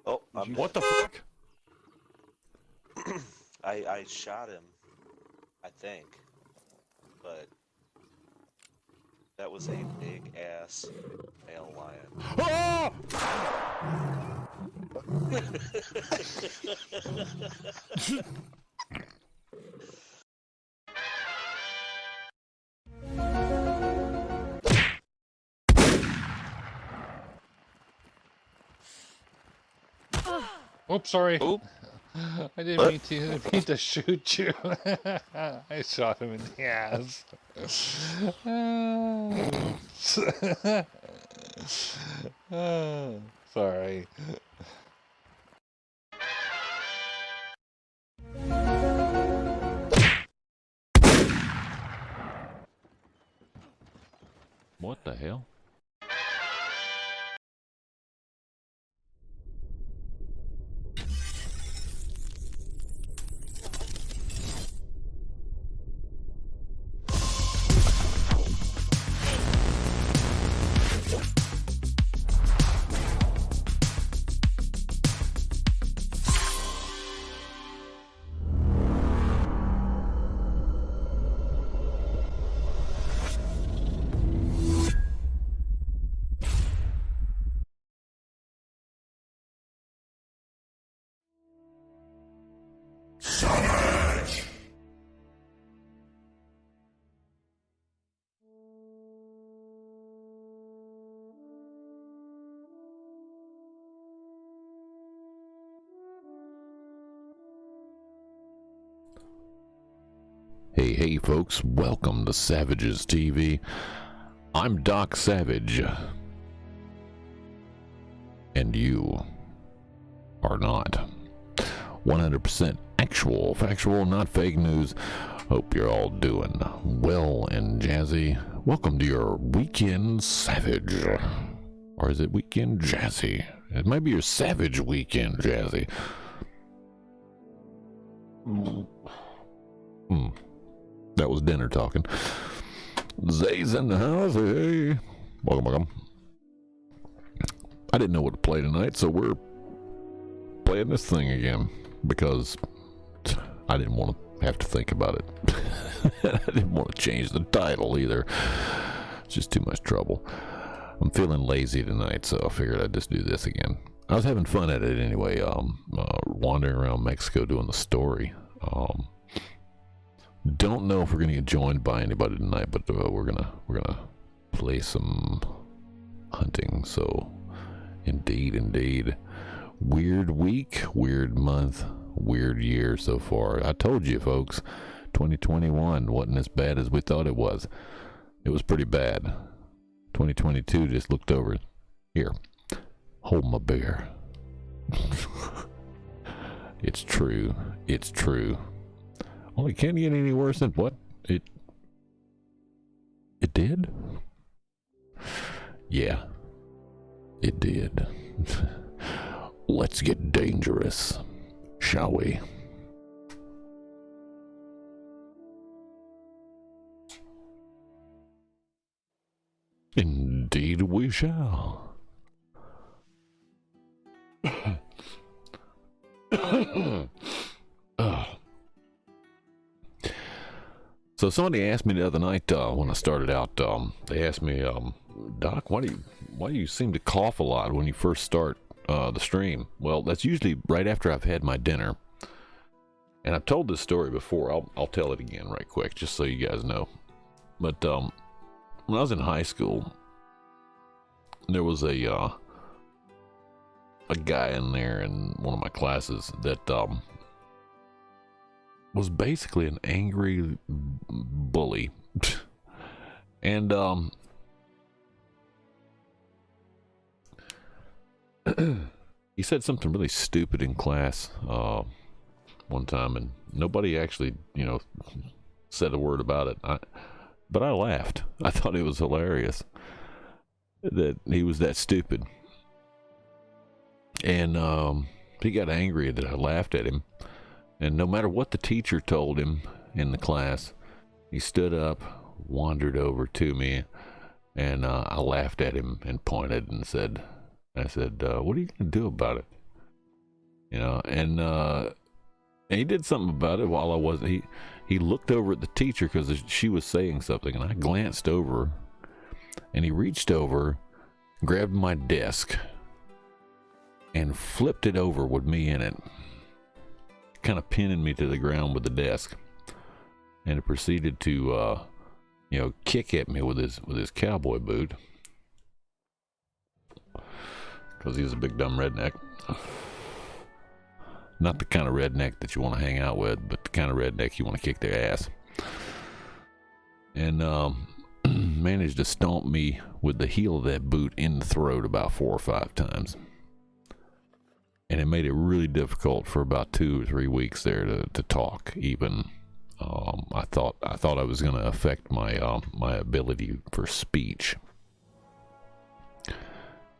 Oh, what the fuck? I shot him, I think, but that was a big ass male lion. Ah! Oops, sorry. Oop. I didn't mean to shoot you. I shot him in the ass. Sorry. What the hell? Hey folks, welcome to Savages TV. I'm Doc Savage. And you are not. 100% actual, factual, not fake news. Hope you're all doing well and jazzy. Welcome to your Weekend Savage. Or is it Weekend Jazzy? It might be your Savage Weekend Jazzy. That was dinner talking. Zay's in the house. Hey. Welcome. I didn't know what to play tonight, so we're playing this thing again because I didn't want to have to think about it. I didn't want to change the title either. It's just too much trouble. I'm feeling lazy tonight, so I figured I'd just do this again. I was having fun at it anyway, wandering around Mexico doing the story. Don't know if we're gonna get joined by anybody tonight, but we're gonna play some hunting. So, indeed, weird week, weird month, weird year so far. I told you, folks, 2021 wasn't as bad as we thought it was. It was pretty bad. 2022 just looked over. Here, hold my beer. It's true. Well, it can't get any worse than what? It did? Yeah, it did. Let's get dangerous, shall we? Indeed we shall. So somebody asked me the other night when I started out, they asked me, Doc, why do you seem to cough a lot when you first start the stream? Well, that's usually right after I've had my dinner. And I've told this story before. I'll tell it again right quick, just so you guys know. But when I was in high school, there was a guy in there in one of my classes that was basically an angry bully. And he said something really stupid in class one time, and nobody actually, said a word about it. But I laughed. I thought it was hilarious that he was that stupid. And he got angry that I laughed at him. And no matter what the teacher told him in the class, he stood up, wandered over to me, and I laughed at him and pointed and said, "What are you gonna do about it?" You know, and he did something about it while I wasn't. He looked over at the teacher because she was saying something, and I glanced over, and he reached over, grabbed my desk, and flipped it over with me in it, kind of pinning me to the ground with the desk, and it proceeded to, kick at me with his cowboy boot, because he's a big dumb redneck. Not the kind of redneck that you want to hang out with, but the kind of redneck you want to kick their ass. And managed to stomp me with the heel of that boot in the throat about 4 or 5 times. And it made it really difficult for about 2 or 3 weeks there to talk even. I thought I was going to affect my my ability for speech.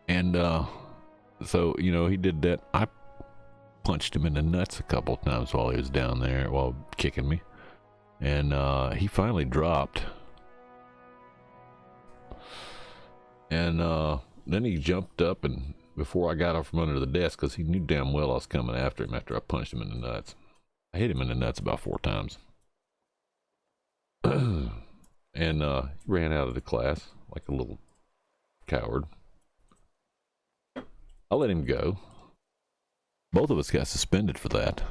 And so, he did that. I punched him in the nuts a couple of times while he was down there, while kicking me. And he finally dropped. And then he jumped up, and before I got off from under the desk, because he knew damn well I was coming after him after I punched him in the nuts. I hit him in the nuts about 4 times. And he ran out of the class like a little coward. I let him go. Both of us got suspended for that.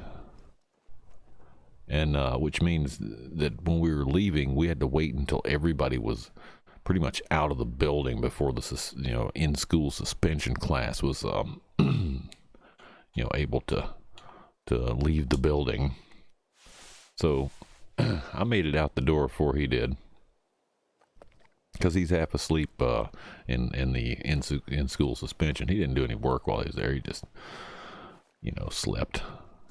And which means that when we were leaving, we had to wait until everybody was pretty much out of the building before the in-school suspension class was able to leave the building. So I made it out the door before he did, because he's half asleep in the in-school suspension. He didn't do any work while he was there. He just slept.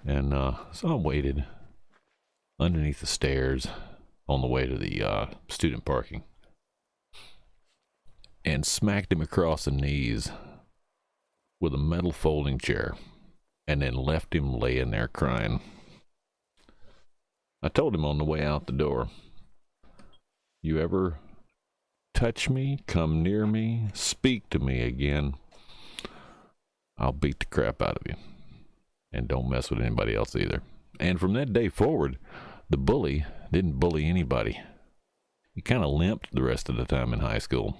And so I waited underneath the stairs on the way to the student parking, and smacked him across the knees with a metal folding chair, and then left him laying there crying. I told him on the way out the door, "You ever touch me, come near me, speak to me again, I'll beat the crap out of you. And don't mess with anybody else either." And from that day forward, the bully didn't bully anybody. He kind of limped the rest of the time in high school.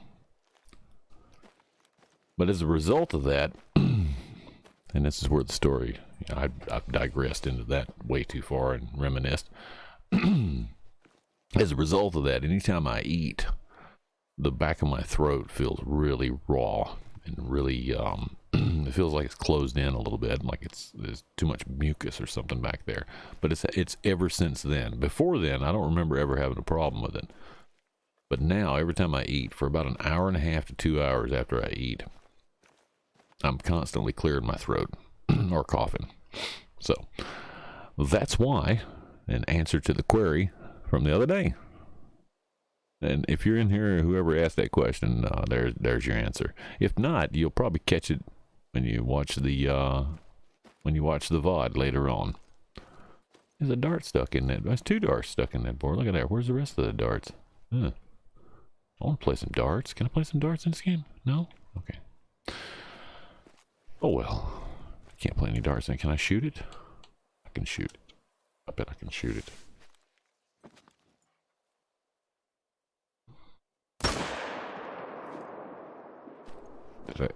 But as a result of that, and this is where the story, I've digressed into that way too far and reminisced. As a result of that, anytime I eat, the back of my throat feels really raw and really, it feels like it's closed in a little bit, like there's too much mucus or something back there. But it's ever since then. Before then, I don't remember ever having a problem with it. But now, every time I eat, for about an hour and a half to 2 hours after I eat, I'm constantly clearing my throat or coughing. So that's why, in answer to the query from the other day, and if you're in here, whoever asked that question, there's your answer. If not, you'll probably catch it when you watch the VOD later on. There's a dart stuck in that. There's 2 darts stuck in that board. Look at that. Where's the rest of the darts? I want to play some darts. Can I play some darts in this game? No? Okay. Oh well. I can't play any darts. Can I shoot it? I can shoot it. I bet I can shoot it.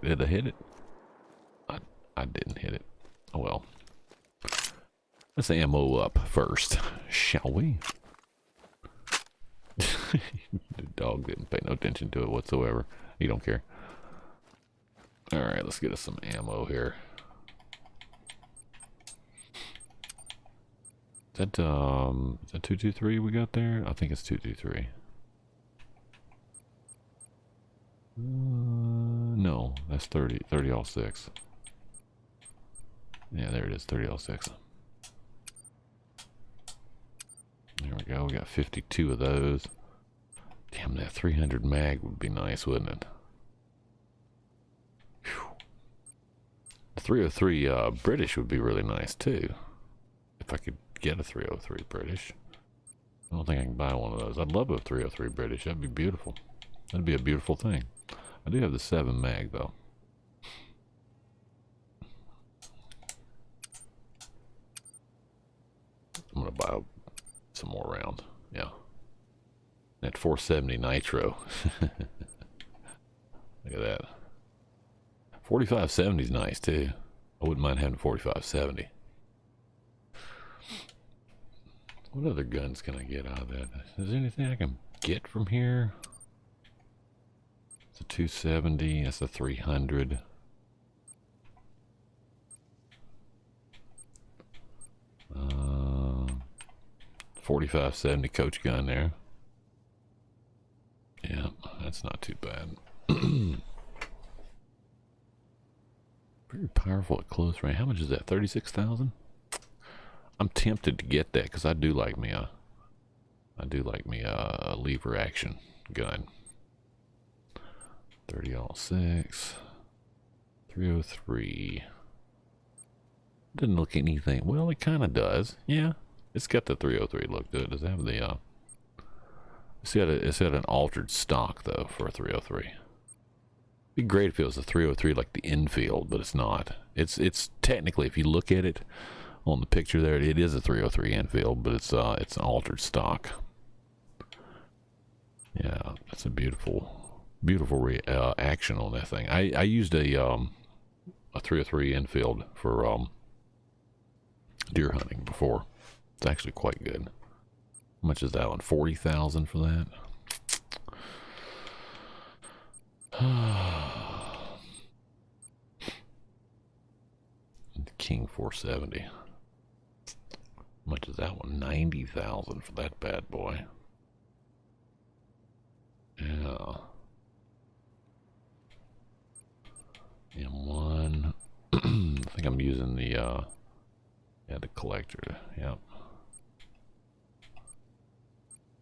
Did I hit it? I didn't hit it. Oh well. Let's ammo up first, shall we? The dog didn't pay no attention to it whatsoever. He don't care. Alright, let's get us some ammo here. Is that 223 we got there? I think it's 223. No, that's 30 all 6. Yeah, there it is, 30 all 6. There we go, we got 52 of those. Damn, that 300 mag would be nice, wouldn't it? Whew. The 303 British would be really nice too, if I could get a 303 British. I don't think I can buy one of those. I'd love a 303 British. That'd be beautiful. That'd be a beautiful thing. I do have the 7 mag though. I'm gonna buy some more rounds. Yeah. That 470 Nitro. Look at that. 4570 is nice too. I wouldn't mind having 4570. What other guns can I get out of that? Is there anything I can get from here? It's a 270. That's a 300. 4570 coach gun there. Yeah, that's not too bad. Very powerful at close range. How much is that? 36,000? I'm tempted to get that because I do like me a lever action gun. 30-06, 303. Doesn't look anything. Well, it kind of does. Yeah, it's got the 303 look to it. Does it have the it's got an altered stock though for a 303. Be great if it was a 303 like the Enfield, but it's not. It's technically, if you look at it on the picture there, it is a 303 Enfield, but it's an altered stock. Yeah, that's a beautiful action on that thing. I used a 303 Enfield for deer hunting before. It's actually quite good. How much is that one? 40,000 for that. King 470. How much is that one? 90,000 for that bad boy. Yeah. M1. I think I'm using the the collector. Yep.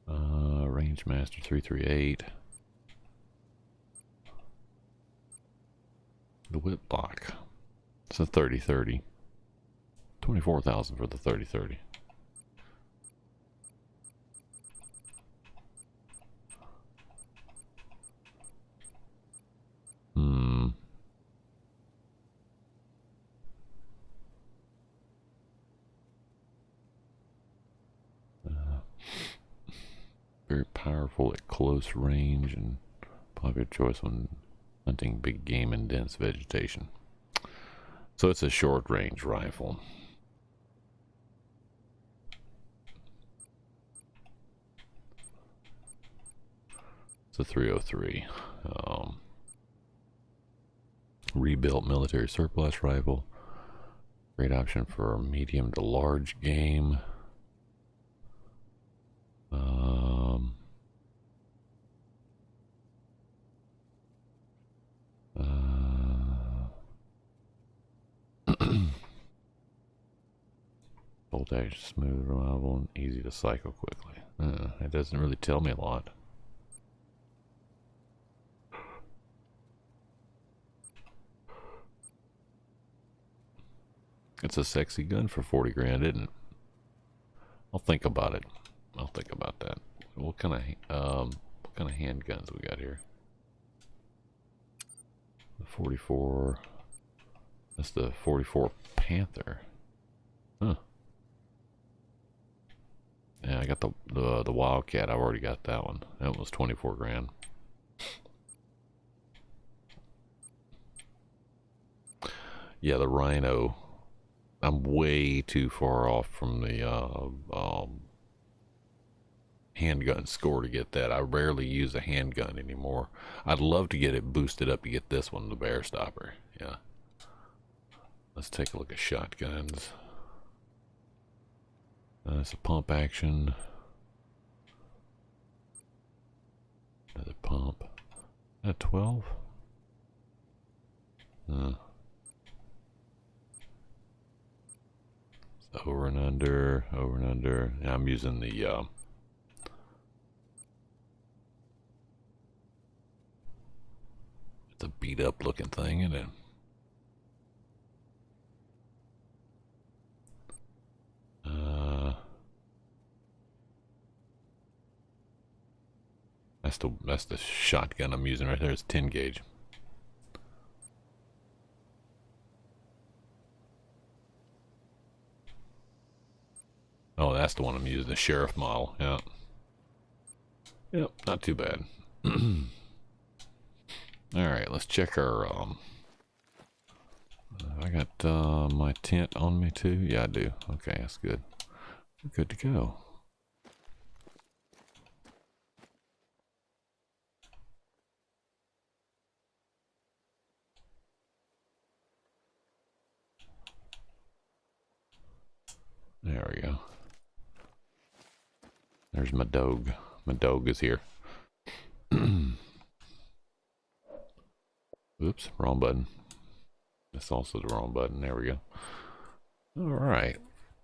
Rangemaster 338. The whip block. It's a 30-30. 24,000 for the 30-30. Very powerful at close range and popular choice when hunting big game and dense vegetation. So it's a short range rifle. It's a 303. Rebuilt military surplus rifle. Great option for medium to large game. Bolt action, smooth, reliable, and easy to cycle quickly. It doesn't really tell me a lot. It's a sexy gun for 40 grand, isn't it? I'll think about it. I'll think about that. What kind of handguns we got here? The 44. That's the 44 Panther. Huh. Yeah, I got the Wildcat. I've already got that one. That was 24 grand. Yeah, the Rhino. I'm way too far off from the handgun score to get that. I rarely use a handgun anymore. I'd love to get it boosted up to get this one, the Bear Stopper. Yeah. Let's take a look at shotguns. It's a pump action. Another pump. At 12? Over and under, over and under. Yeah, I'm using the it's a beat up looking thing, isn't it? That's the shotgun I'm using right there. It's 10 gauge. Oh, that's the one I'm using, the sheriff model. Yeah. Yep, not too bad. Alright, let's check our, I got, my tent on me too? Yeah, I do. Okay, that's good. We're good to go. There we go. There's my dog. My dog is here. Oops, wrong button. That's also the wrong button. There we go. All right.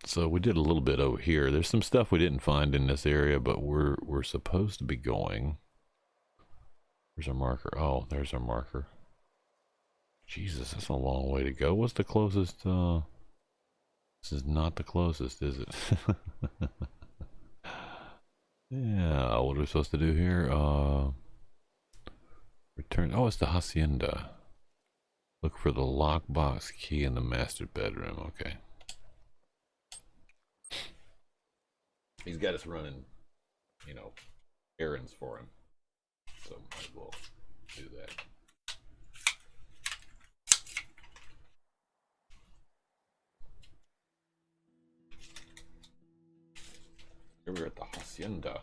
So we did a little bit over here. There's some stuff we didn't find in this area, but we're supposed to be going. There's our marker. Oh, there's our marker. Jesus, that's a long way to go. What's the closest? This is not the closest, is it? Yeah, what are we supposed to do here? Return. Oh, it's the hacienda. Look for the lockbox key in the master bedroom. Okay. He's got us running, you know, errands for him. So might as well do that. Here we're at the hacienda.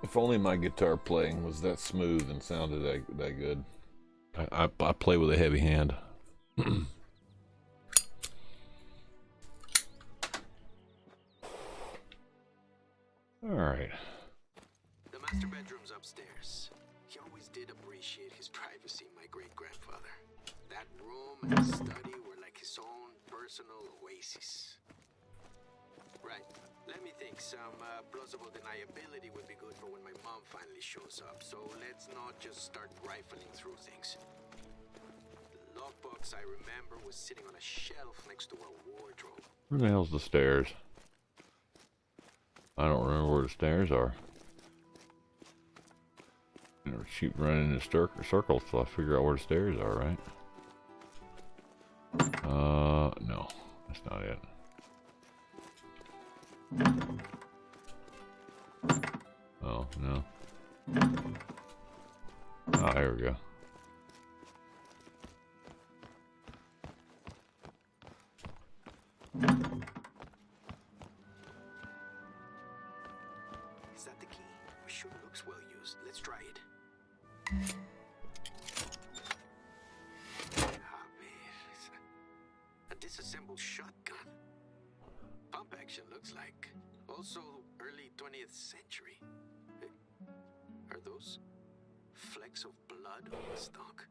If only my guitar playing was that smooth and sounded that good. I play with a heavy hand. Alright. The master bedroom's upstairs. He always did appreciate his privacy, my great-grandfather. That room and his study were like his own personal oasis. Right. Let me think. Some plausible deniability would be good for when my mom finally shows up. So let's not just start rifling through things. The logbox I remember was sitting on a shelf next to a wardrobe. Where the hell's the stairs? I don't remember where the stairs are. I keep running in circles till I figure out where the stairs are, right? No, that's not it. Oh, no. Ah, here we go. Is that the key? It sure looks well used. Let's try it. A disassembled shotgun. Pump action looks like. Also early 20th century. Are those flecks of blood on the stock?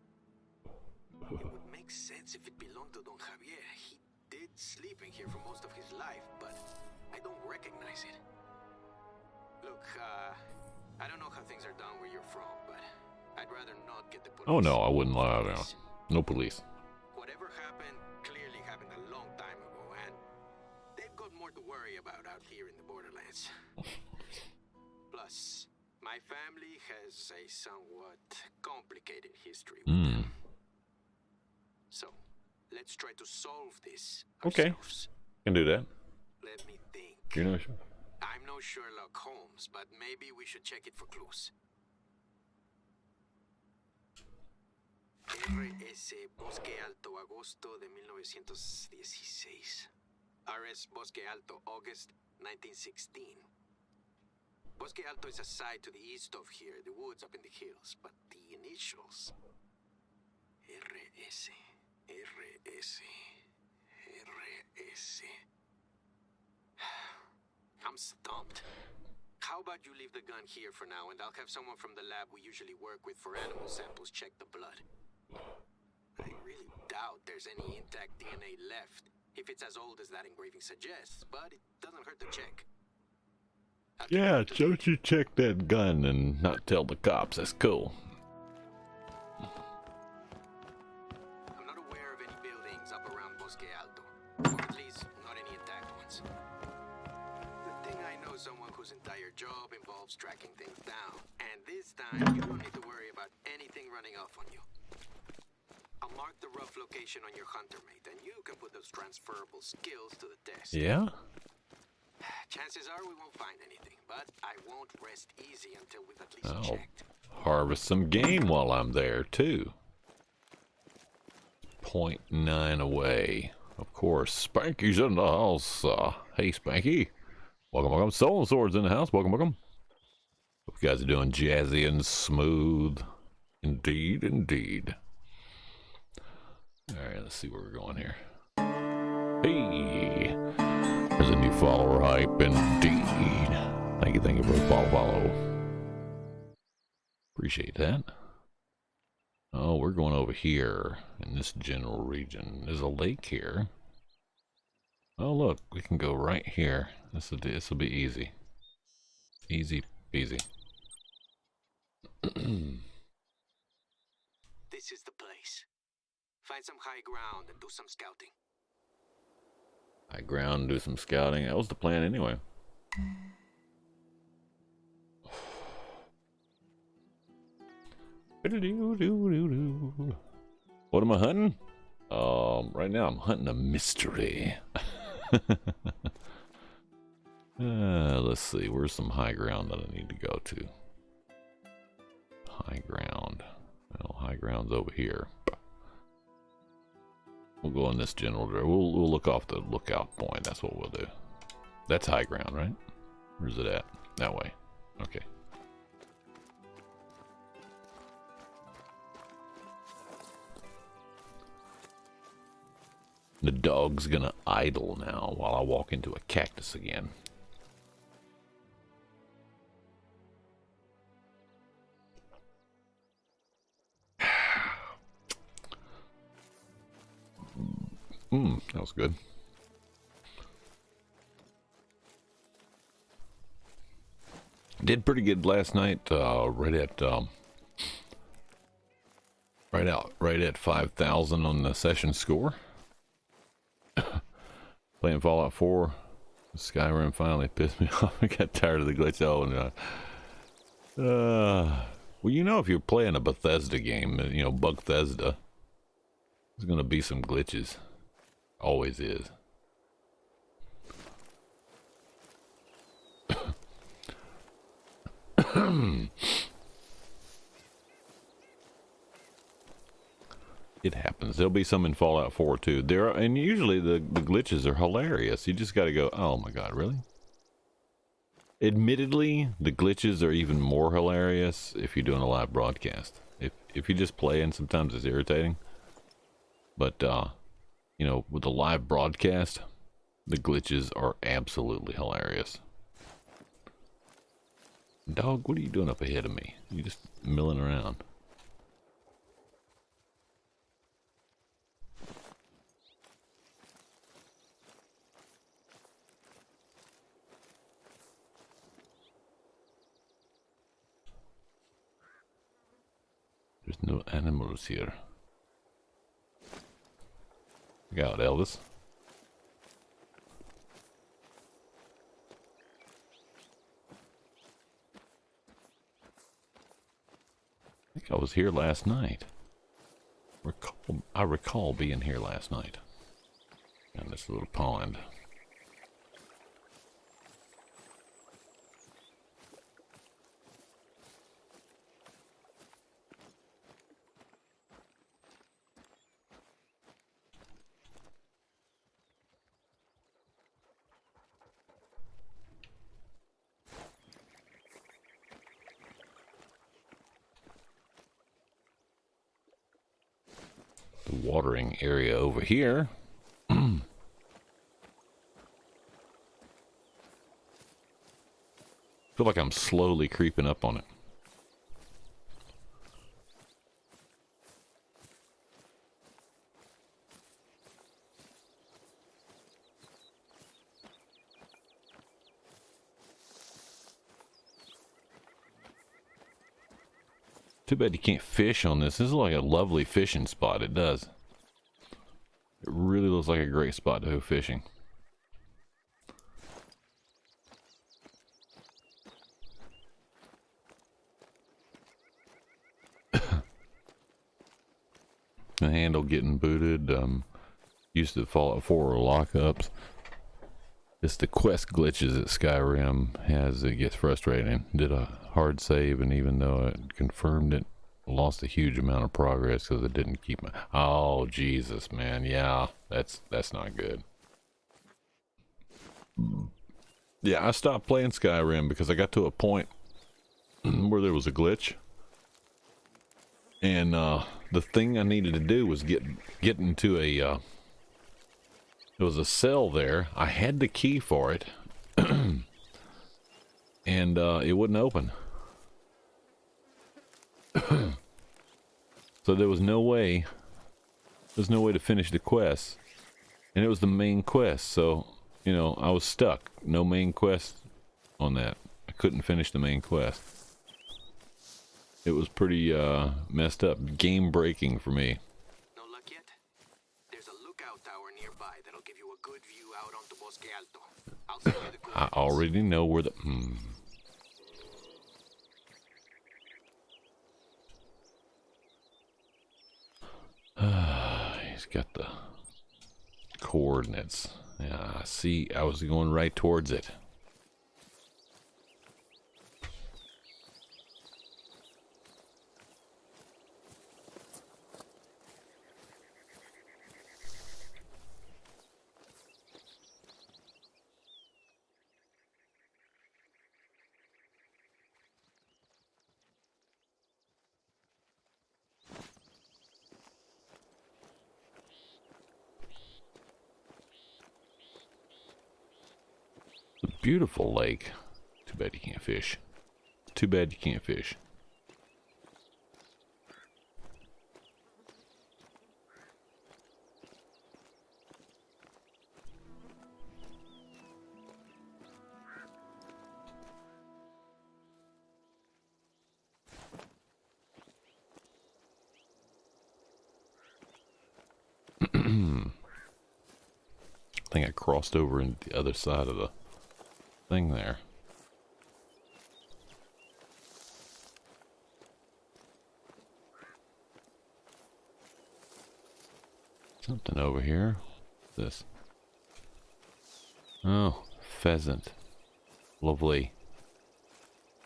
It would make sense if it belonged to Don Javier. He did sleep in here for most of his life, but I don't recognize it. Look, I don't know how things are done where you're from, but I'd rather not get the police. Oh no, I wouldn't lie down. No police. Whatever happened clearly happened a long time ago, and they've got more to worry about out here in the borderlands. Plus, my family has a somewhat complicated history with them. So, let's try to solve this ourselves. Okay, can do that. Let me think. You're not sure? I'm no Sherlock Holmes, but maybe we should check it for clues. RS Bosque Alto, agosto de 1916. RS Bosque Alto, August 1916. Bosque Alto is a site to the east of here, the woods up in the hills, but the initials... RS, RS, RS... I'm stumped. How about you leave the gun here for now, and I'll have someone from the lab we usually work with for animal samples check the blood. I really doubt there's any intact DNA left, if it's as old as that engraving suggests, but it doesn't hurt to check. Yeah, don't you check that gun and not tell the cops. That's cool. I'm not aware of any buildings up around Bosque Alto, or at least not any intact ones. Good thing I know someone whose entire job involves tracking things down, and this time you don't need to worry about anything running off on you. I'll mark the rough location on your hunter mate, and you can put those transferable skills to the test. Yeah? Chances are we won't find anything, but I won't rest easy until we've at least checked. Harvest some game while I'm there, too. 0.9 away. Of course, Spanky's in the house. Hey, Spanky. Welcome, welcome. Stolen Swords in the house. Welcome, welcome. Hope you guys are doing jazzy and smooth. Indeed, indeed. Alright, let's see where we're going here. Hey! There's a new follower hype, indeed. Thank you for the follow. Appreciate that. Oh, we're going over here in this general region. There's a lake here. Oh, look, we can go right here. This will be easy. Easy peasy. This is the place. Find some high ground and do some scouting. High ground, do some scouting. That was the plan anyway. What am I hunting? Right now I'm hunting a mystery. Let's see, where's some high ground that I need to go to? High ground. Well, high ground's over here. We'll go in this general direction. We'll look off the lookout point. That's what we'll do. That's high ground, right? Where's it at? That way. Okay. The dog's gonna idle now while I walk into a cactus again. That was good. Did pretty good last night. Right at 5,000 on the session score. Playing Fallout 4. Skyrim finally pissed me off. I got tired of the glitch. Oh no. Well, you know, if you're playing a Bethesda game, you know, Bugthesda, there's gonna be some glitches. Always is. It happens. There'll be some in Fallout 4 too. And usually the glitches are hilarious. You just gotta go, oh my god, really? Admittedly, the glitches are even more hilarious if you're doing a live broadcast. If you just play and sometimes it's irritating. But you know, with a live broadcast, the glitches are absolutely hilarious. Dog, what are you doing up ahead of me? You just milling around. There's no animals here. Look out, Elvis. I think I was here last night. I recall being here last night. And this little pond. Watering area over here. feel like I'm slowly creeping up on it. Too bad you can't fish on this. This is like a lovely fishing spot. It does. It really looks like a great spot to go fishing. The handle getting booted. Used to Fallout 4 lockups. It's the quest glitches that Skyrim has that gets frustrating. Did a hard save, and even though it confirmed it, lost a huge amount of progress because it didn't keep my... Oh, Jesus, man. Yeah, that's not good. Yeah, I stopped playing Skyrim because I got to a point where there was a glitch. And the thing I needed to do was get into a... there was a cell there. I had the key for it. And it wouldn't open. So there was no way. There's no way to finish the quest. And it was the main quest. So, you know, I was stuck. No main quest on that. I couldn't finish the main quest. It was pretty messed up. Game breaking for me. No luck yet? There's a lookout tower nearby that'll give you a good view out onto Bosque Alto. I'll send you the I coordinates. already know where the... He's got the coordinates. Yeah, see, I was going right towards it. It's a beautiful lake. Too bad you can't fish. Too bad you can't fish. I think I crossed over into the other side of the thing there. Something over here. What's this? Oh, pheasant. Lovely.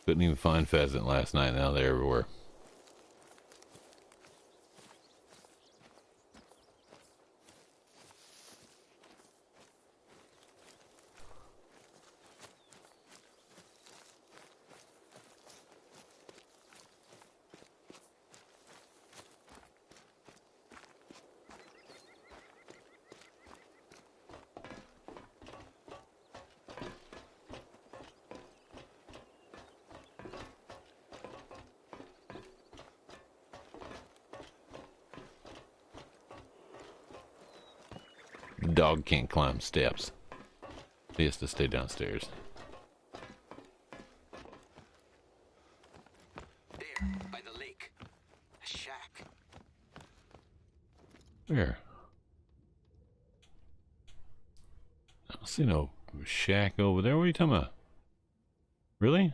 Couldn't even find pheasant last night. Now they're everywhere. The dog can't climb steps. He has to stay downstairs. There, by the lake. A shack. Where? I don't see no shack over there. What are you talking about? Really?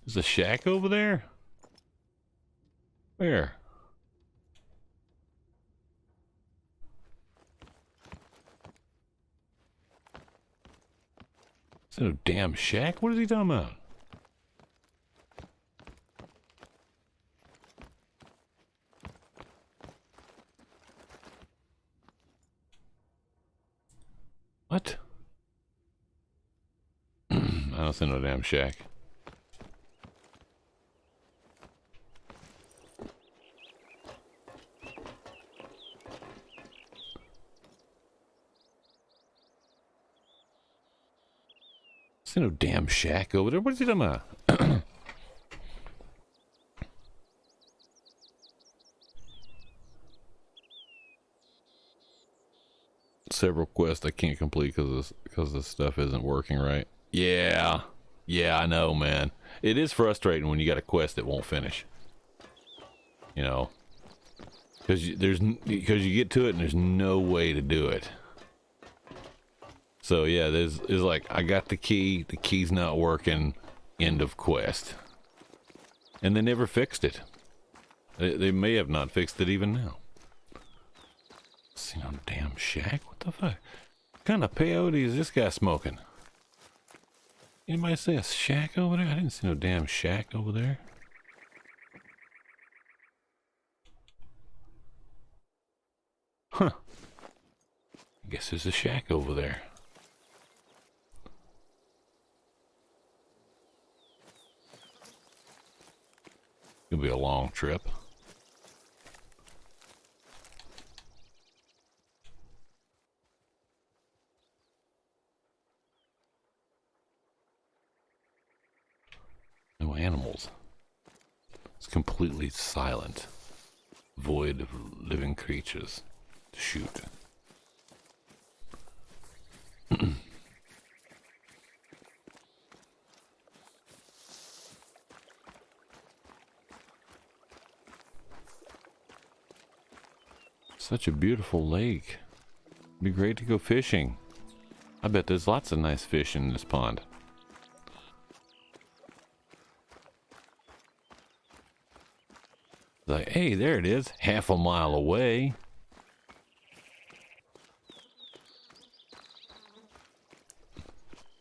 There's a shack over there? Where? Is that a damn shack? What is he talking about? What? I don't see no damn shack. There's no damn shack over there. What's he talking about? Several quests I can't complete because this stuff isn't working right. Yeah, I know, man. It is frustrating when you got a quest that won't finish. You know, because you get to it and there's no way to do it. So yeah, there's like, I got the key's not working, end of quest. And they never fixed it. They may have not fixed it even now. See no damn shack? What the fuck? What kind of peyote is this guy smoking? Anybody see a shack over there? I didn't see no damn shack over there. Huh. I guess there's a shack over there. It'll be a long trip. No animals. It's completely silent. Void of living creatures to shoot. Such a beautiful lake. It'd be great to go fishing. I bet there's lots of nice fish in this pond. Like, hey, there it is, half a mile away.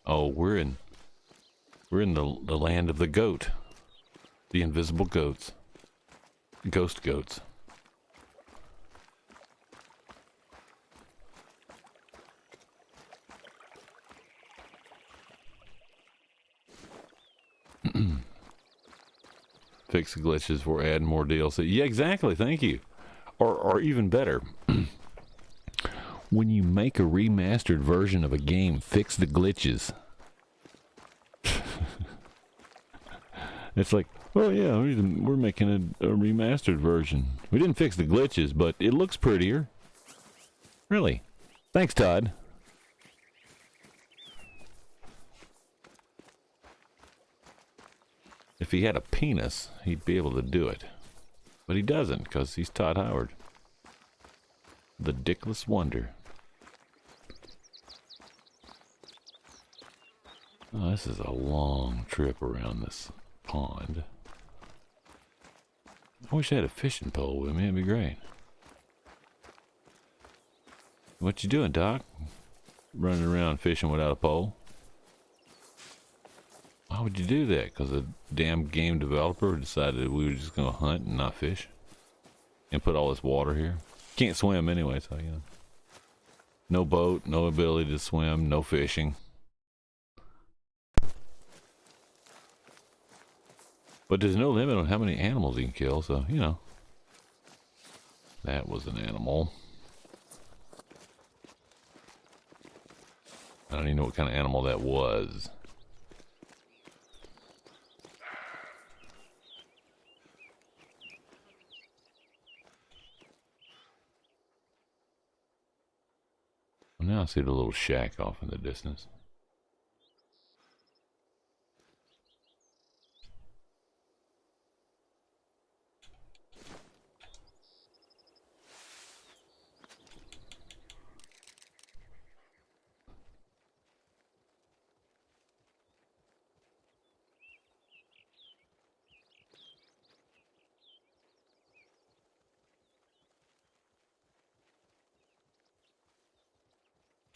Oh, we're in the land of the goat. The invisible goats. Ghost goats. Fix the glitches for add more DLC. Yeah, exactly. Thank you. Or even better, when you make a remastered version of a game, fix the glitches. It's like, oh yeah, we're making a remastered version. We didn't fix the glitches, but it looks prettier. Really? Thanks, Todd. If he had a penis, he'd be able to do it. But he doesn't, because he's Todd Howard. The dickless wonder. Oh, this is a long trip around this pond. I wish I had a fishing pole with me, it'd be great. What you doing, Doc? Running around fishing without a pole? Why would you do that? Because a damn game developer decided we were just going to hunt and not fish? And put all this water here? Can't swim anyway, so you know. No boat, no ability to swim, no fishing. But there's no limit on how many animals you can kill, so, you know. That was an animal. I don't even know what kind of animal that was. Well, now I see the little shack off in the distance.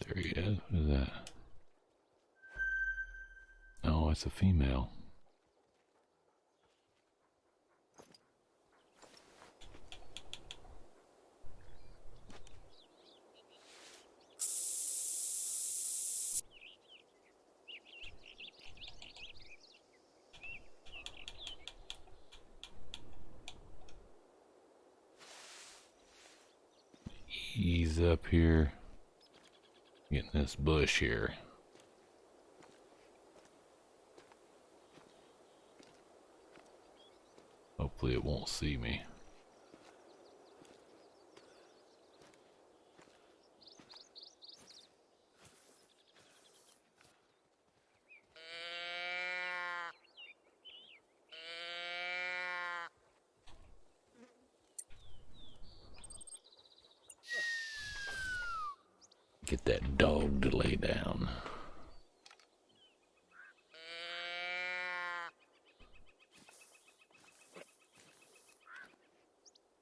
There he is. What is that? Oh, it's a female. Ease up here. Get in this bush here. Hopefully it won't see me. Get that dog to lay down.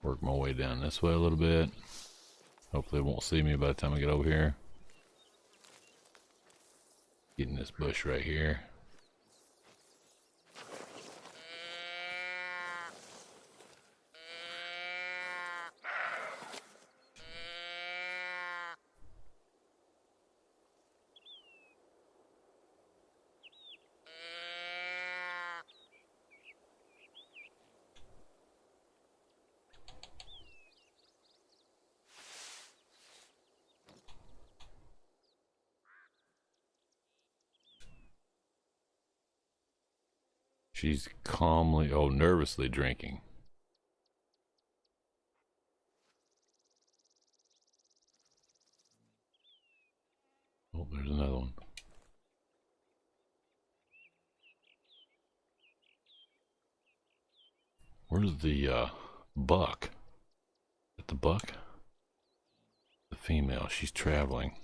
Work my way down this way a little bit. Hopefully it won't see me by the time I get over here. Get in this bush right here. She's calmly, nervously drinking. Oh, there's another one. Where's the buck? Is that the buck? The female, she's traveling.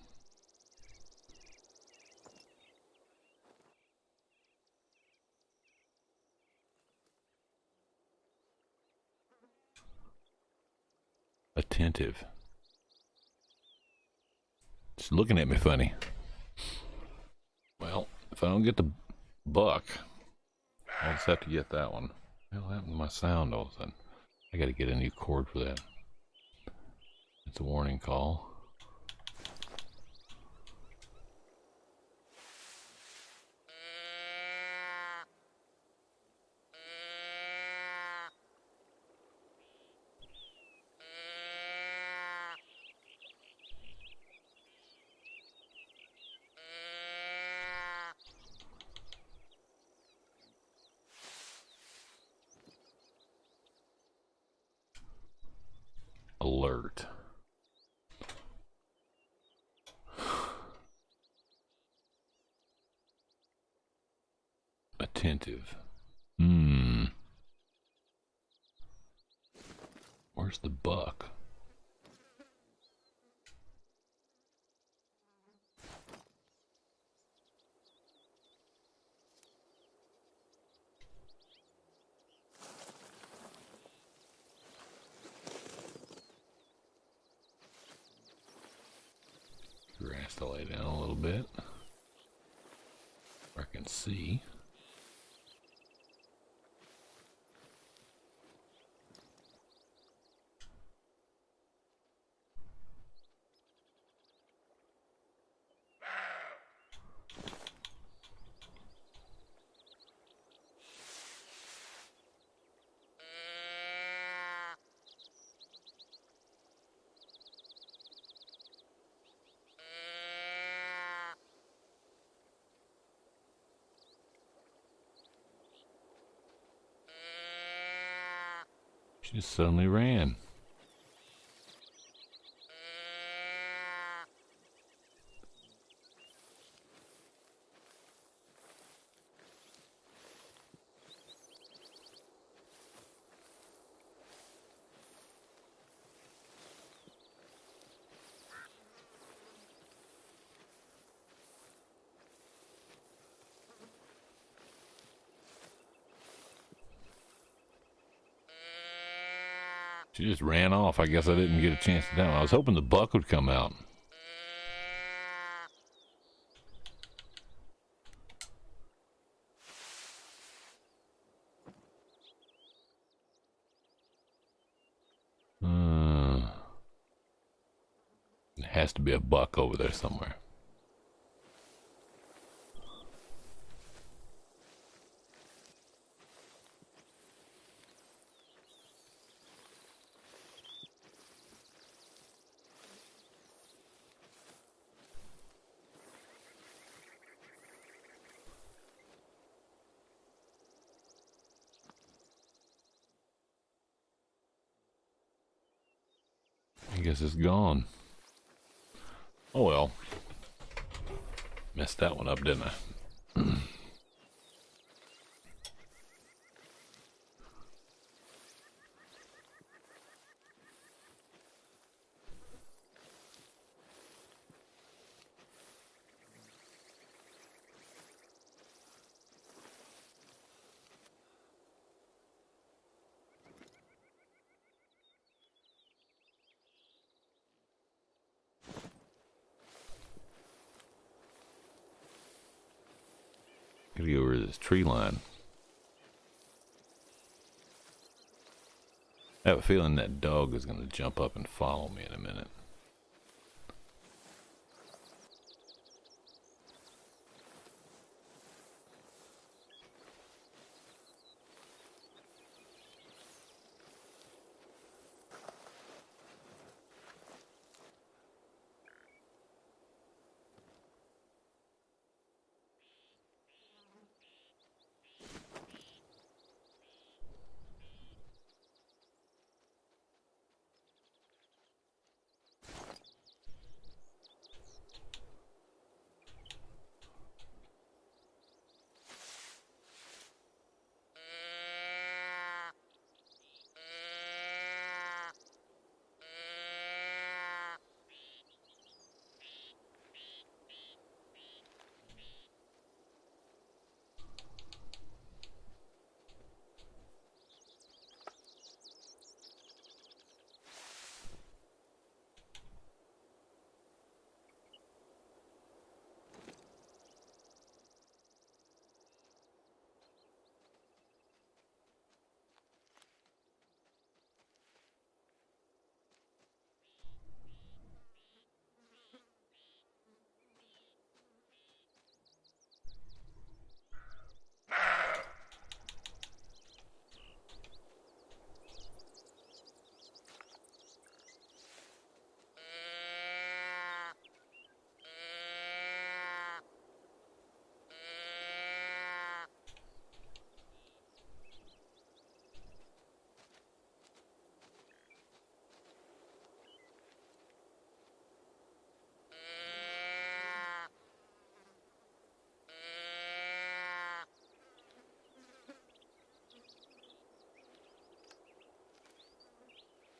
Attentive. She's looking at me funny. Well, if I don't get the buck, I'll just have to get that one. What happened to my sound all of a sudden? I gotta get a new cord for that. It's a warning call. Alert. Attentive. Where's the buck? Grass to lay down a little bit. I can see. She just suddenly ran. She just ran off. I guess I didn't get a chance to tell. I was hoping the buck would come out. It has to be a buck over there somewhere. I guess it's gone. Oh well. Messed that one up, didn't I? Gotta go over to this tree line. I have a feeling that dog is gonna jump up and follow me in a minute.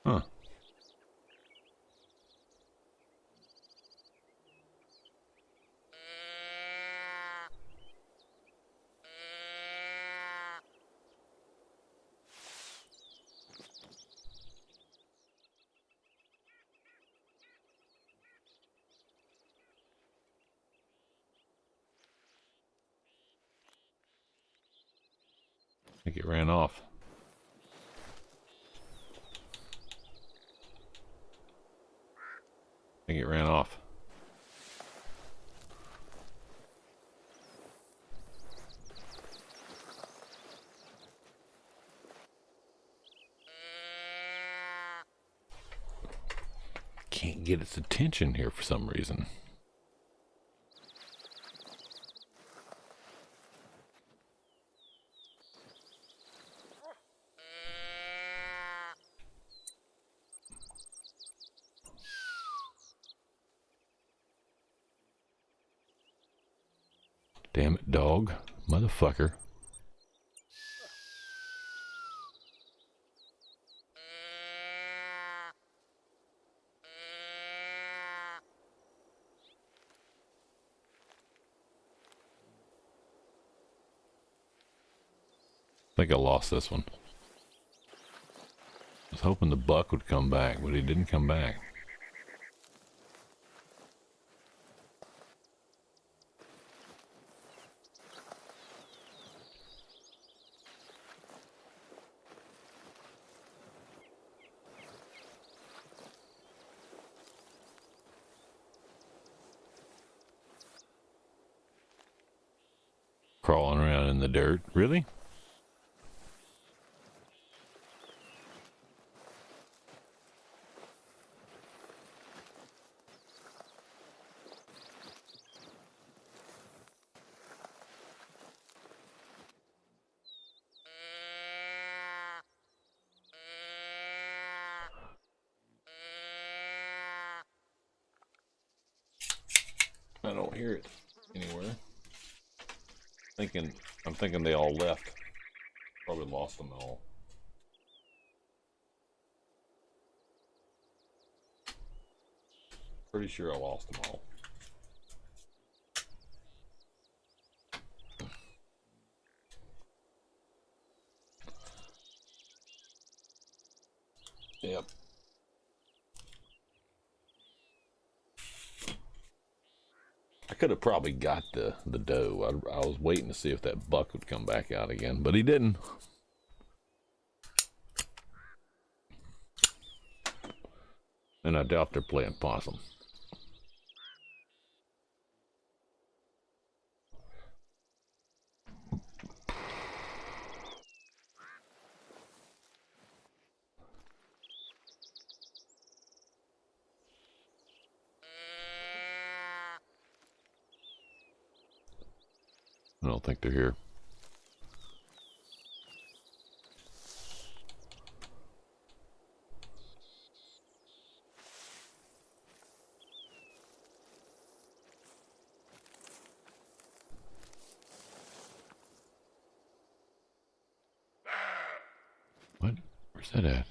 Huh. I think it ran off. I think it ran off. Can't get its attention here for some reason. Damn it, dog. Motherfucker. I think I lost this one. I was hoping the buck would come back, but he didn't come back. Crawling around in the dirt. Really? don't hear it anywhere. I'm thinking they all left. Probably lost them all. Pretty sure I lost them all. Yep. I could have probably got the doe. I was waiting to see if that buck would come back out again, but he didn't. And I doubt they're playing possum. I don't think they're here. What? Where's that at?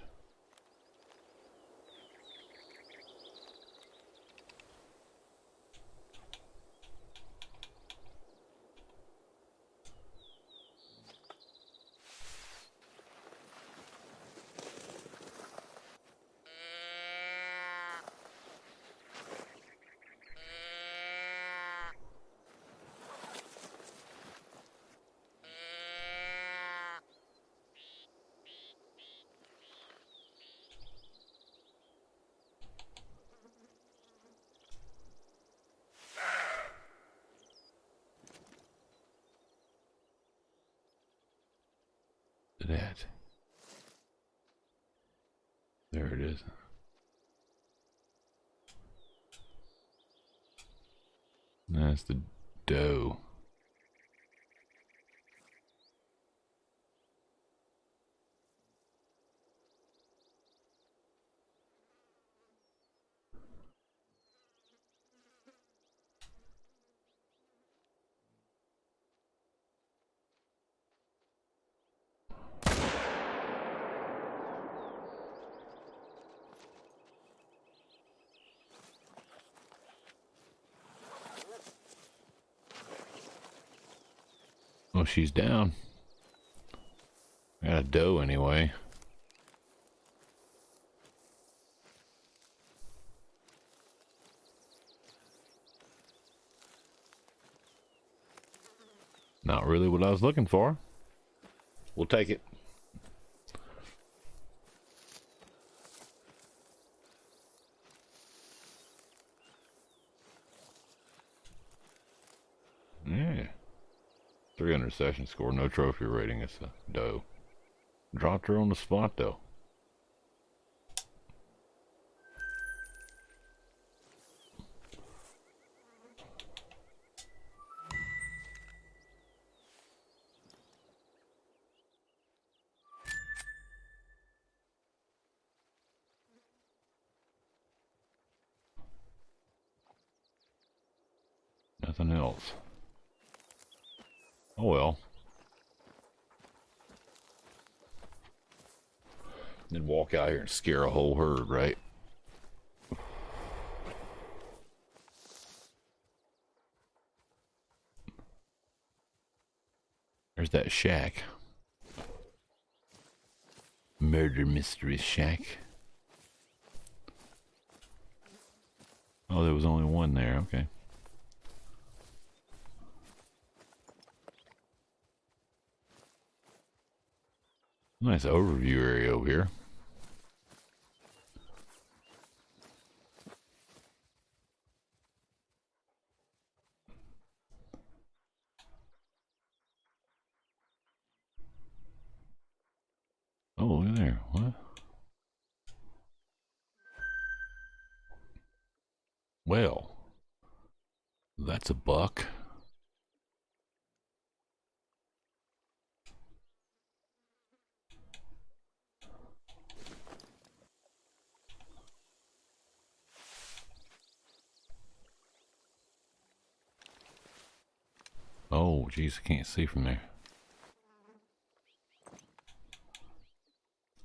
That. There it is. That's the doe. Oh, she's down. Got a doe anyway. Not really what I was looking for. We'll take it. Yeah. 300 session score, no trophy rating. It's a doe. Dropped her on the spot though. Nothing else. Oh well. Then walk out here and scare a whole herd, right? There's that shack. Murder mystery shack. Oh, there was only one there, okay. Nice overview area over here. Oh, look at there. What? Well, that's a buck. Oh, geez, I can't see from there.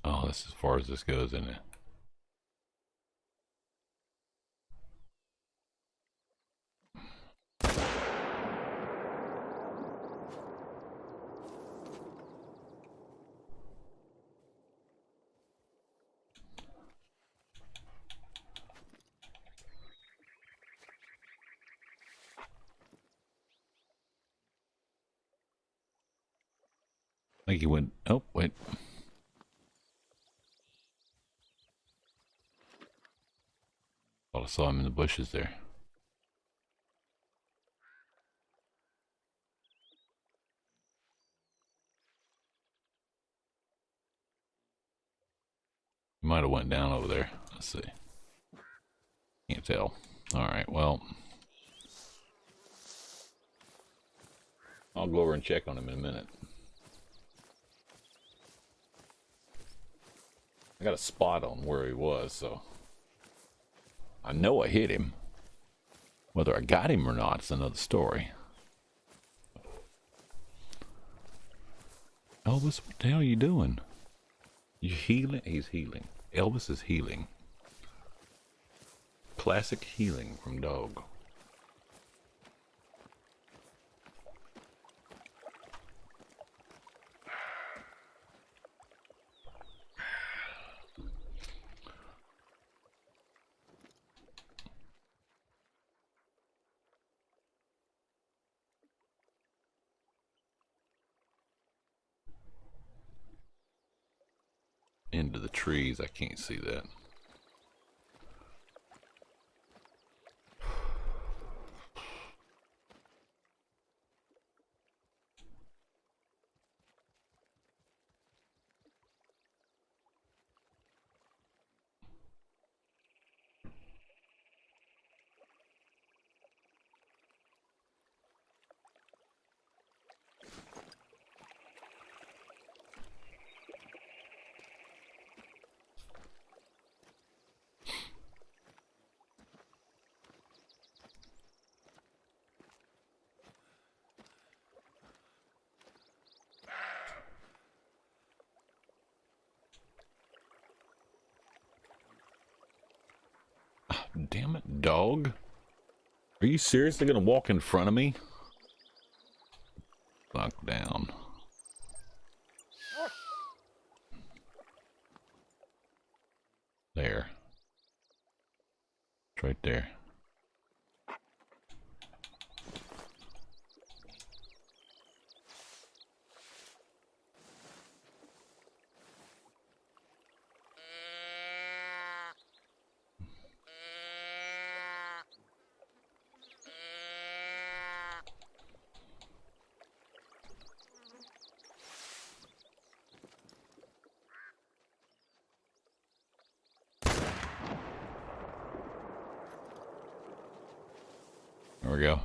Oh, that's as far as this goes, isn't it? I think he went. Oh, wait. Thought I saw him in the bushes there. He might have went down over there. Let's see. Can't tell. All right. Well, I'll go over and check on him in a minute. I got a spot on where he was, so I know I hit him. Whether I got him or not is another story. Elvis, what the hell are you doing? You healing? He's healing. Elvis is healing. Classic healing from dog. Into the trees, I can't see that. Damn it, dog. Are you seriously gonna walk in front of me? Fuck down. There. It's right there. There we go.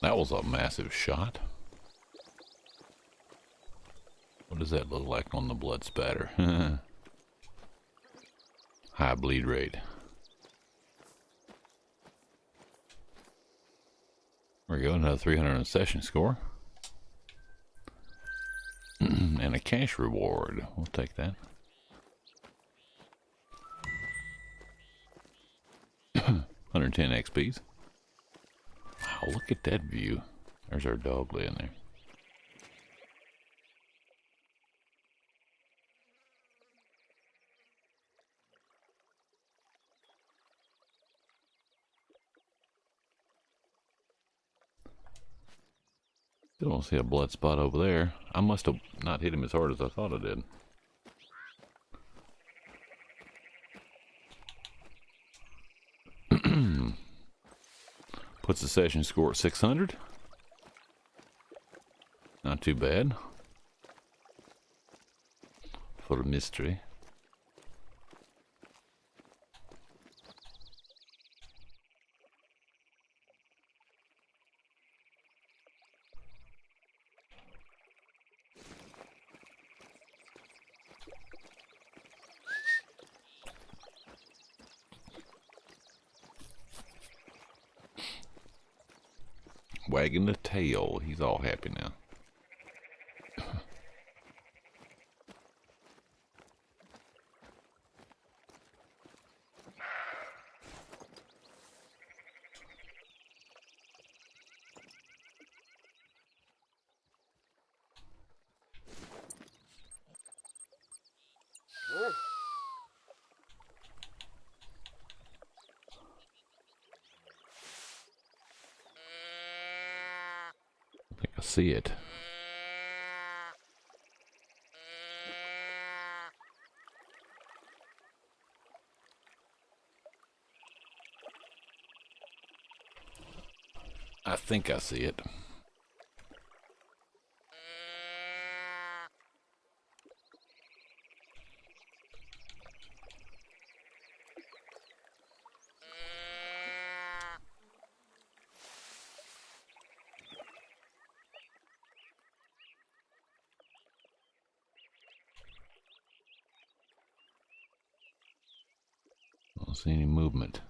That was a massive shot. What does that look like on the blood spatter? High bleed rate. There we go, another 300 session score. And a cash reward. We'll take that. 110 XPs. Wow, look at that view. There's our dog laying there. Still don't see a blood spot over there. I must have not hit him as hard as I thought I did. Puts the session score at 600. Not too bad. For a mystery. wagging the tail. He's all happy now. I think I see it. I think I see it. I don't see any movement.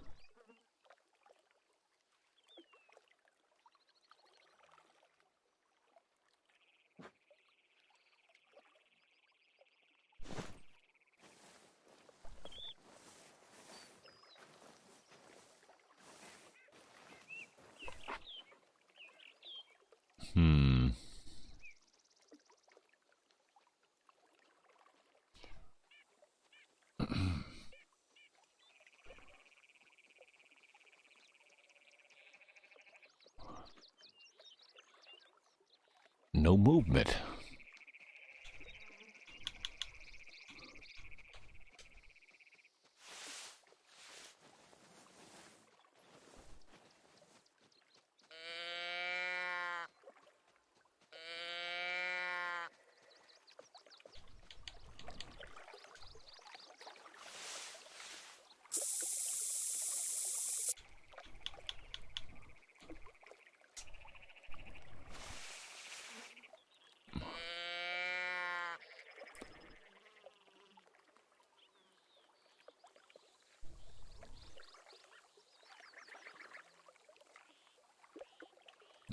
No movement.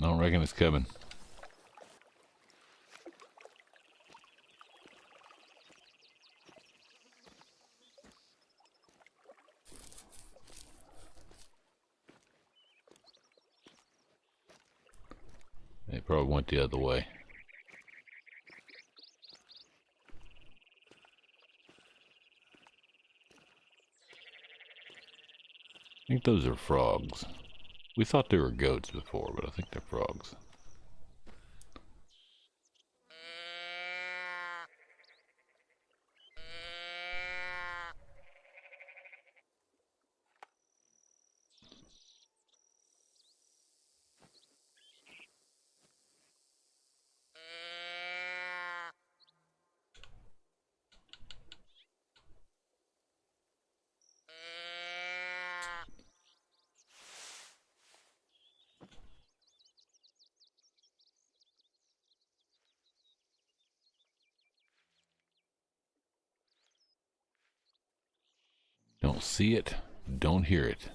I don't reckon it's coming. They probably went the other way. I think those are frogs. We thought they were goats before, but I think they're frogs. Don't see it, don't hear it.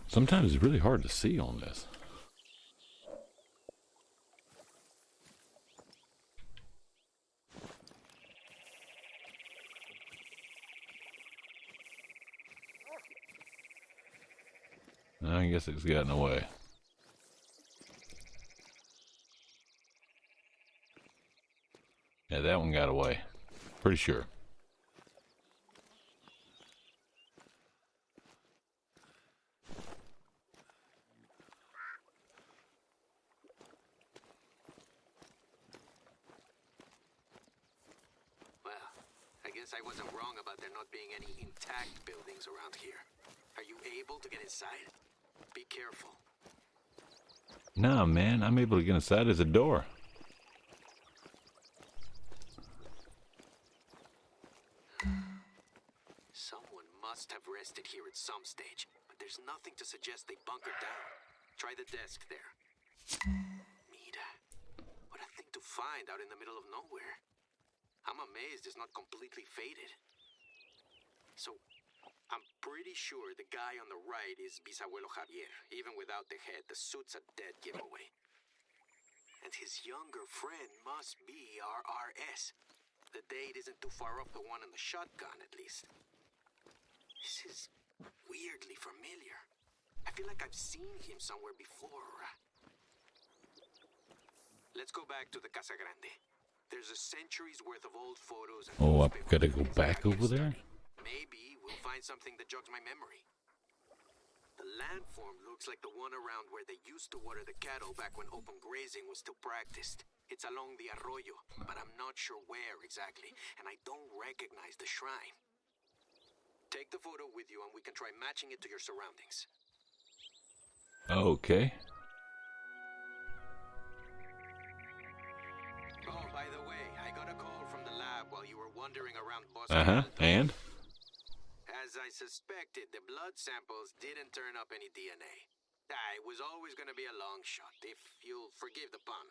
Sometimes it's really hard to see on this. I guess it's gotten away. Yeah, that one got away. Pretty sure. Well, I guess I wasn't wrong about there not being any intact buildings around here. Are you able to get inside? Be careful. Nah, man, I'm able to get inside. There's a door. Someone must have rested here at some stage, but there's nothing to suggest they bunkered down. Try the desk there. Mira, what a thing to find out in the middle of nowhere. I'm amazed it's not completely faded. So, I'm pretty sure the guy on the right is Bisabuelo Javier. Even without the head, the suit's a dead giveaway. And his younger friend must be our RS. The date isn't too far off the one in the shotgun, at least. This is weirdly familiar. I feel like I've seen him somewhere before. Let's go back to the Casa Grande. There's a century's worth of old photos and Oh, I've newspaper got to go clippings back that I over can there? study. Maybe we'll find something that jogs my memory. The landform looks like the one around where they used to water the cattle back when open grazing was still practiced. It's along the arroyo, but I'm not sure where exactly, and I don't recognize the shrine. Take the photo with you and we can try matching it to your surroundings. Okay. Oh, by the way, I got a call from the lab while you were wandering around Bosque Uh-huh. Alto. And? As I suspected, the blood samples didn't turn up any DNA. It was always going to be a long shot, if you'll forgive the pun.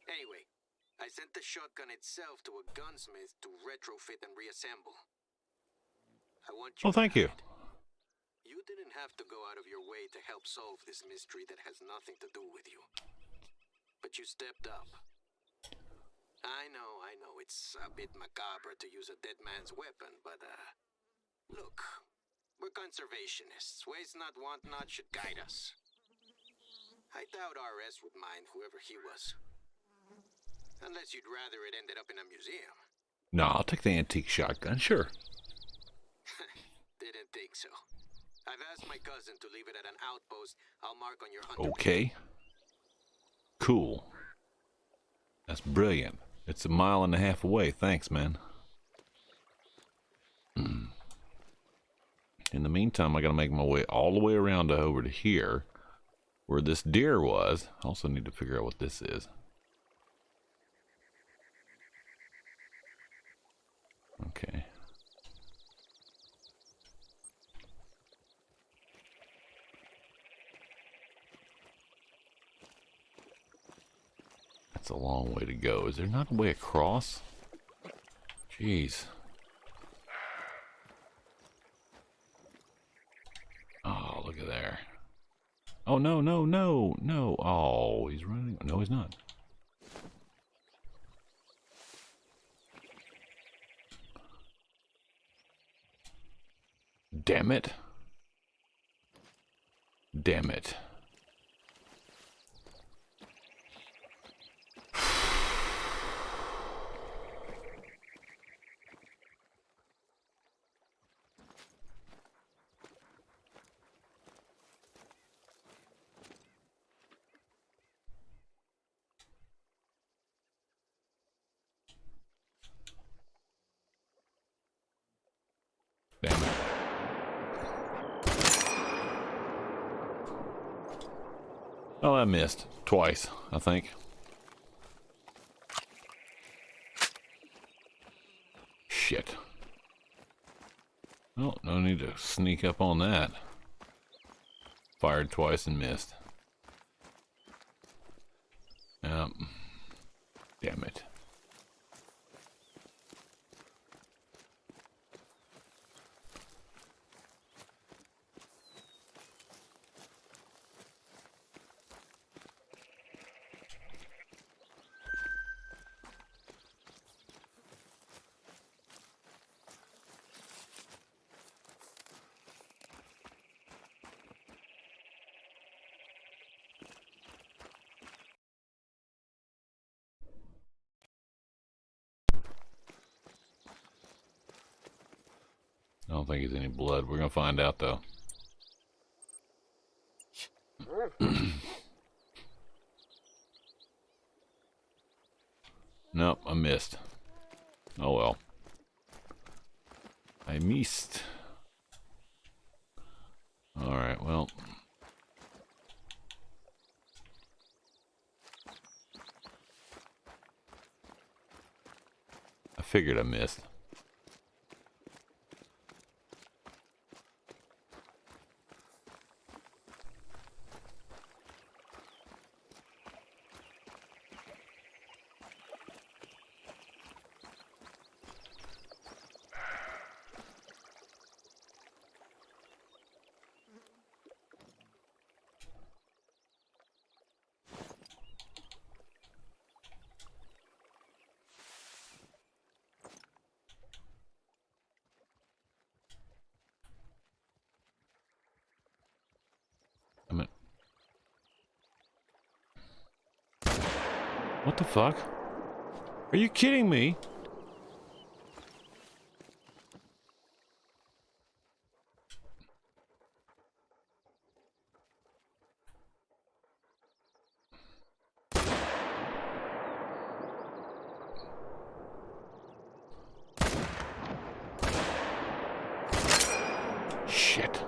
Anyway, I sent the shotgun itself to a gunsmith to retrofit and reassemble. I want you Oh, thank to you. have it. You didn't have to go out of your way to help solve this mystery that has nothing to do with you. But you stepped up. I know, it's a bit macabre to use a dead man's weapon, but, look, we're conservationists. Waste not, want not should guide us. I doubt RS would mind whoever he was. Unless you'd rather it ended up in a museum. No, I'll take the antique shotgun, sure. Didn't think so. I've asked my cousin to leave it at an outpost. I'll mark on your hunter. Okay. Cool. That's brilliant. It's a mile and a half away. Thanks, man. In the meantime, I gotta make my way all the way around to over to here, where this deer was. I also need to figure out what this is. Okay. That's a long way to go. Is there not a way across? Jeez. Oh, look at there. Oh, no, no, no, no. Oh, he's running. No, he's not. Damn it. Damn it. Damn it. Oh, I missed. Twice, I think. Shit. Oh, no need to sneak up on that. Fired twice and missed. Damn it. I don't think it's any blood. We're gonna find out though. Nope, I missed. Oh well. I missed. Alright, well. I figured I missed. What the fuck? Are you kidding me? Shit.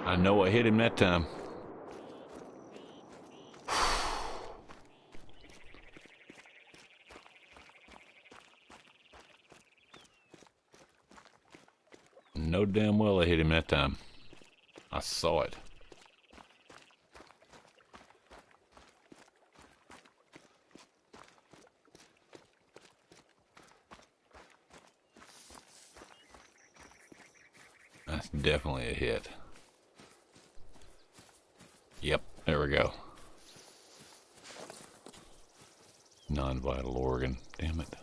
I know I hit him that time. No damn well I hit him that time. I saw it. That's definitely a hit. Yep, there we go. Non-vital organ. Damn it.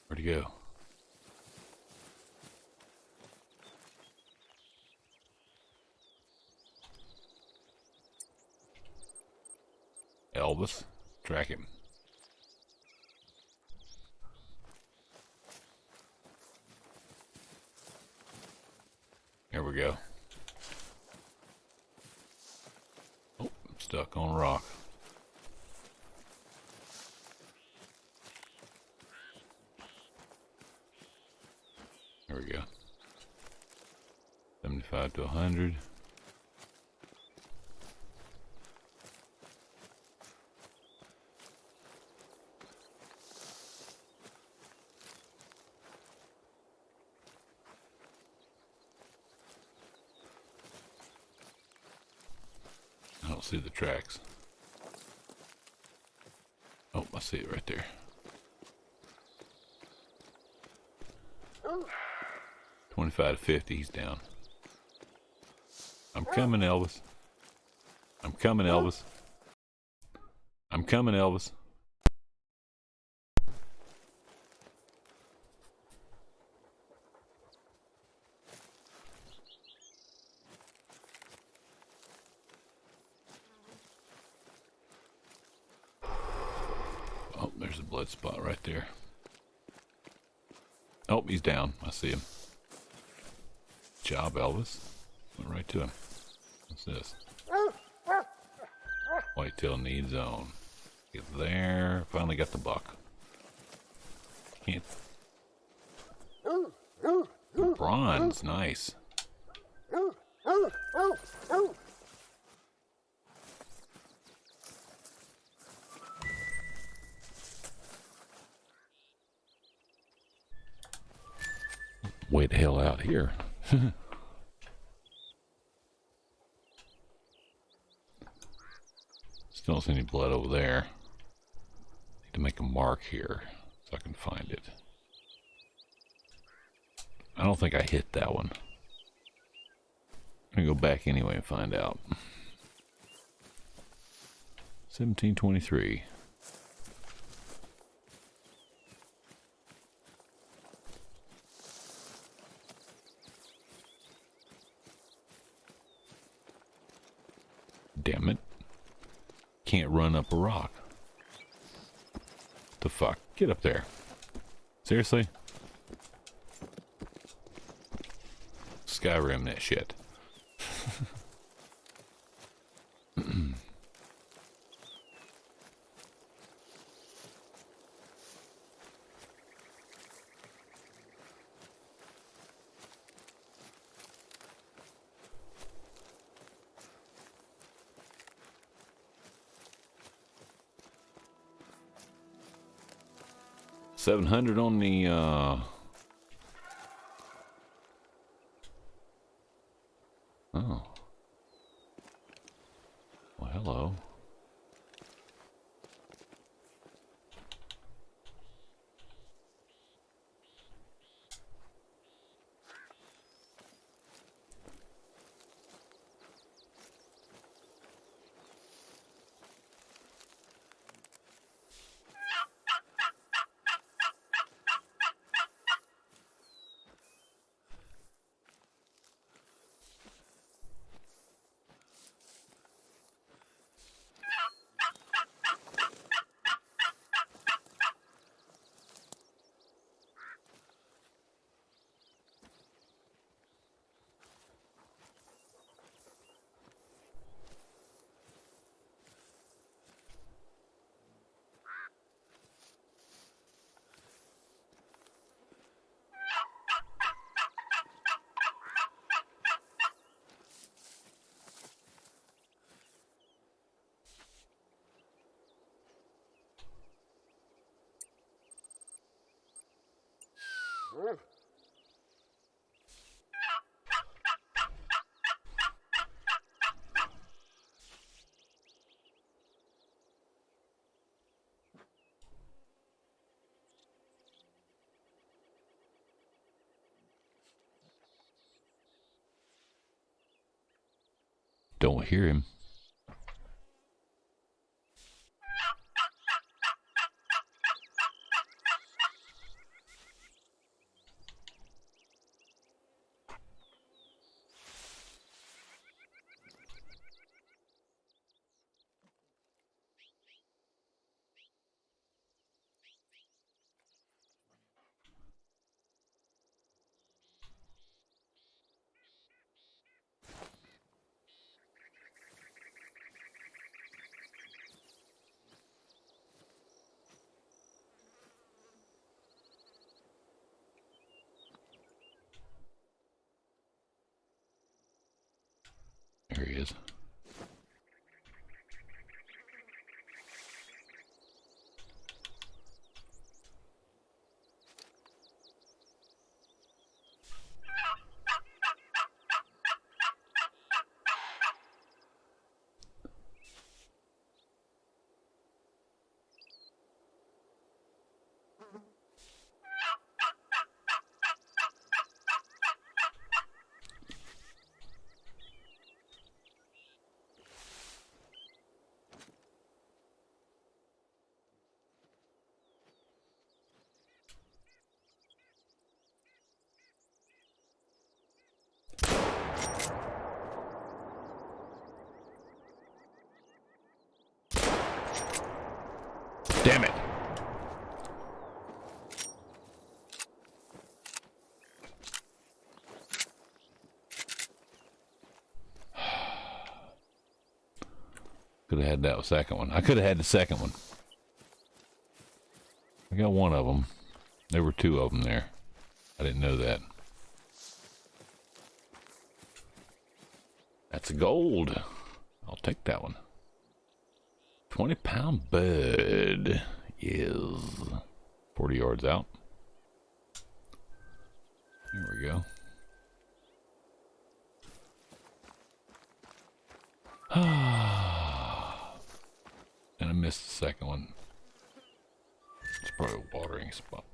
Where'd he go? Elvis. Track him. Here we go. Oh, I'm stuck on a rock. Here we go. 75 to 100. I don't see the tracks. Oh, I see it right there. 25 to 50, he's down. I'm coming, Elvis. I'm coming, Elvis. I'm coming, Elvis. Oh, there's a blood spot right there. Oh, he's down. I see him. Job, Elvis. Went right to him. What's this? Whitetail need zone. Get there. Finally got the buck. Can't. Bronze. Nice. Way the hell out here. Still don't see any blood over there. Need to make a mark here so I can find it. I don't think I hit that one. I'm gonna go back anyway and find out. 1723. Damn it. Can't run up a rock. The fuck? Get up there. Seriously? Skyrim that shit. $700 on the oh. Well, hello. Don't hear him. There he is. Damn it. Could have had that second one. I could have had the second one. I got one of them. There were two of them there. I didn't know that. That's a gold. I'll take that one. 20-pound bud is 40 yards out. Here we go. And I missed the second one. It's probably a watering spot.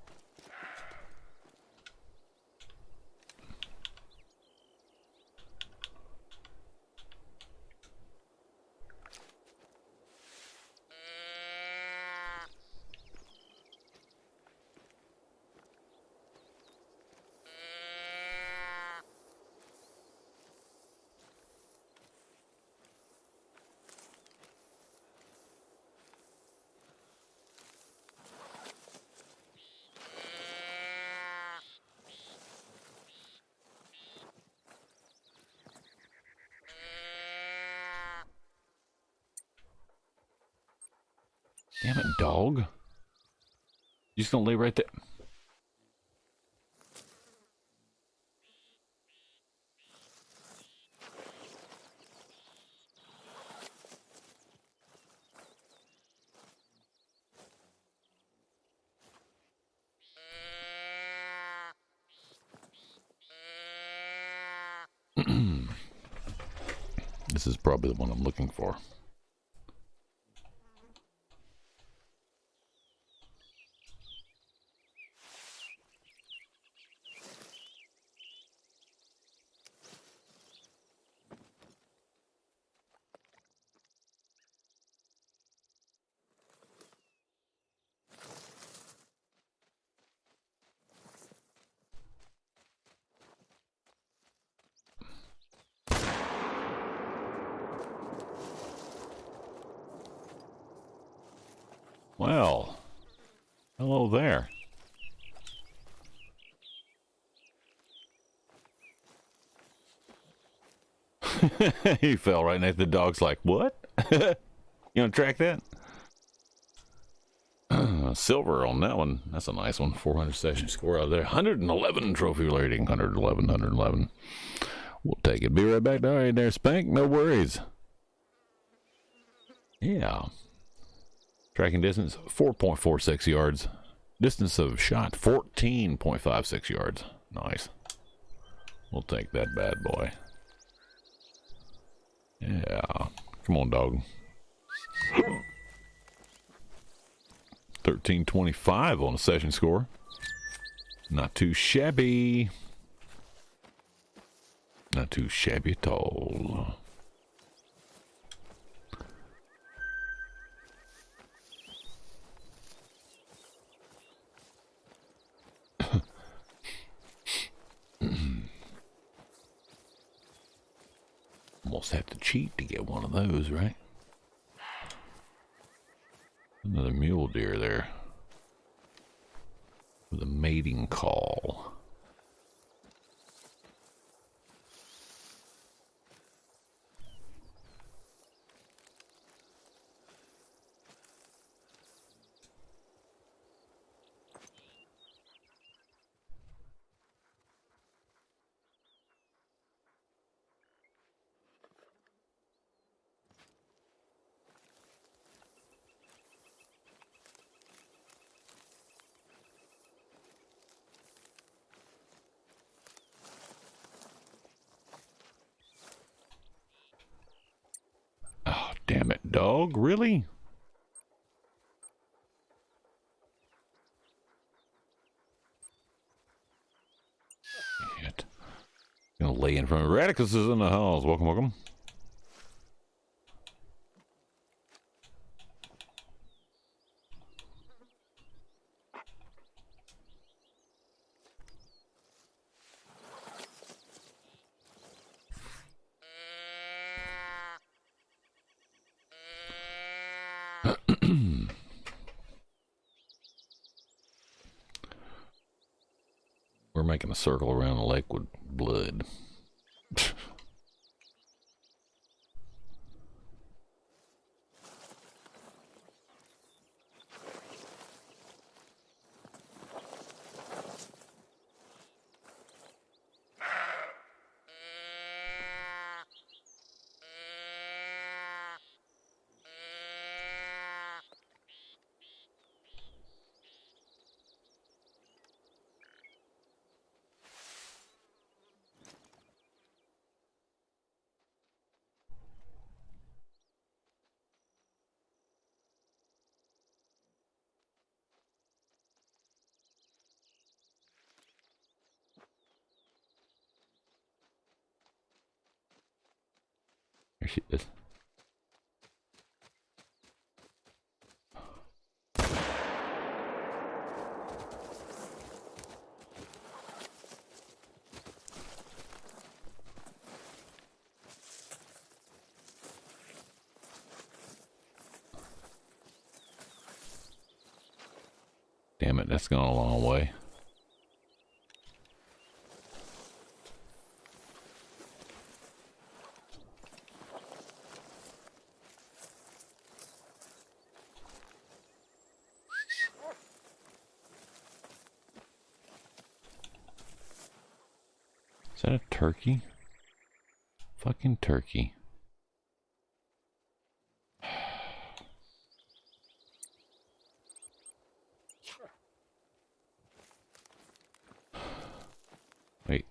Damn it, dog. You just gonna lay right there. This is probably the one I'm looking for. Well, hello there. He fell right next to the dog's like, what? You gonna track that? Silver on that one. That's a nice one. 400 session score out of there. 111 trophy rating. 111, 111. We'll take it. Be right back. All right there, Spank. No worries. Yeah. Tracking distance, 4.46 yards. Distance of shot 14.56 yards. Nice. We'll take that bad boy. Yeah. Come on, dog. 1325 on the session score. Not too shabby. Not too shabby at all. Almost have to cheat to get one of those, right? Another mule deer there. With a mating call. Oh, damn it, dog. Really? Shit. Gonna lay in front of Radicus is in the house. Welcome, welcome. We're making a circle around the lake with blood. There she is. Damn it, that's gone a long way. Is that a turkey? Fucking turkey. Wait.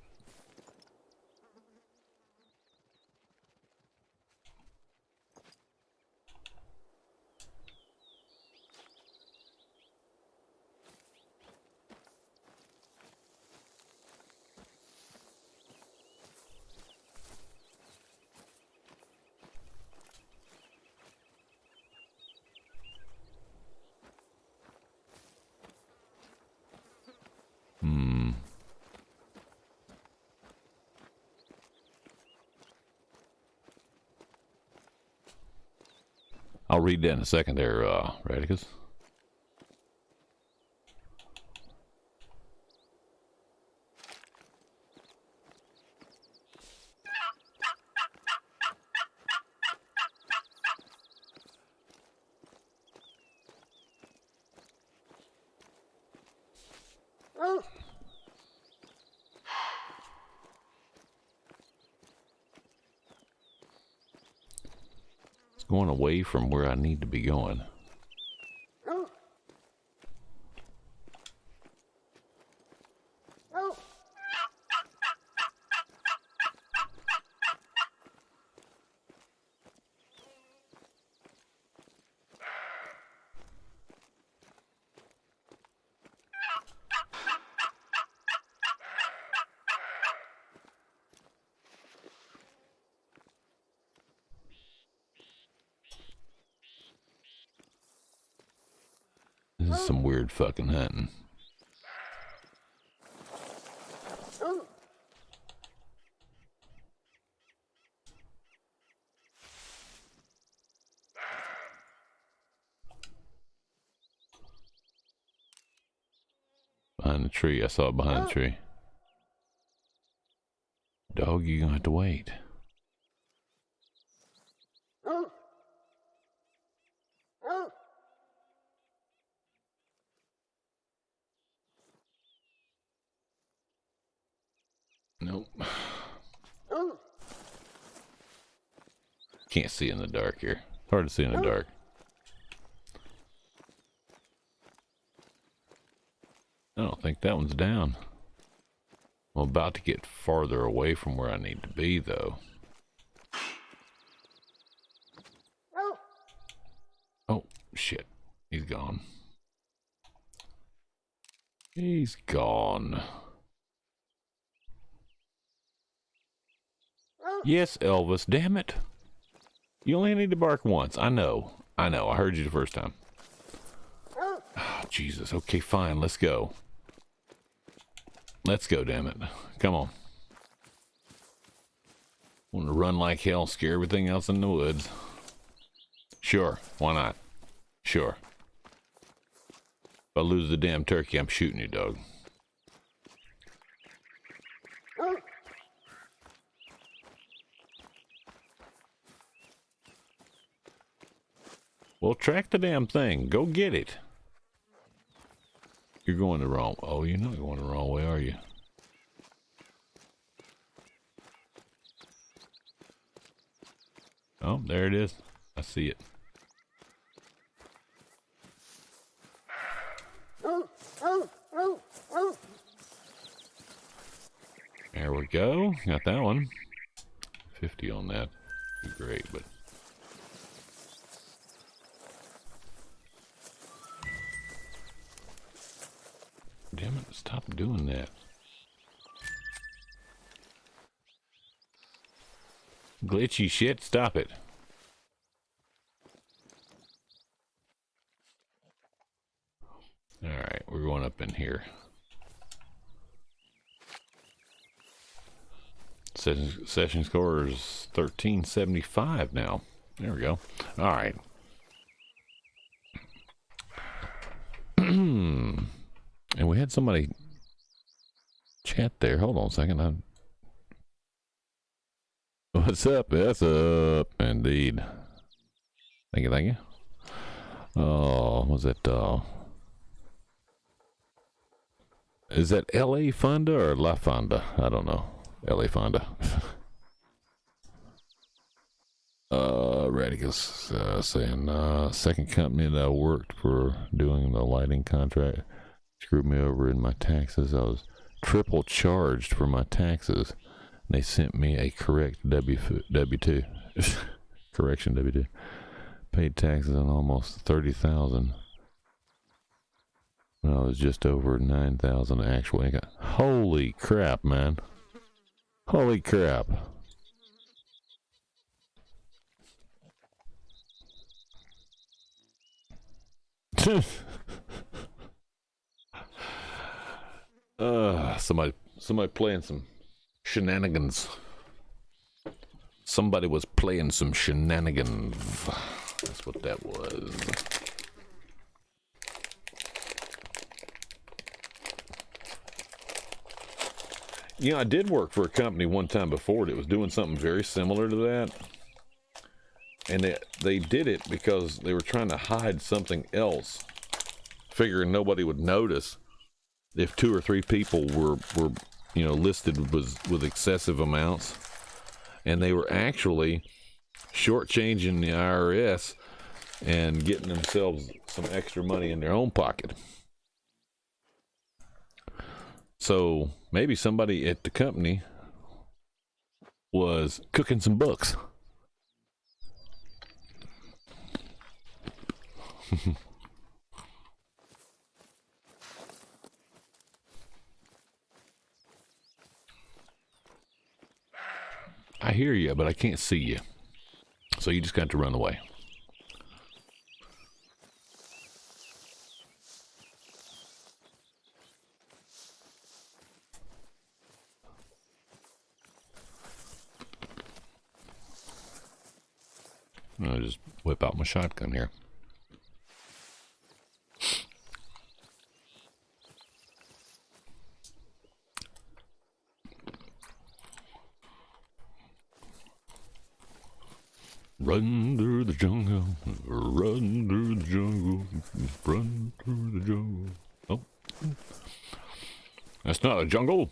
I'll read that in a second there, Radicus. Going away from where I need to be going. some weird fucking hunting. Behind the tree. I saw it behind the tree. Dog, you're gonna have to wait. Nope. Can't see in the dark here. Hard to see in the dark. I don't think that one's down. I'm about to get farther away from where I need to be, though. Oh, shit. He's gone. He's gone. Yes, Elvis, damn it. You only need to bark once. I know. I heard you the first time. Oh, Jesus. Okay, fine. Let's go. Let's go, damn it. Come on. Want to run like hell, scare everything else in the woods. Sure. Why not? Sure. If I lose the damn turkey, I'm shooting you, dog. Well, track the damn thing. Go get it. You're going the wrong... Oh, you're not going the wrong way, are you? Oh, there it is. I see it. There we go. Got that one. 50 on that. Great, but... Damn it, stop doing that. Glitchy shit, stop it. Alright, we're going up in here. Session score is 1375 now. There we go. Alright. And we had somebody chat there. Hold on a second. What's up? That's up. Indeed. Thank you, thank you. Oh, was it, is that LA Fonda or La Fonda? I don't know. LA Fonda. Radicus saying, second company that I worked for doing the lighting contract screwed me over in my taxes. I was triple charged for my taxes. They sent me a correct W2. Correction W2. Paid taxes on almost 30,000. When I was just over 9,000 actual income. Holy crap, man. Holy crap. Somebody playing some shenanigans. Somebody was playing some shenanigans. That's what that was. You know, I did work for a company one time before that was doing something very similar to that. And they did it because they were trying to hide something else, figuring nobody would notice if 2 or 3 people were you know, listed with excessive amounts. And they were actually shortchanging the IRS and getting themselves some extra money in their own pocket. So maybe somebody at the company was cooking some books. I hear you, but I can't see you. So you just got to run away. I'll just whip out my shotgun here. Run through the jungle, run through the jungle, run through the jungle. Oh, that's not a jungle.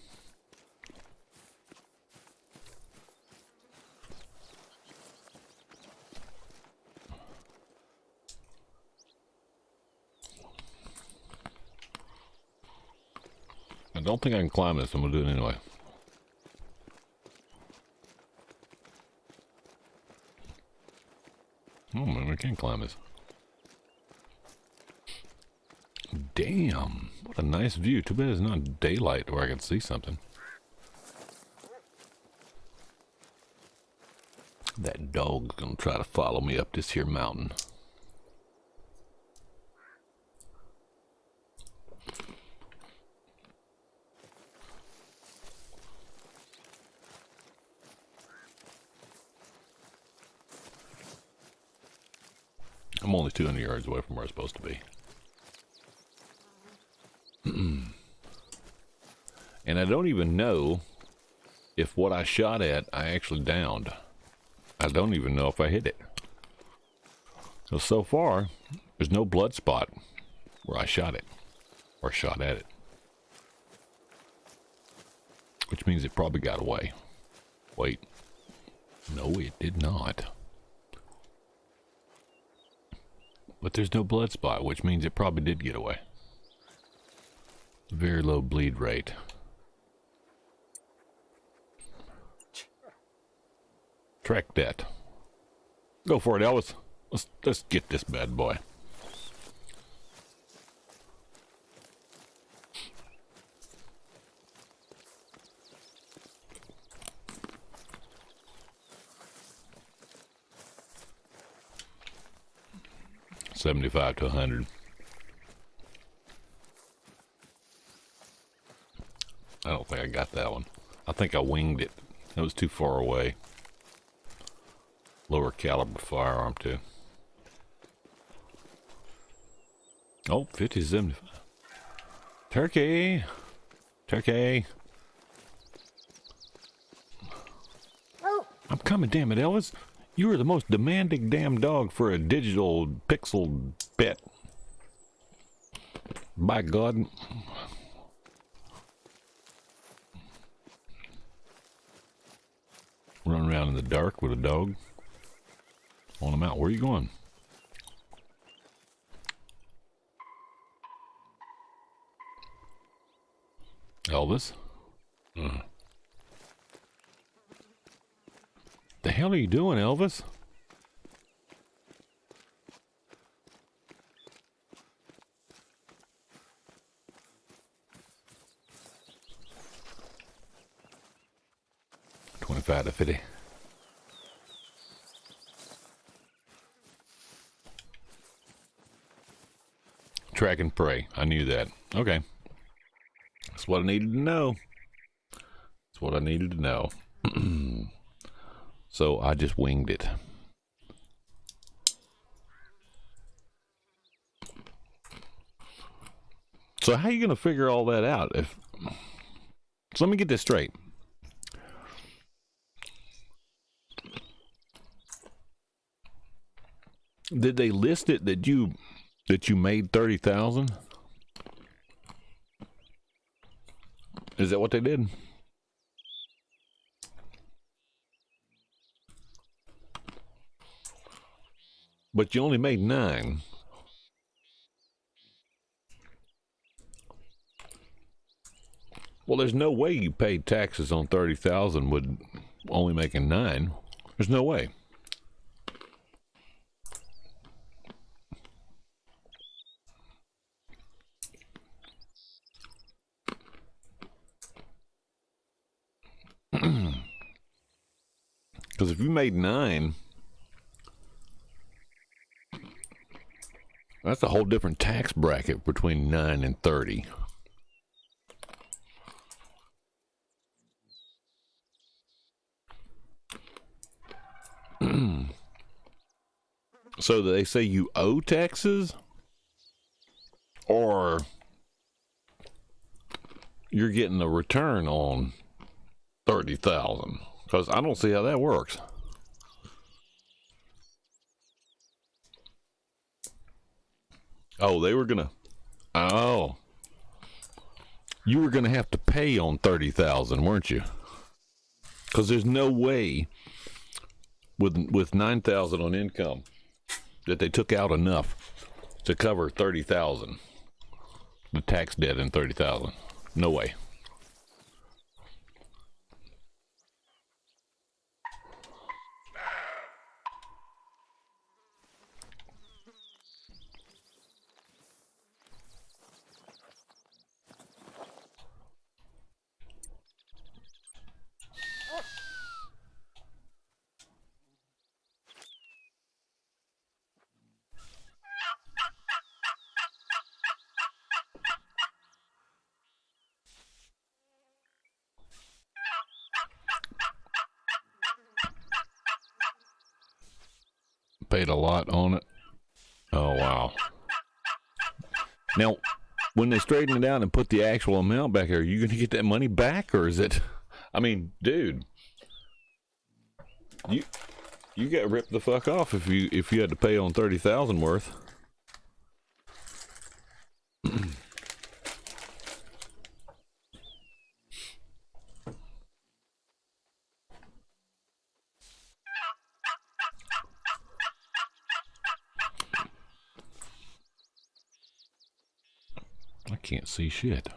I don't think I can climb this. I'm gonna do it anyway. Oh man, I can't climb this. Damn, what a nice view. Too bad it's not daylight where I can see something. That dog's gonna try to follow me up this here mountain. I'm only 200 yards away from where I'm supposed to be. And I don't even know if what I shot at I actually downed. I don't even know if I hit it. So far, there's no blood spot where I shot it or shot at it. Which means it probably got away. Wait. No, it did not. But there's no blood spot, which means it probably did get away. Very low bleed rate. Track that. Go for it, Elvis. Let's get this bad boy. $75 to $100. I don't think I got that one. I think I winged it. It was too far away. Lower caliber firearm too. Oh, 50 to 75. Turkey! Turkey! I'm coming, damn it, Elvis. You are the most demanding damn dog for a digital pixel pet. By God. Run around in the dark with a dog on a mountain. Where are you going? Elvis? The hell are you doing, Elvis? $25 to $50. Track and pray. I knew that. Okay. That's what I needed to know. That's what I needed to know. So I just winged it. So how are you going to figure all that out? So let me get this straight. Did they list it that you made 30,000? Is that what they did? But you only made 9. Well, there's no way you paid taxes on 30,000 with only making 9. There's no way. Because if you made 9, that's a whole different tax bracket between 9 and 30. So they say you owe taxes, or you're getting a return on 30,000? Because I don't see how that works. Oh, they were gonna. Oh, you were gonna have to pay on 30,000, weren't you? Because there's no way with 9,000 on income that they took out enough to cover 30,000, the tax debt in 30,000. No way. Paid a lot on it. Oh, wow. Now, when they straighten it out and put the actual amount back here, are you going to get that money back, or is it? I mean, dude, you got ripped the fuck off if you had to pay on 30,000 worth. I can't see shit.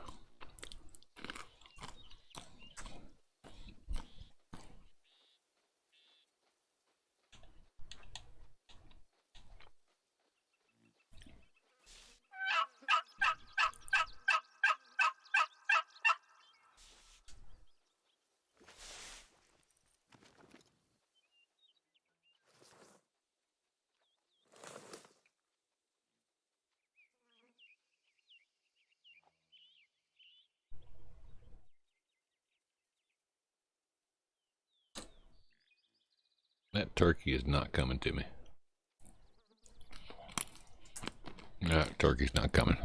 That turkey is not coming to me. That turkey's not coming.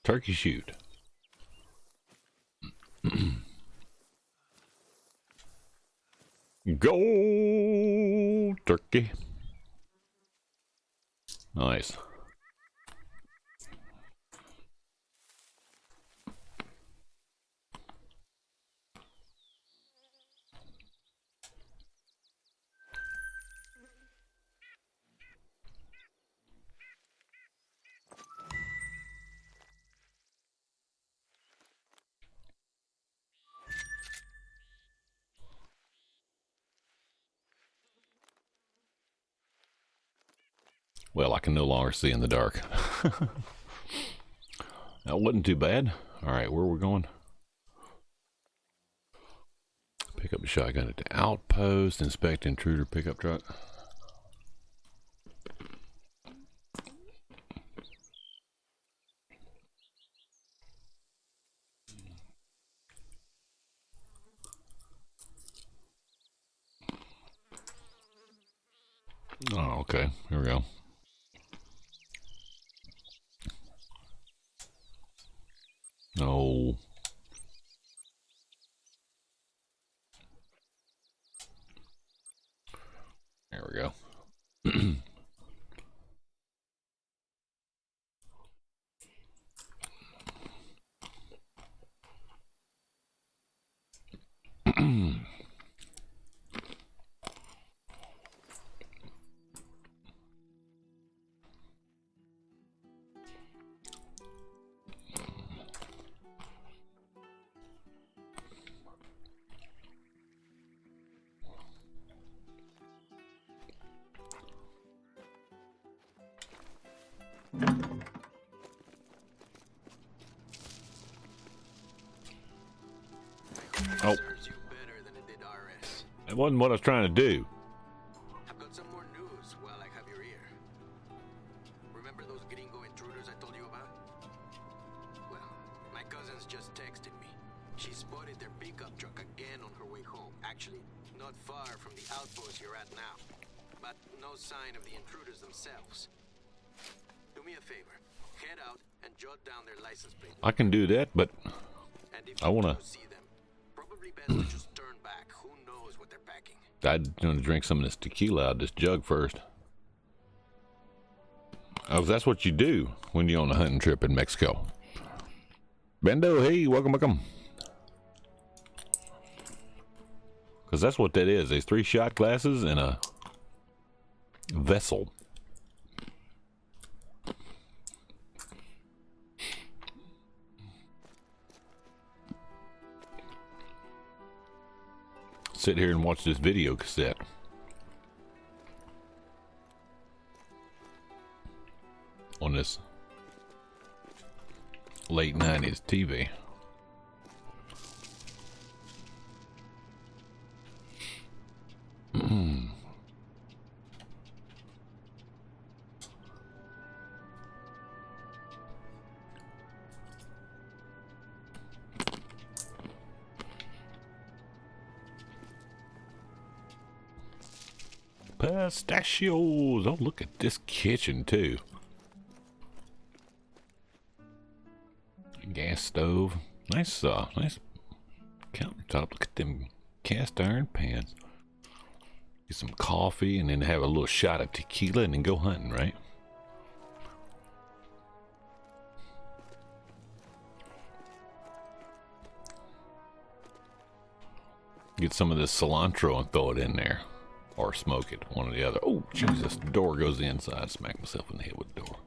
Turkey shoot. Go turkey. Nice. Well, I can no longer see in the dark. That wasn't too bad. All right, where are we going? Pick up a shotgun at the outpost. Inspect intruder pickup truck. Oh, okay. Here we go. No. There we go. Oh. Serves you better than it did RS. That wasn't what I was trying to do. I've got some more news while I have your ear. Remember those gringo intruders I told you about? Well, my cousin's just texted me. She spotted their pickup truck again on her way home. Actually, not far from the outpost you're at now. But no sign of the intruders themselves. Do me a favor. Head out and jot down their license plate. I can do that, but And if I wanna. you do see them, probably best to just turn back. Who knows what they're packing? I'd want to drink some of this tequila out of this jug first. Oh, that's what you do when you're on a hunting trip in Mexico. Bendo, hey, welcome. Because that's what that is. There's 3 shot glasses and a vessel. Sit here and watch this video cassette. On this late 90s TV. Pistachios. Oh, look at this kitchen too. Gas stove. Nice countertop. Look at them cast iron pans. Get some coffee and then have a little shot of tequila and then go hunting, right? Get some of this cilantro and throw it in there. Or smoke it, one or the other. Oh, Jesus, the door goes inside. Smack myself in the head with the door.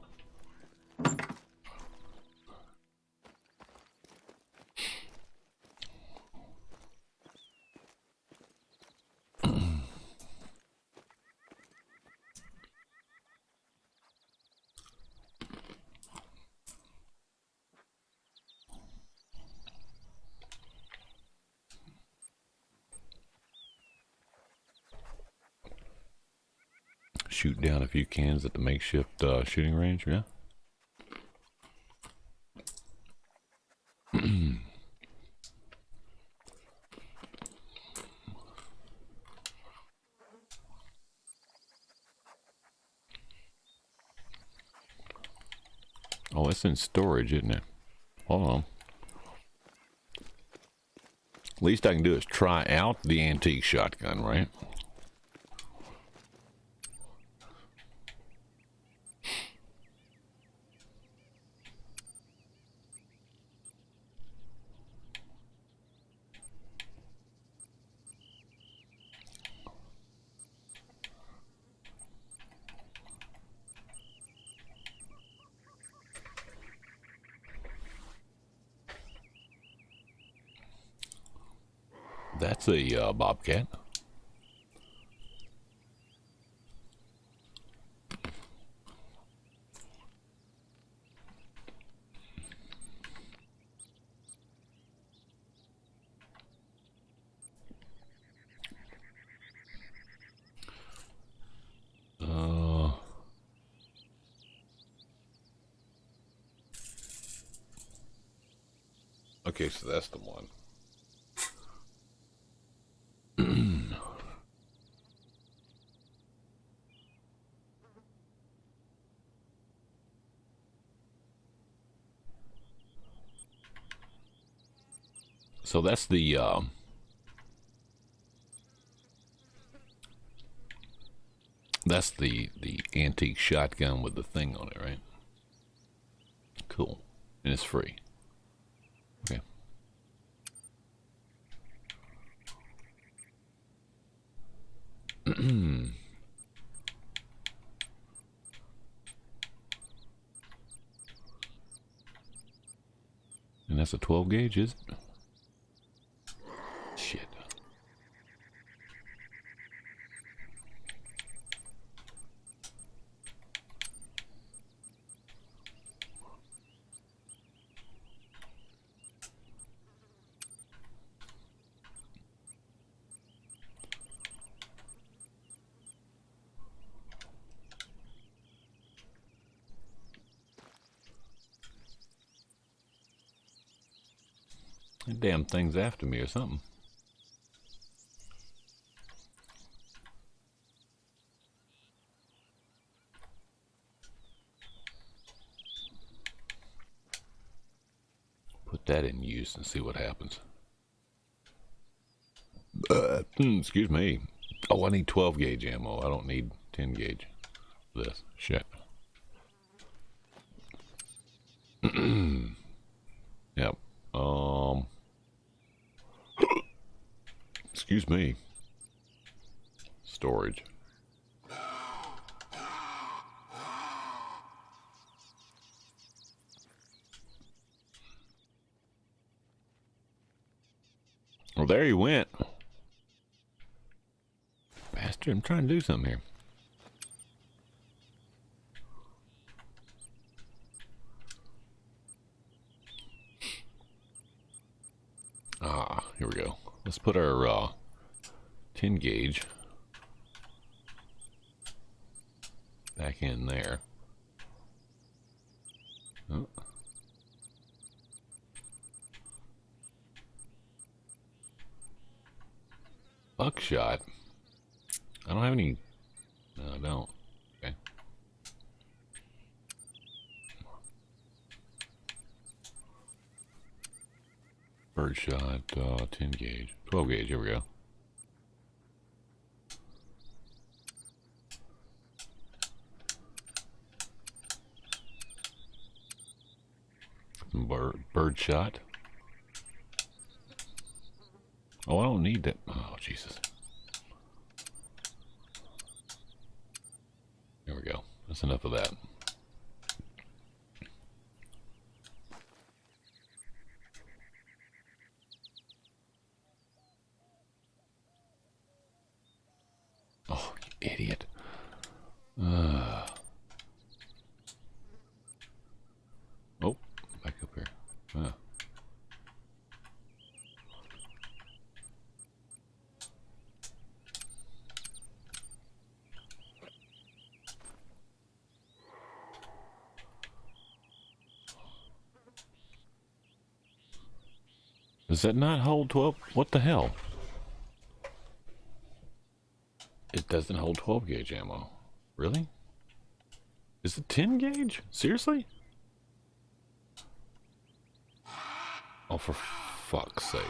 Shoot down a few cans at the makeshift shooting range, yeah? Oh, it's in storage, isn't it? Hold on. Least I can do is try out the antique shotgun, right? That's a bobcat. Okay, so that's the one. So that's the antique shotgun with the thing on it, right? Cool. And it's free. Okay. And that's a 12 gauge, is it? Shit. That damn thing's after me or something. Put that in use and see what happens. Excuse me. Oh, I need 12 gauge ammo. I don't need 10 gauge for this. Shit. Yep. Excuse me. Storage. Well, there he went. Bastard, I'm trying to do something here. Ah, here we go. Let's put our 10 gauge back in there. Oh. Buckshot. I don't have any. No, I don't. Okay. Birdshot, 10 gauge, 12 gauge. Here we go. Some birdshot. Oh, I don't need that. Oh, Jesus. There we go. That's enough of that. Oh, you idiot. Oh, back up here. Does that not hold 12? What the hell? It doesn't hold 12 gauge ammo. Really? Is it 10 gauge? Seriously? Oh, for fuck's sake.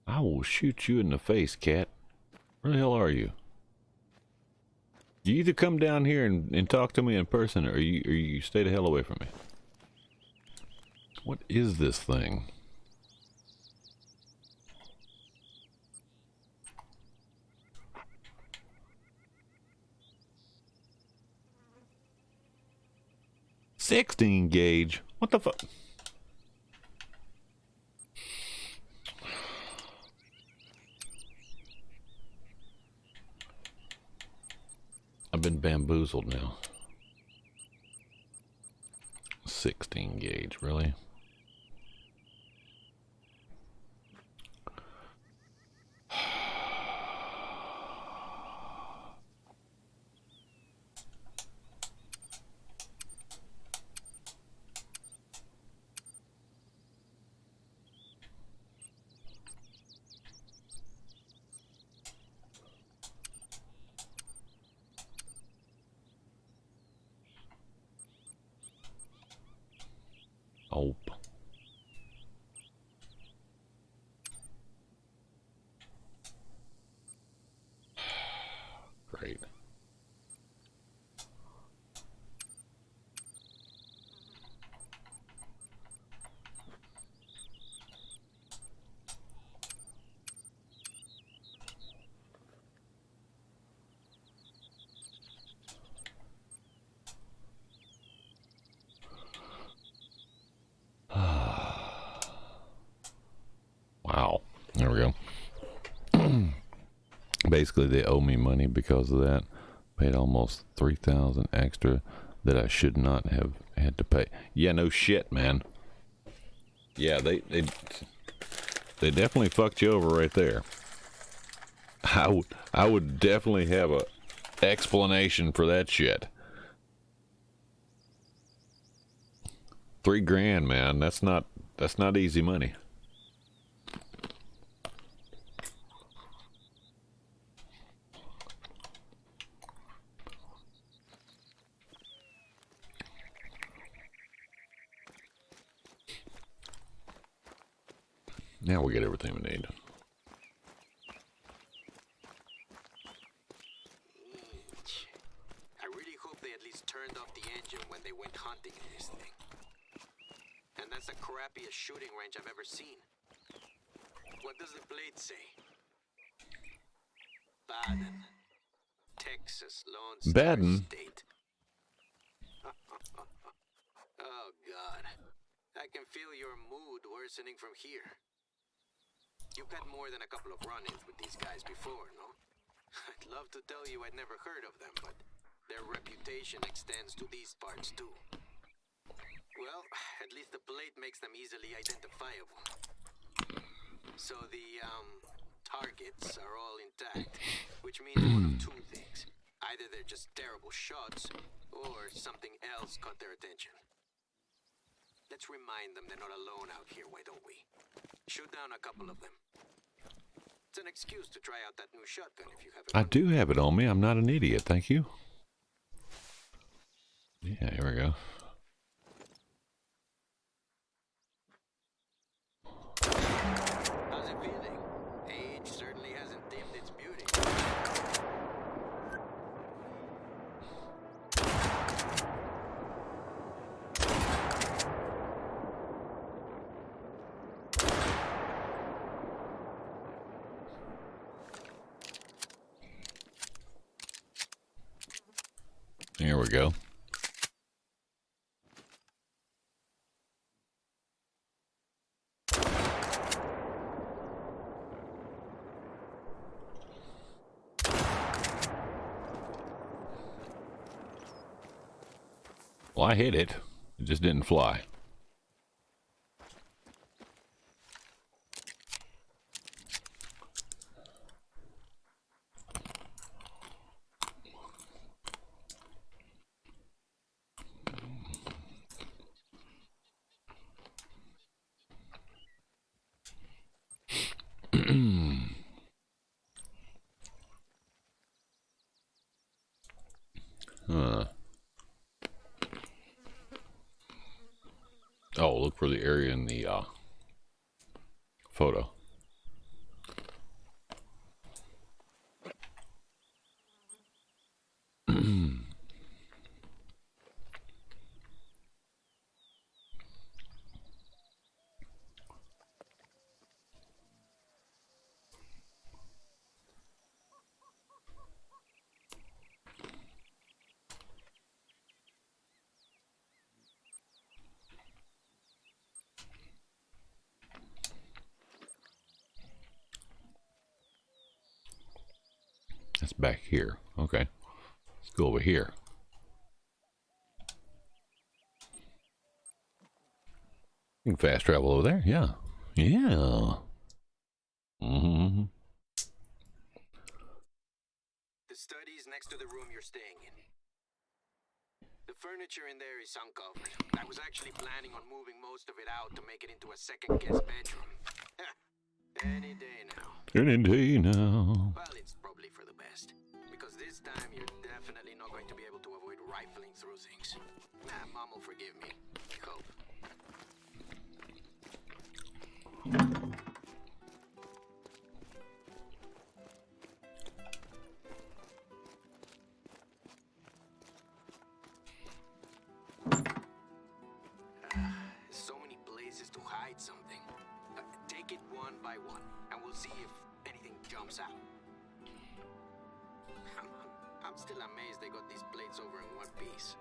I will shoot you in the face, cat. Where the hell are you? You either come down here and talk to me in person, or you stay the hell away from me. What is this thing? $16 gauge. What the fuck? I've been bamboozled now. 16 gauge, really? Oh. Great. Wow. There we go. Basically, they owe me money because of that. Paid almost $3,000 extra that I should not have had to pay. Yeah, no shit, man. Yeah, they definitely fucked you over right there. I would definitely have a explanation for that shit. 3 grand, man. That's not easy money. Now we get everything we need. I really hope they at least turned off the engine when they went hunting in this thing. And that's the crappiest shooting range I've ever seen. What does the blade say? Baden, Texas, Lone Star Baden? State. Oh, God. I can feel your mood worsening from here. You've had more than a couple of run-ins with these guys before, no? I'd love to tell you I'd never heard of them, but their reputation extends to these parts, too. Well, at least the plate makes them easily identifiable. So the, targets are all intact, which means one of two things. Either they're just terrible shots, or something else caught their attention. Let's remind them they're not alone out here, why don't we? Shoot down a couple of them. It's an excuse to try out that new shotgun if you have it. I do have it on me. I'm not an idiot. Thank you. Yeah, here we go. How's it feeling? Age certainly hasn't dimmed its beauty. Here we go. Well, I hit it. It just didn't fly. Huh. Oh, look for the area in the photo. That's back here. Okay. Let's go over here. You can fast travel over there. Yeah. Yeah. Mm-hmm. The study's next to the room you're staying in. The furniture in there is uncovered. I was actually planning on moving most of it out to make it into a second guest bedroom. Any day now. Any day now. Well, it's probably for the best. Because this time you're definitely not going to be able to avoid rifling through things. Mom will forgive me. I hope. So many places to hide something. Take it one by one, and we'll see if anything jumps out. I'm still amazed they got these plates over in one piece.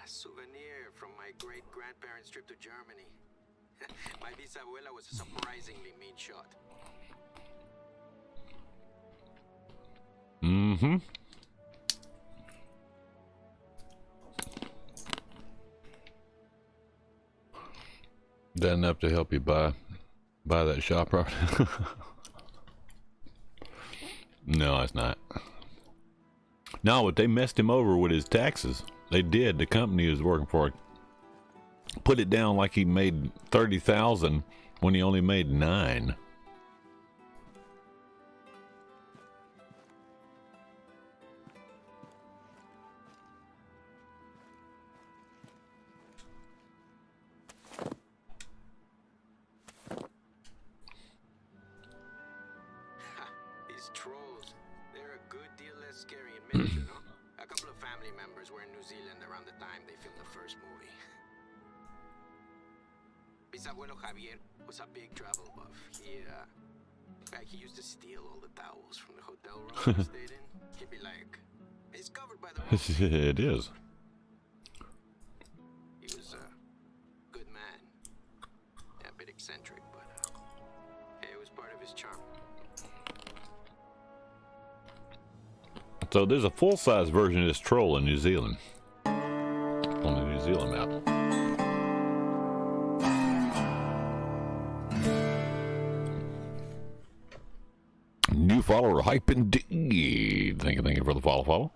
A souvenir from my great-grandparents' trip to Germany. My bisabuela was a surprisingly mean shot. Mm-hmm. that enough to help you buy that shop property? No, it's not. No, but they messed him over with his taxes. They did. The company he was working for put it down like he made $30,000 when he only made $9,000. These trolls, they're a good deal less scary in miniature, no? A couple of family members were in New Zealand around the time they filmed the first movie. Bisabuelo Javier was a big travel buff. He used to steal all the towels from the hotel room we stayed in. He'd be like, it's covered by the room. It is. He was a good man. Yeah, a bit eccentric, but it was part of his charm. So there's a full-size version of this troll in New Zealand. On the New Zealand map. New follower, hype indeed. Thank you for the follow.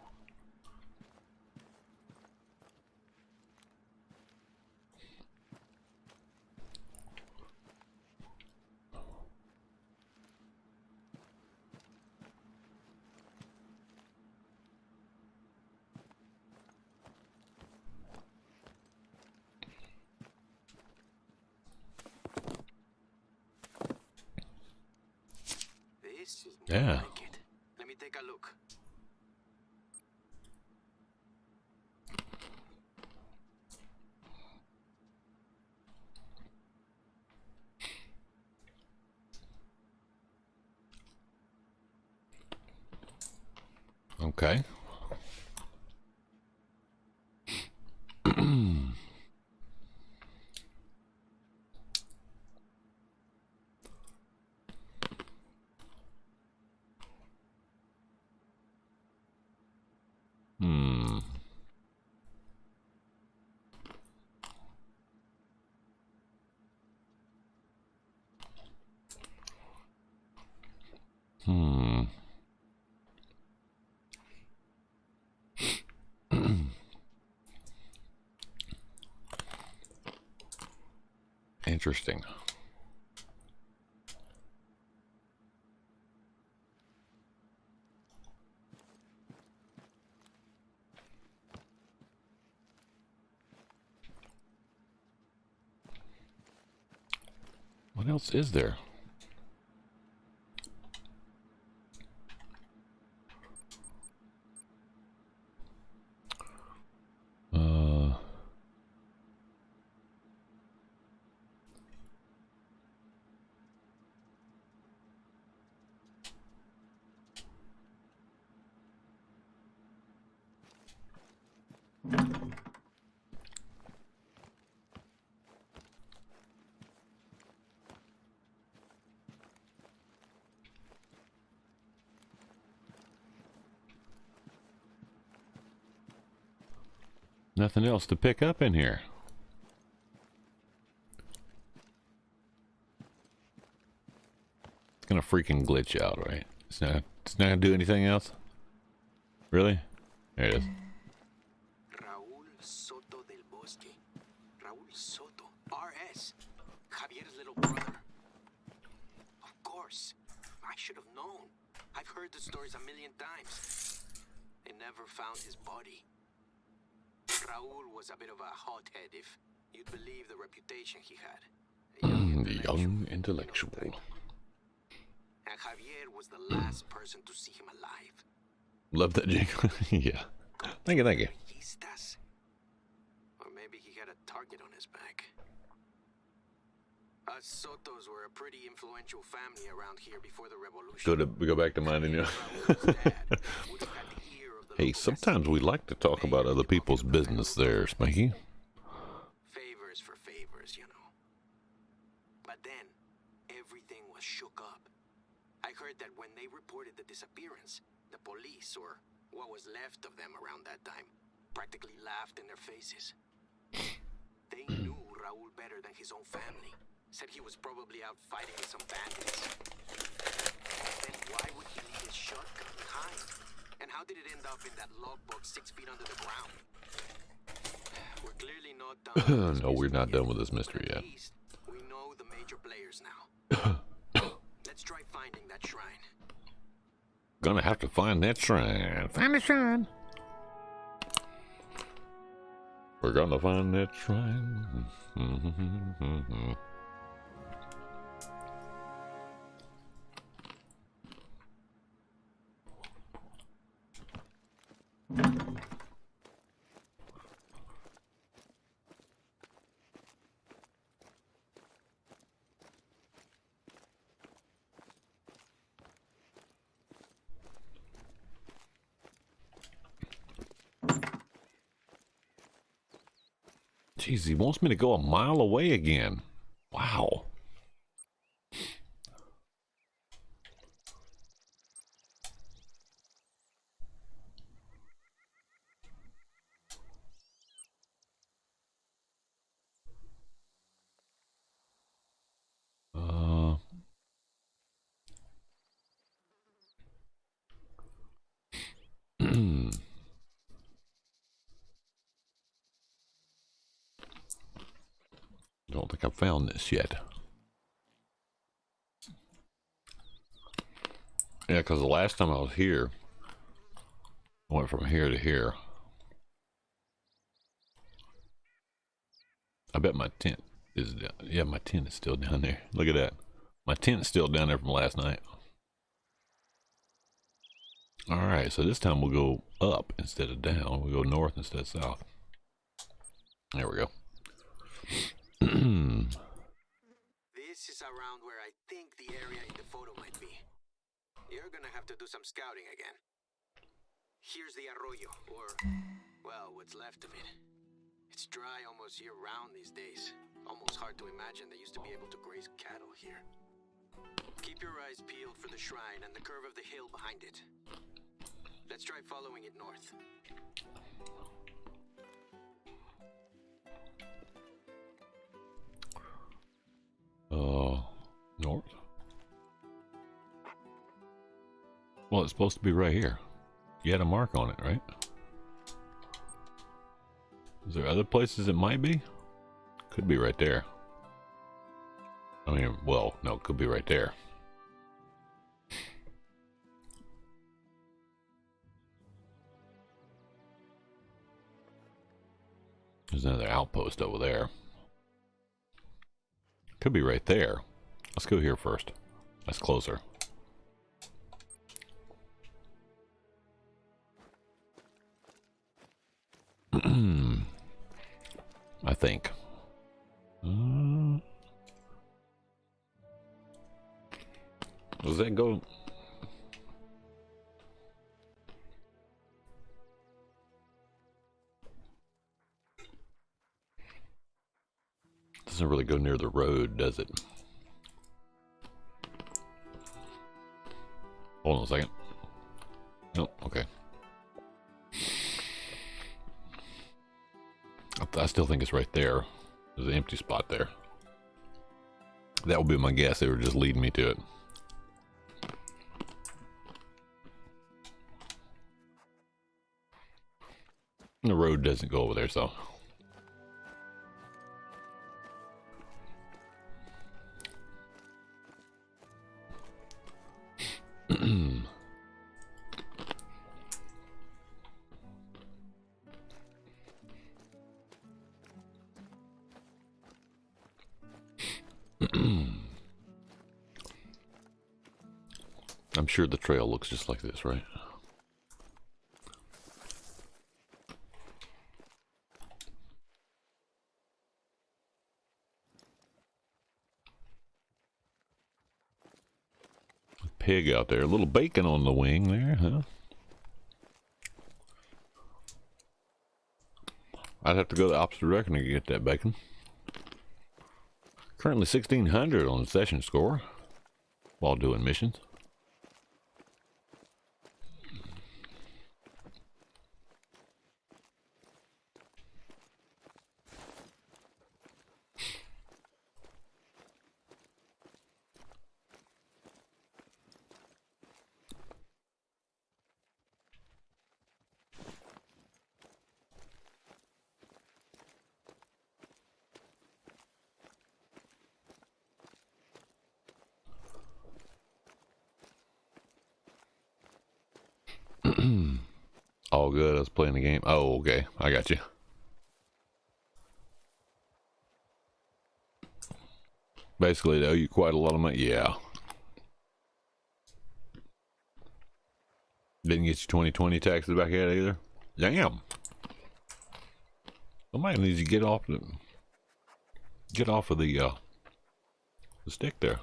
This is more Yeah. like it. Let me take a look. Okay. Hmm. Hmm. Interesting. What else is there? Nothing else to pick up in here. It's gonna freaking glitch out, right? It's not gonna do anything else? Really? There it is. Raúl Soto del Bosque. Raúl Soto. R.S. Javier's little brother. Of course. I should have known. I've heard the stories a million times. They never found his body. Raúl was a bit of a hothead, if you'd believe the reputation he had. The young intellectual. You know the type. And Javier was the last person to see him alive. Love that jingle. Yeah. Thank you. Registas. Or maybe he had a target on his back. Us Sotos were a pretty influential family around here before the revolution. We go back to mine, you know. Hey, sometimes we like to talk about other people's business there, Spanky. Favors for favors, you know. But then, everything was shook up. I heard that when they reported the disappearance, the police, or what was left of them around that time, practically laughed in their faces. They knew Raul better than his own family. Said he was probably out fighting with some bandits. Then why would he leave his shotgun behind? And how did it end up in that logbook 6 feet under the ground? We're clearly not done with this No, we're not mystery done with this mystery but yet. at least we know the major players now. Let's try finding that shrine. Gonna have to find that shrine. Find the shrine. We're gonna find that shrine. Jeez, he wants me to go a mile away again. Wow. Don't think I've found this yet. Yeah, because the last time I was here, I went from here to here. I bet my tent is down. Yeah, my tent is still down there. Look at that. My tent's still down there from last night. Alright, so this time we'll go up instead of down. We'll go north instead of south. There we go. This is around where I think the area in the photo might be. You're gonna have to do some scouting again. Here's the arroyo, or, well, what's left of it. It's dry almost year-round these days. Almost hard to imagine they used to be able to graze cattle here. Keep your eyes peeled for the shrine and the curve of the hill behind it. Let's try following it north. North? Well, it's supposed to be right here. You had a mark on it, right? Is there other places it might be? Could be right there. I mean, well, no, it could be right there. There's another outpost over there. Could be right there. Let's go here first. That's closer. I think. Does that go? Doesn't really go near the road, does it? Hold on a second. Nope, okay. I still think it's right there. There's an empty spot there. That would be my guess. They were just leading me to it. The road doesn't go over there, so. I'm sure the trail looks just like this, right? Pig out there, a little bacon on the wing there, huh? I'd have to go the opposite direction to get that bacon. Currently 1600 on the session score while doing missions. All good. I was playing the game. Oh, okay. I got you. Basically, they owe you quite a lot of money. Yeah. Didn't get your 2020 taxes back yet either. Damn. Somebody needs to get off of the stick there.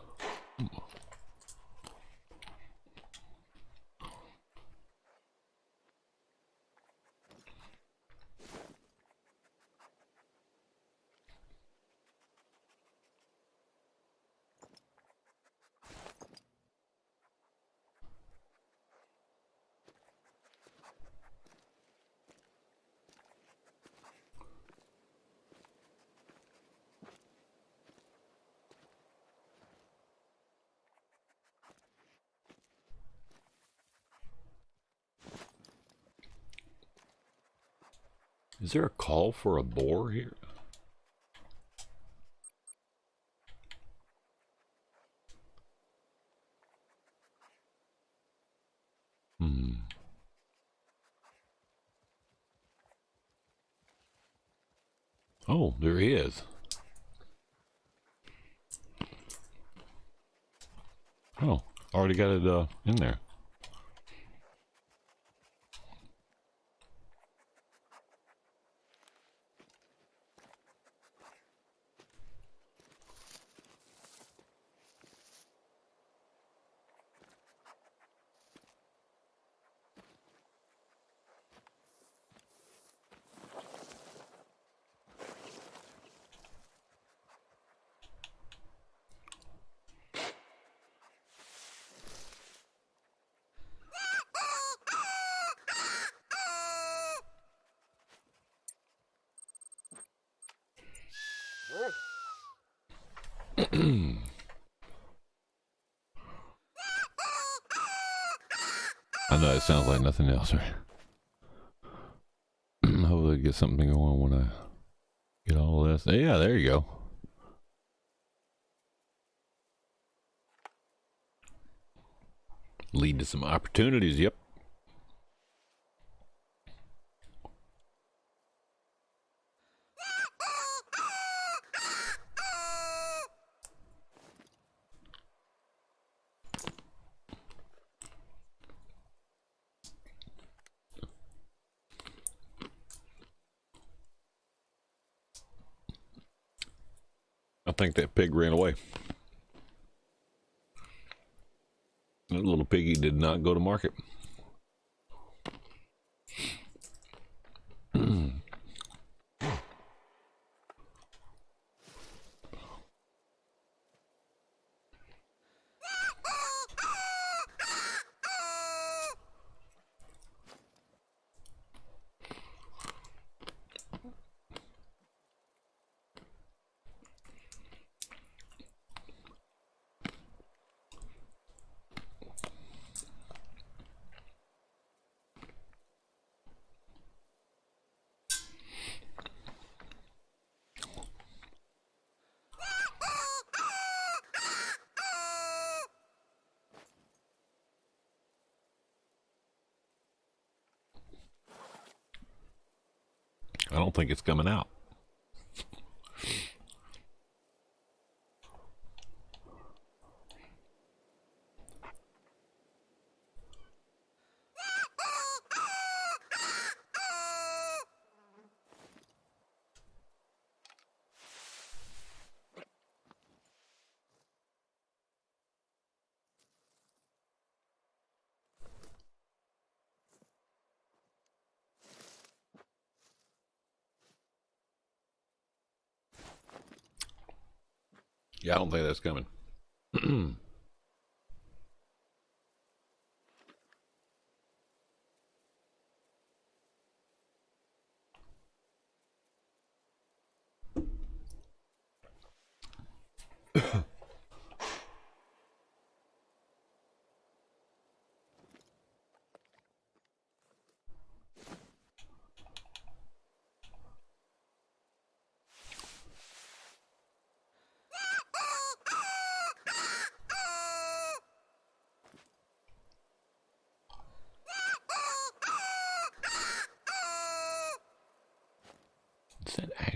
Is there a call for a boar here? Oh, there he is. Oh, already got it in there. I know it sounds like nothing else, right? Hopefully get something going when I get all of this. Yeah, there you go. Lead to some opportunities, yep. I think that pig ran away. That little piggy did not go to market. I don't think it's coming out. Yeah, I don't think that's coming.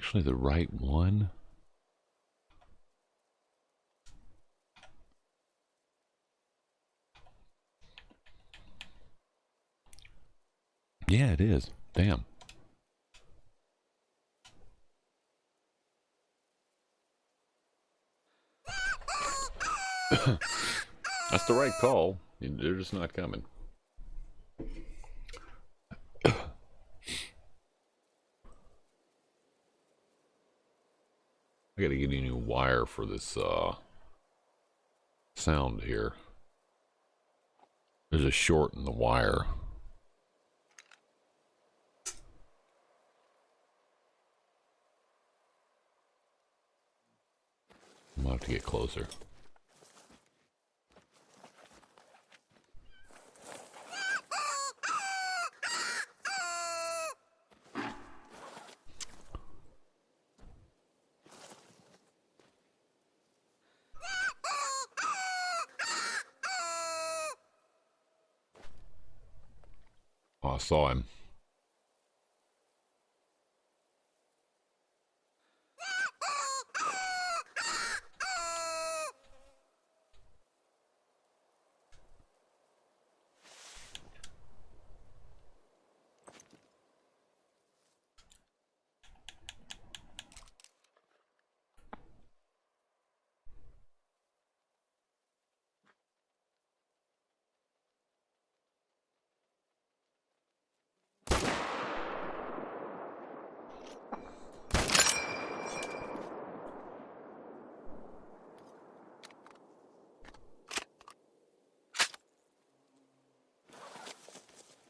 actually the right one? Yeah, it is. Damn. That's the right call. They're just not coming. I gotta get a new wire for this sound here. There's a short in the wire. I'm gonna have to get closer. Oh, I saw him.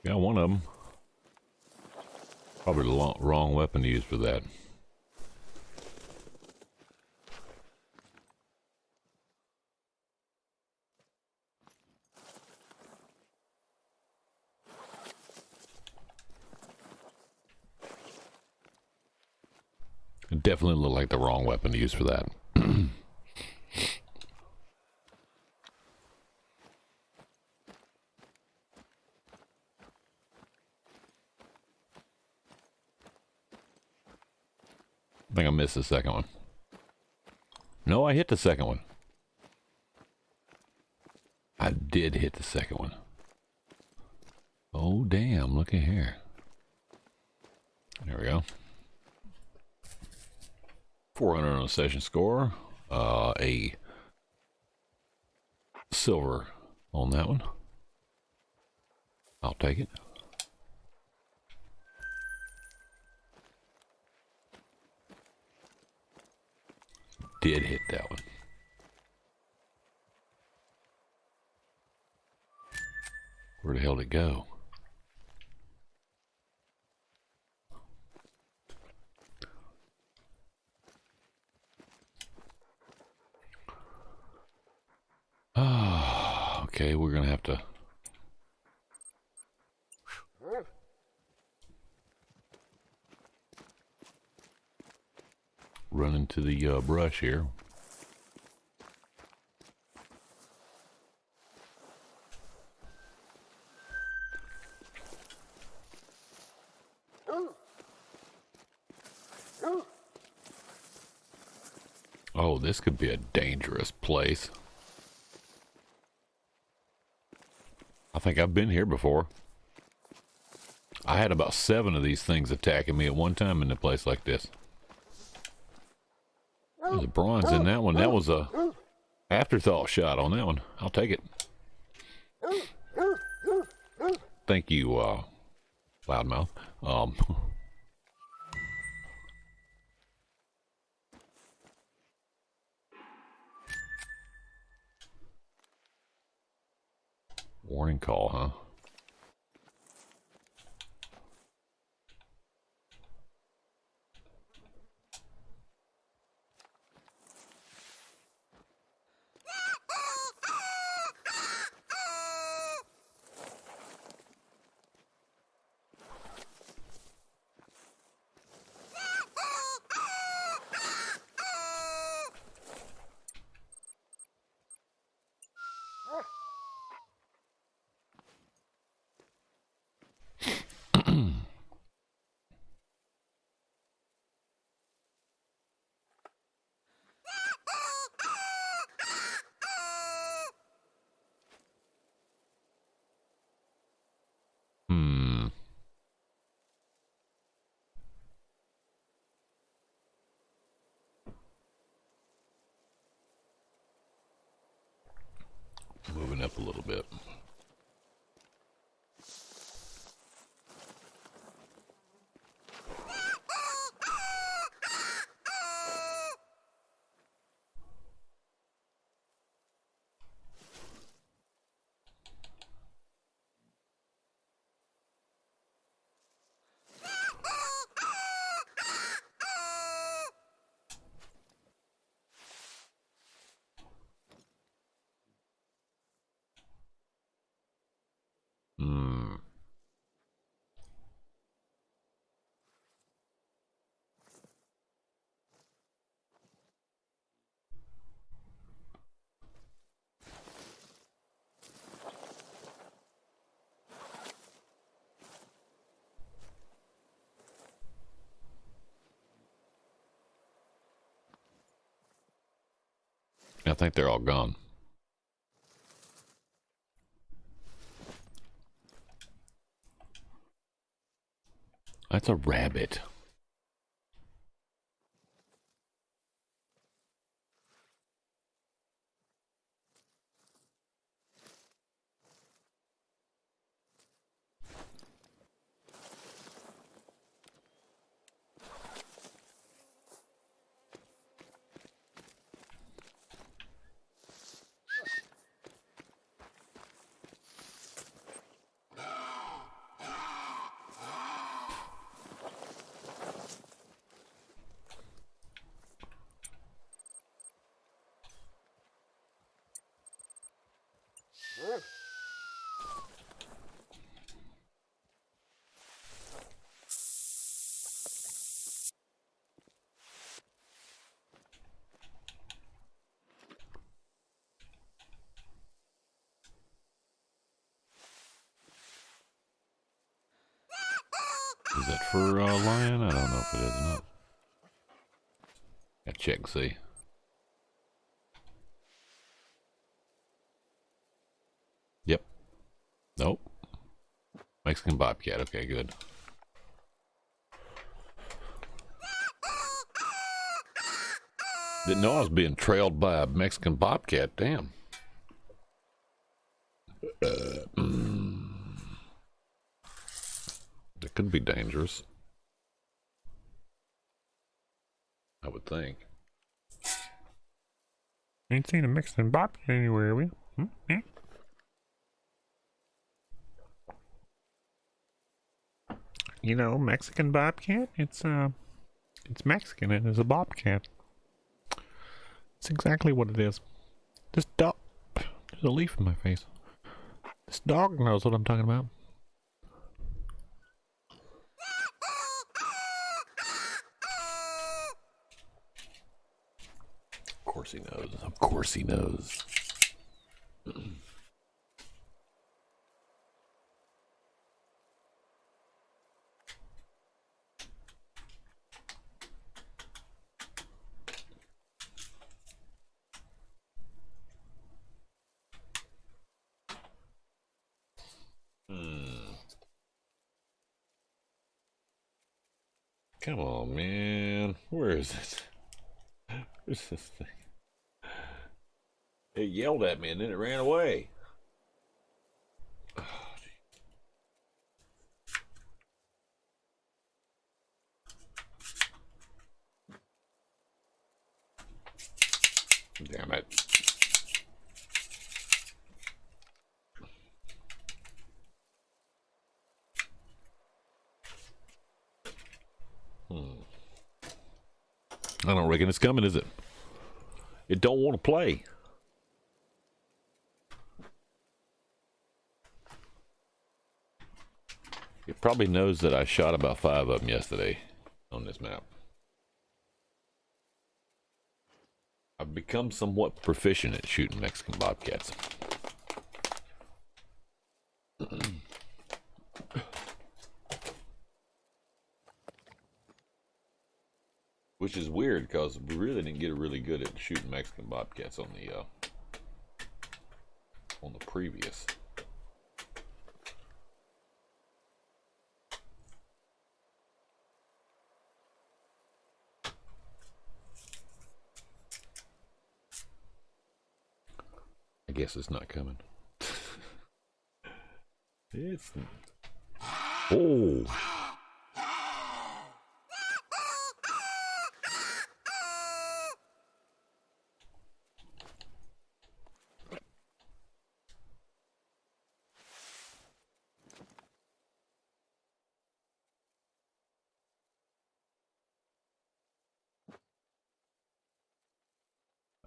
Got one of them. Probably the wrong weapon to use for that. It definitely looked like the wrong weapon to use for that. I think I missed the second one. No, I hit the second one. I did hit the second one. Oh, damn. Look at here. There we go. 400 on a session score. A silver on that one. I'll take it. Did hit that one. Where the hell did it go? Ah, okay, we're gonna have to run into the brush here. Oh, this could be a dangerous place. I think I've been here before. I had about 7 of these things attacking me at one time in a place like this. There's a bronze in that one. That was a afterthought shot on that one. I'll take it. Thank you, loudmouth. Warning call, huh? Moving up a little bit. I think they're all gone. That's a rabbit. Is that for lion? I don't know if it is or not. Gotta check and see. Yep. Nope. Mexican bobcat. Okay, good. Didn't know I was being trailed by a Mexican bobcat. Damn. That could be dangerous. I would think. Ain't seen a Mexican bobcat anywhere, have we? You know, Mexican bobcat? It's Mexican and it's a bobcat. It's exactly what it is. This dog... There's a leaf in my face. This dog knows what I'm talking about. Of course he knows. Of course he knows. Come on, man. Where is it? Where's this thing? It yelled at me and then it ran away. Oh, damn it. I don't reckon it's coming, is it? It don't want to play. It probably knows that I shot about 5 of them yesterday on this map. I've become somewhat proficient at shooting Mexican bobcats. Which is weird because we really didn't get really good at shooting Mexican bobcats on the previous. I guess it's not coming. It's... Oh!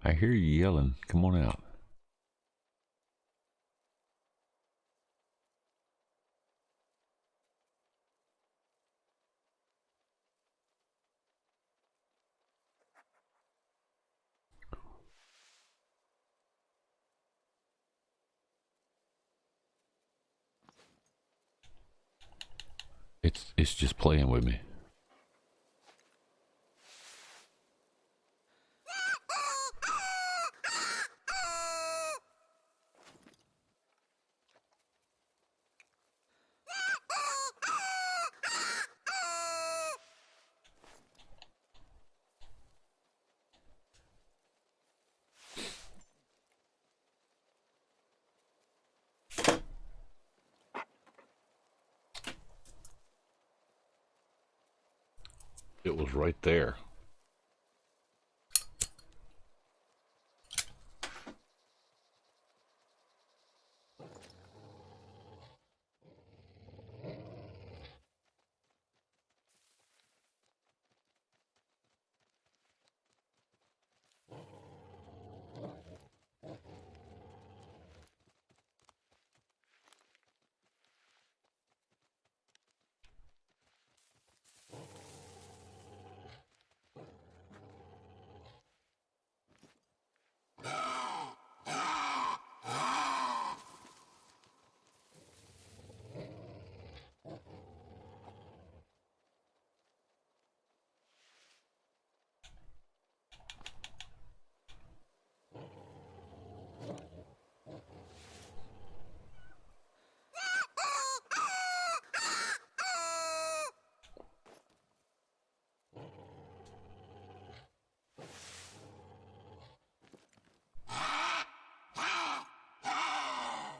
I hear you yelling. Come on out. It's just playing with me. It was right there.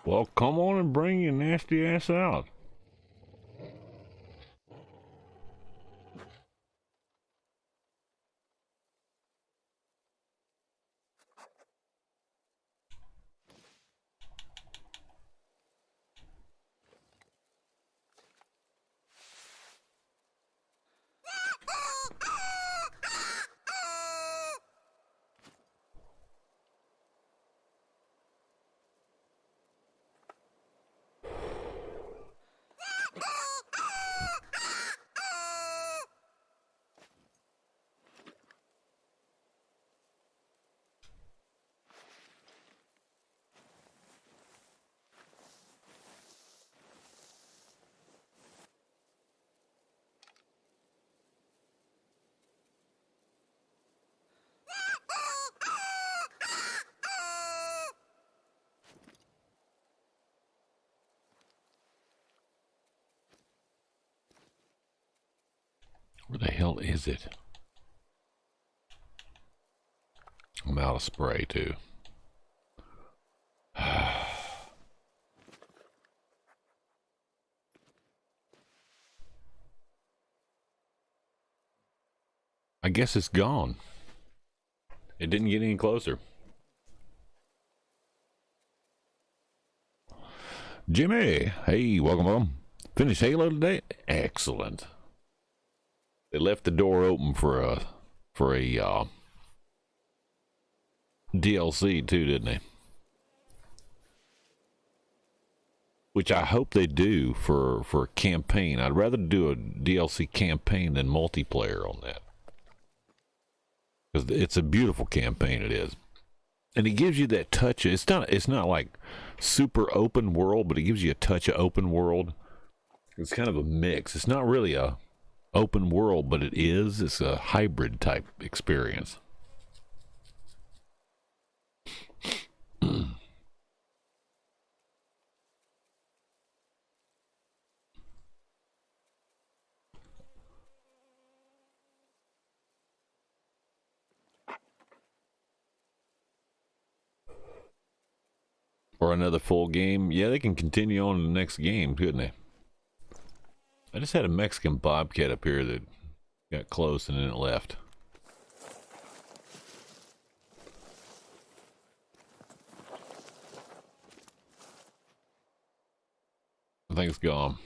Well, come on and bring your nasty ass out. Where the hell is it? I'm out of spray, too. I guess it's gone. It didn't get any closer. Jimmy, hey, welcome home. Finished Halo today? Excellent. They left the door open for a DLC too, didn't they? Which I hope they do for a campaign. I'd rather do a DLC campaign than multiplayer on that. Because it's a beautiful campaign, it is. And it gives you that touch. It's not like super open world, but it gives you a touch of open world. It's kind of a mix. It's not really a open world, but it is. It's a hybrid type experience. Or another full game. Yeah, they can continue on to the next game, couldn't they? I just had a Mexican bobcat up here that got close and then it left. I think it's gone.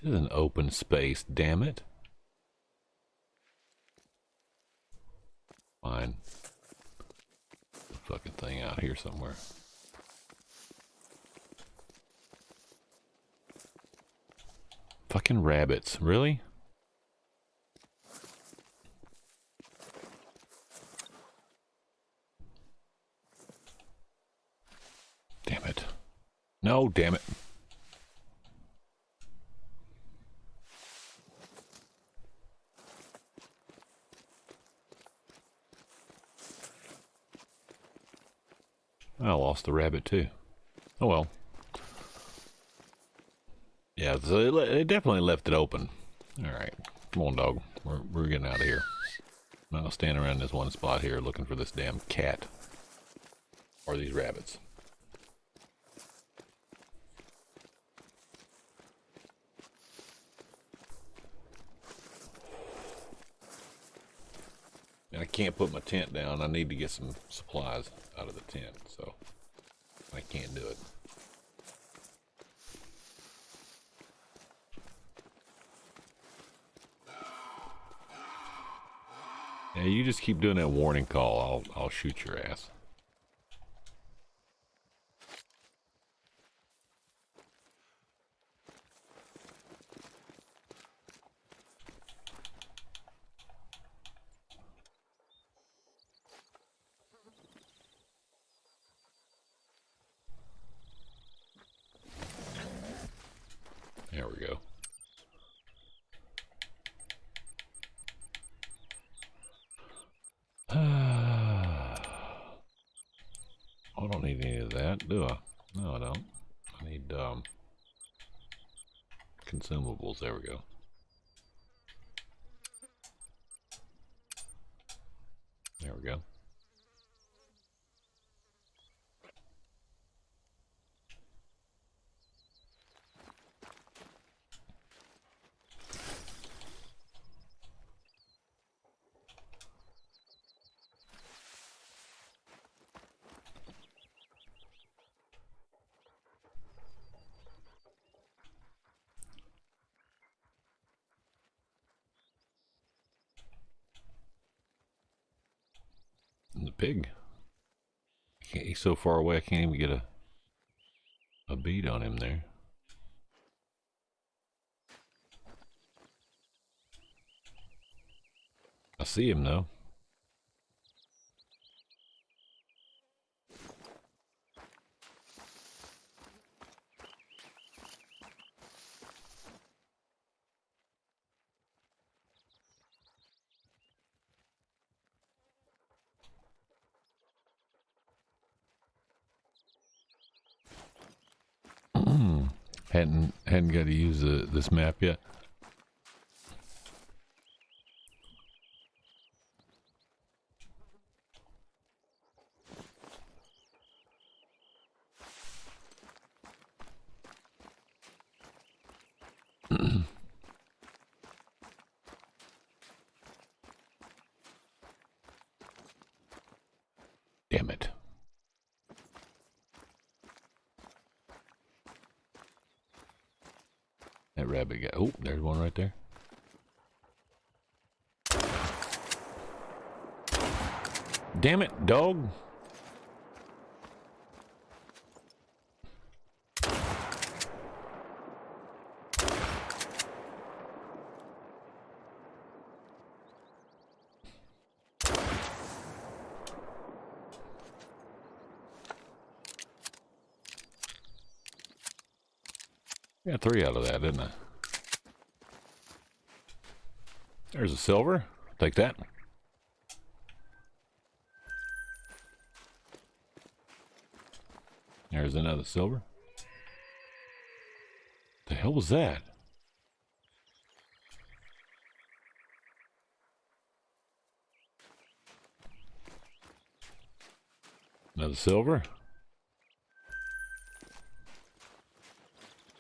This is an open space, damn it. Fine. Fucking thing out here somewhere. Fucking rabbits, really? Damn it. No, damn it. I lost the rabbit too. Oh well. Yeah, so it definitely left it open. Alright. Come on, dog. We're getting out of here. I'm not gonna stand around this one spot here looking for this damn cat. Or these rabbits. And I can't put my tent down. I need to get some supplies out of the tent, so I can't do it. Yeah, you just keep doing that warning call. I'll shoot your ass. There we go. I don't need any of that, do I? No, I don't. I need consumables. There we go. There we go. And the pig. He's so far away I can't even get a bead on him there. I see him though. hadn't got to use this map yet. Damn it. That rabbit got... Oh, there's one right there. Damn it, dog. Got 3 out of that, didn't I? There's a silver. Take that. There's another silver. The hell was that? Another silver.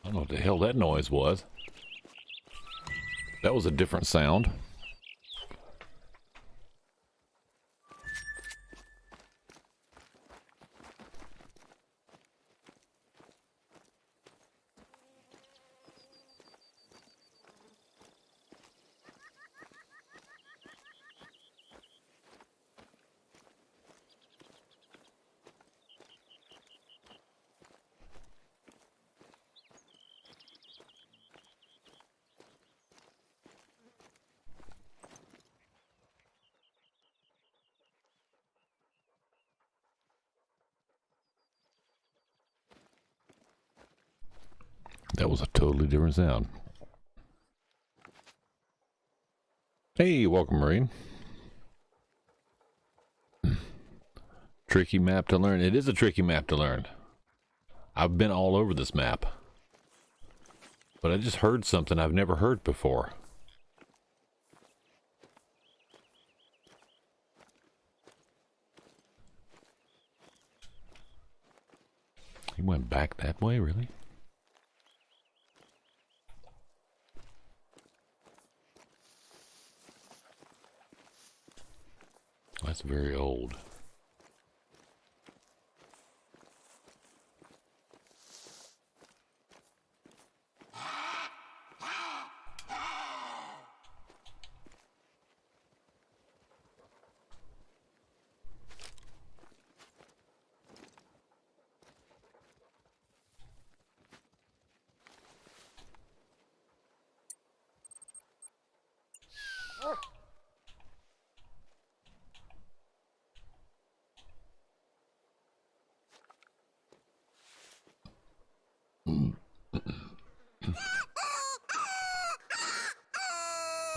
I don't know what the hell that noise was. That was a different sound. That was a totally different sound. Hey, welcome, Marine. Tricky map to learn. It is a tricky map to learn. I've been all over this map. But I just heard something I've never heard before. He went back that way, really? That's very old.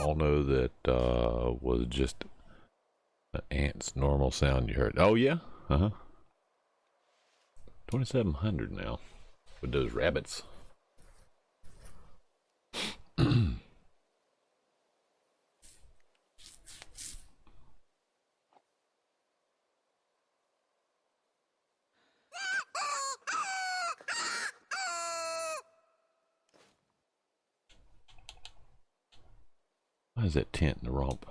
All know that was just an ant's normal sound you heard. Oh yeah? Uh-huh. 2,700 now with those rabbits. Why is that tent in the rump?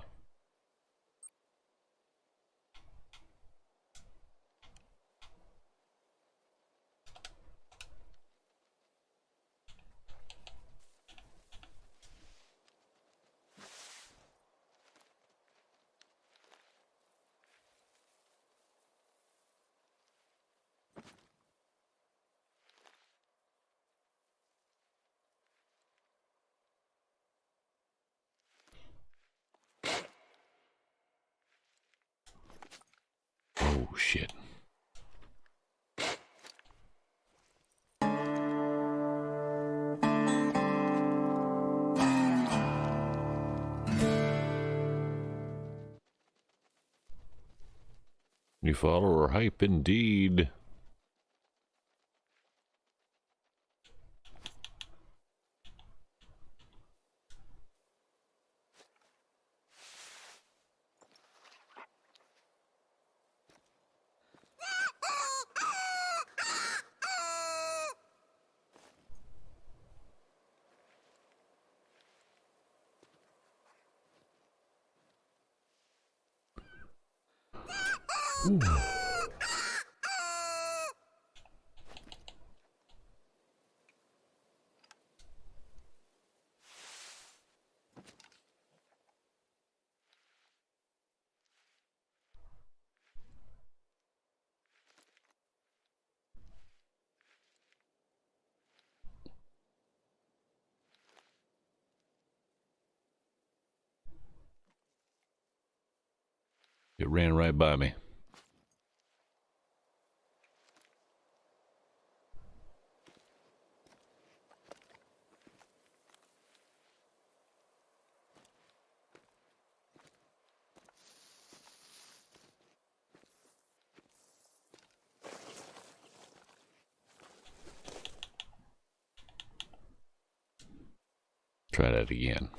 Oh shit. New follower hype indeed. Ooh. It ran right by me. try that again.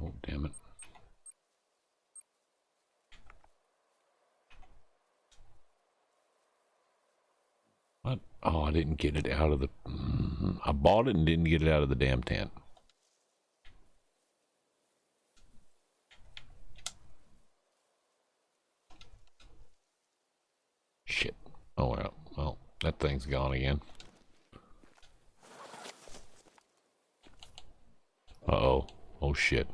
Oh, damn it. What? Oh, I didn't get it out of the... I bought it and didn't get it out of the damn tent. Shit. Oh, well. Well, that thing's gone again. Uh-oh. Oh, shit.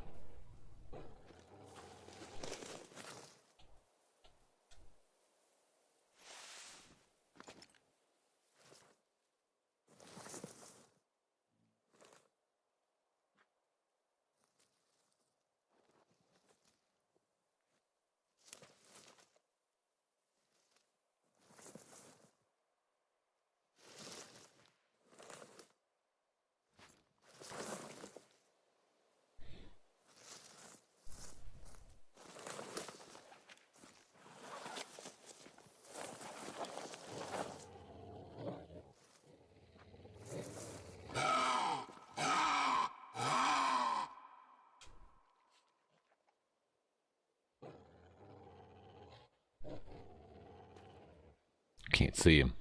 Can't see him.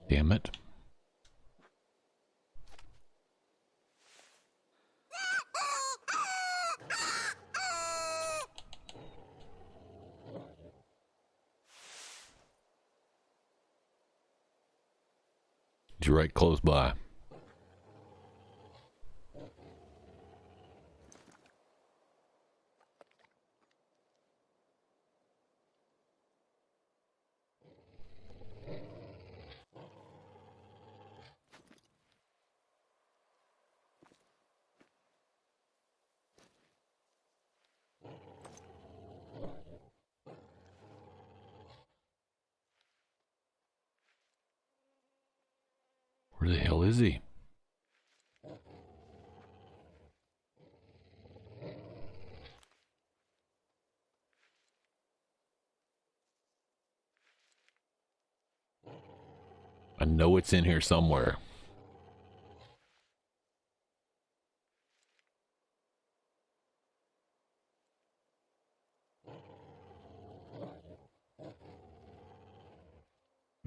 Damn it. You're right close by. Where the hell is he? I know it's in here somewhere.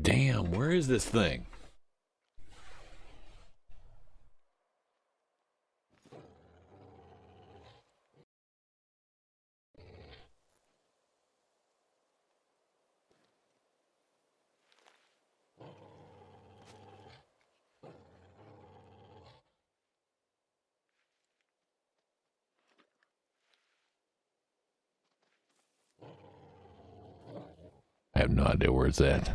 Damn, where is this thing? I have no idea where it's at.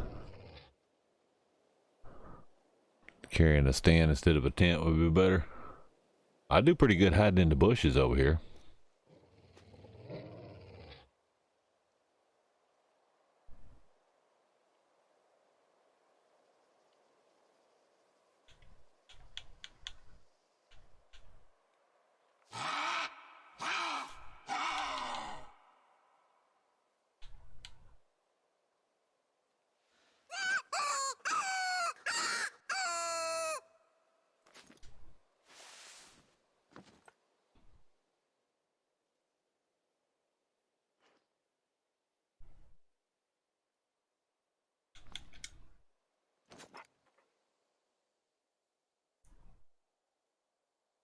carrying a stand instead of a tent would be better. I do pretty good hiding in the bushes over here.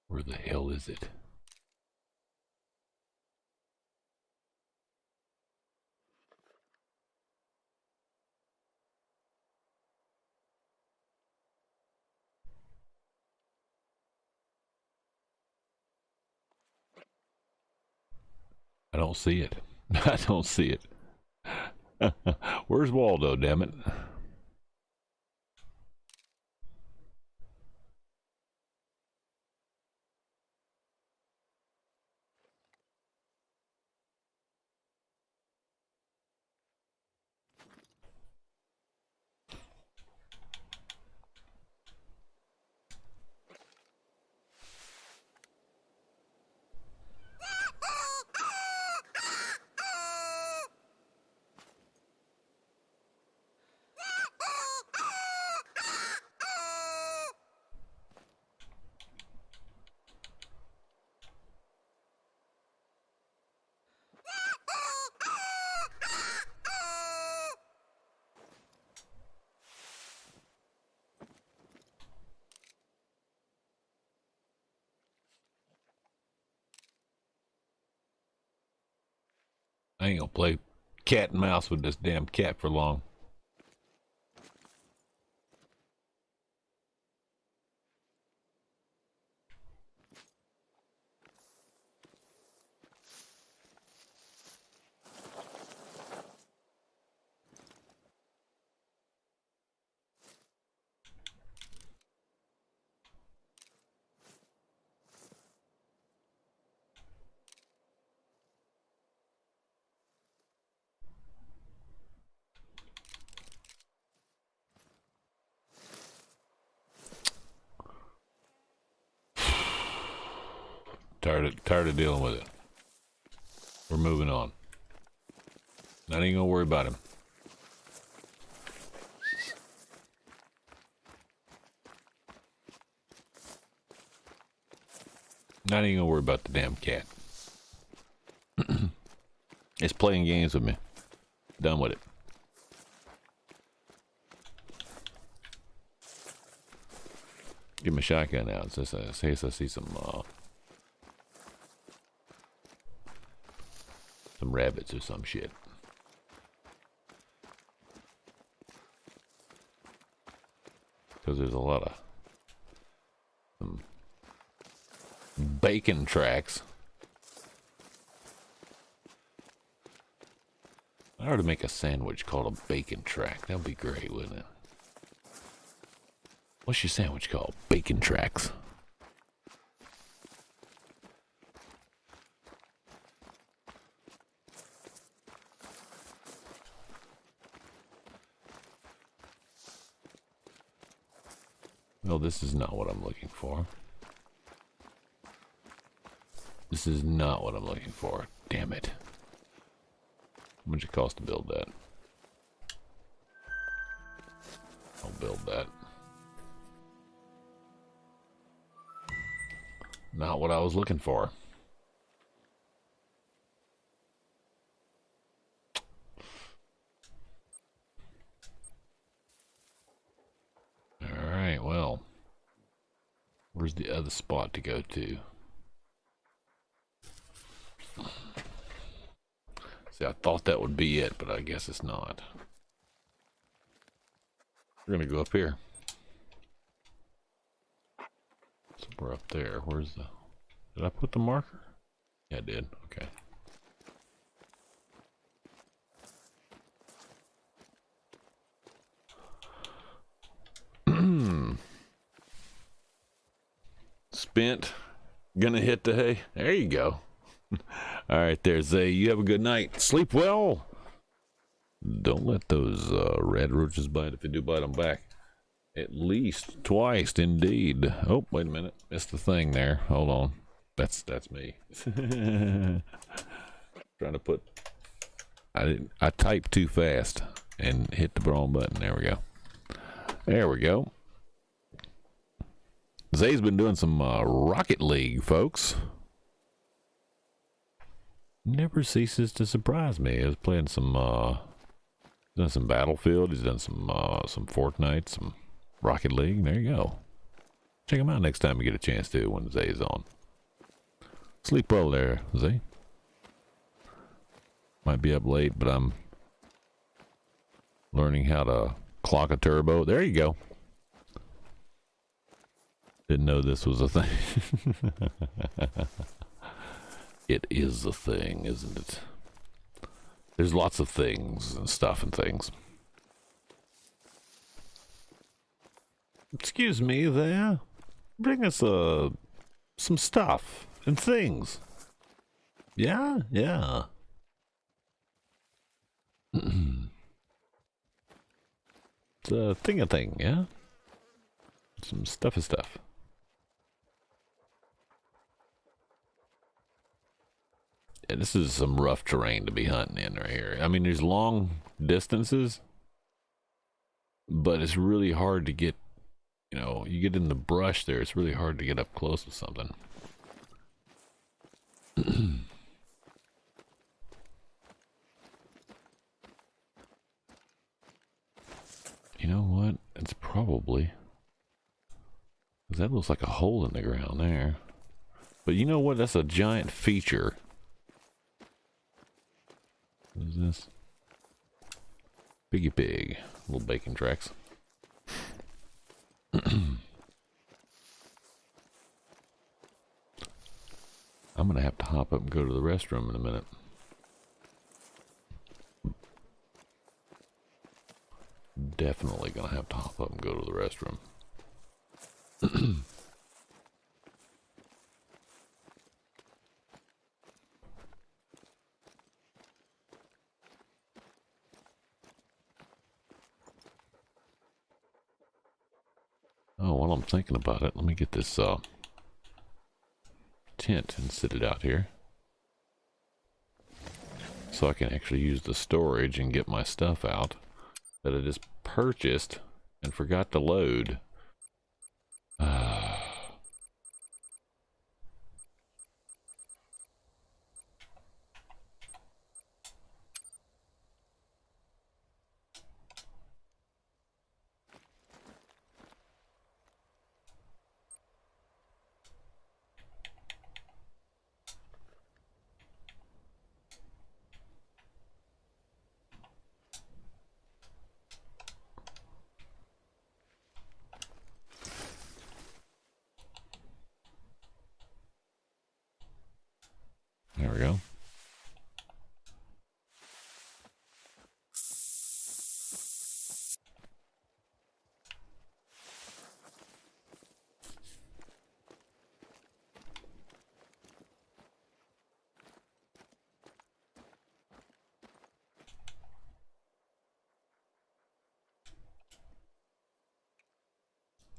Where the hell is it? I don't see it. I don't see it. Where's Waldo, damn it? I ain't gonna play cat and mouse with this damn cat for long. Tired of dealing with it. We're moving on. Not even gonna worry about him. Not even gonna worry about the damn cat. It's playing games with me. Done with it. Give him a shotgun out. So in case I see some rabbits or some shit. Because there's a lot of bacon tracks. I ought to make a sandwich called a bacon track. That would be great, wouldn't it? What's your sandwich called? Bacon tracks. No, this is not what I'm looking for. This is not what I'm looking for. Damn it. How much it cost to build that? I'll build that. Not what I was looking for. Alright, well. Where's the other spot to go to? See, I thought that would be it, but I guess it's not. We're gonna go up here. So we're up there. Where's the... Did I put the marker? Yeah, I did. Okay. spent. Gonna hit the hay. There you go. All right, there, Zay. You have a good night. Sleep well. Don't let those red roaches bite. If they do, bite them back. At least twice, indeed. Oh, wait a minute. Missed the thing there. Hold on. That's me. Trying to put. I typed too fast and hit the wrong button. There we go. There we go. Zay's been doing some Rocket League, folks. Never ceases to surprise me. He was playing some done some Battlefield. He's done some Fortnite, some Rocket League. There you go. Check him out next time you get a chance to when Zay's on. Sleep well there, Zay. Might be up late, but I'm learning how to clock a turbo. There you go. Didn't know this was a thing. It is a thing, isn't it? There's lots of things and stuff and things. Excuse me there. Bring us some stuff and things. Yeah, yeah. It's a thing, yeah? Some stuff is stuff. Yeah, this is some rough terrain to be hunting in right here. I mean, there's long distances, but it's really hard to get, you know, you get in the brush there, it's really hard to get up close with something. You know what? It's probably... that looks like a hole in the ground there. But you know what? That's a giant feature. What is this? Piggy pig. Little bacon tracks. I'm gonna have to hop up and go to the restroom in a minute. Definitely gonna have to hop up and go to the restroom. Oh, while I'm thinking about it, let me get this tent and sit it out here. So I can actually use the storage and get my stuff out that I just purchased and forgot to load. There we go.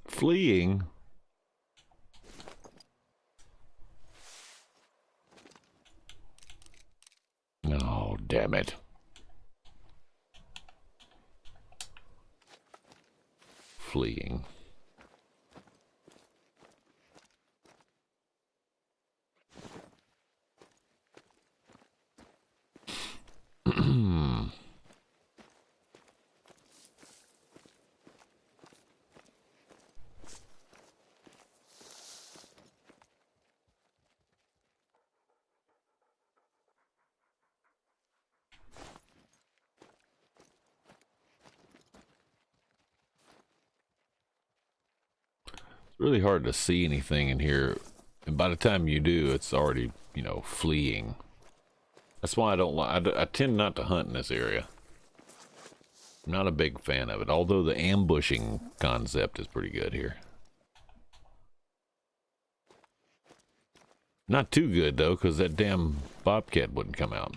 Fleeing. Oh, damn it. Fleeing. Really hard to see anything in here, and by the time you do, it's already, you know, fleeing. That's why I don't like. I tend not to hunt in this area. I'm not a big fan of it, although the ambushing concept is pretty good here. Not too good, though, because that damn bobcat wouldn't come out.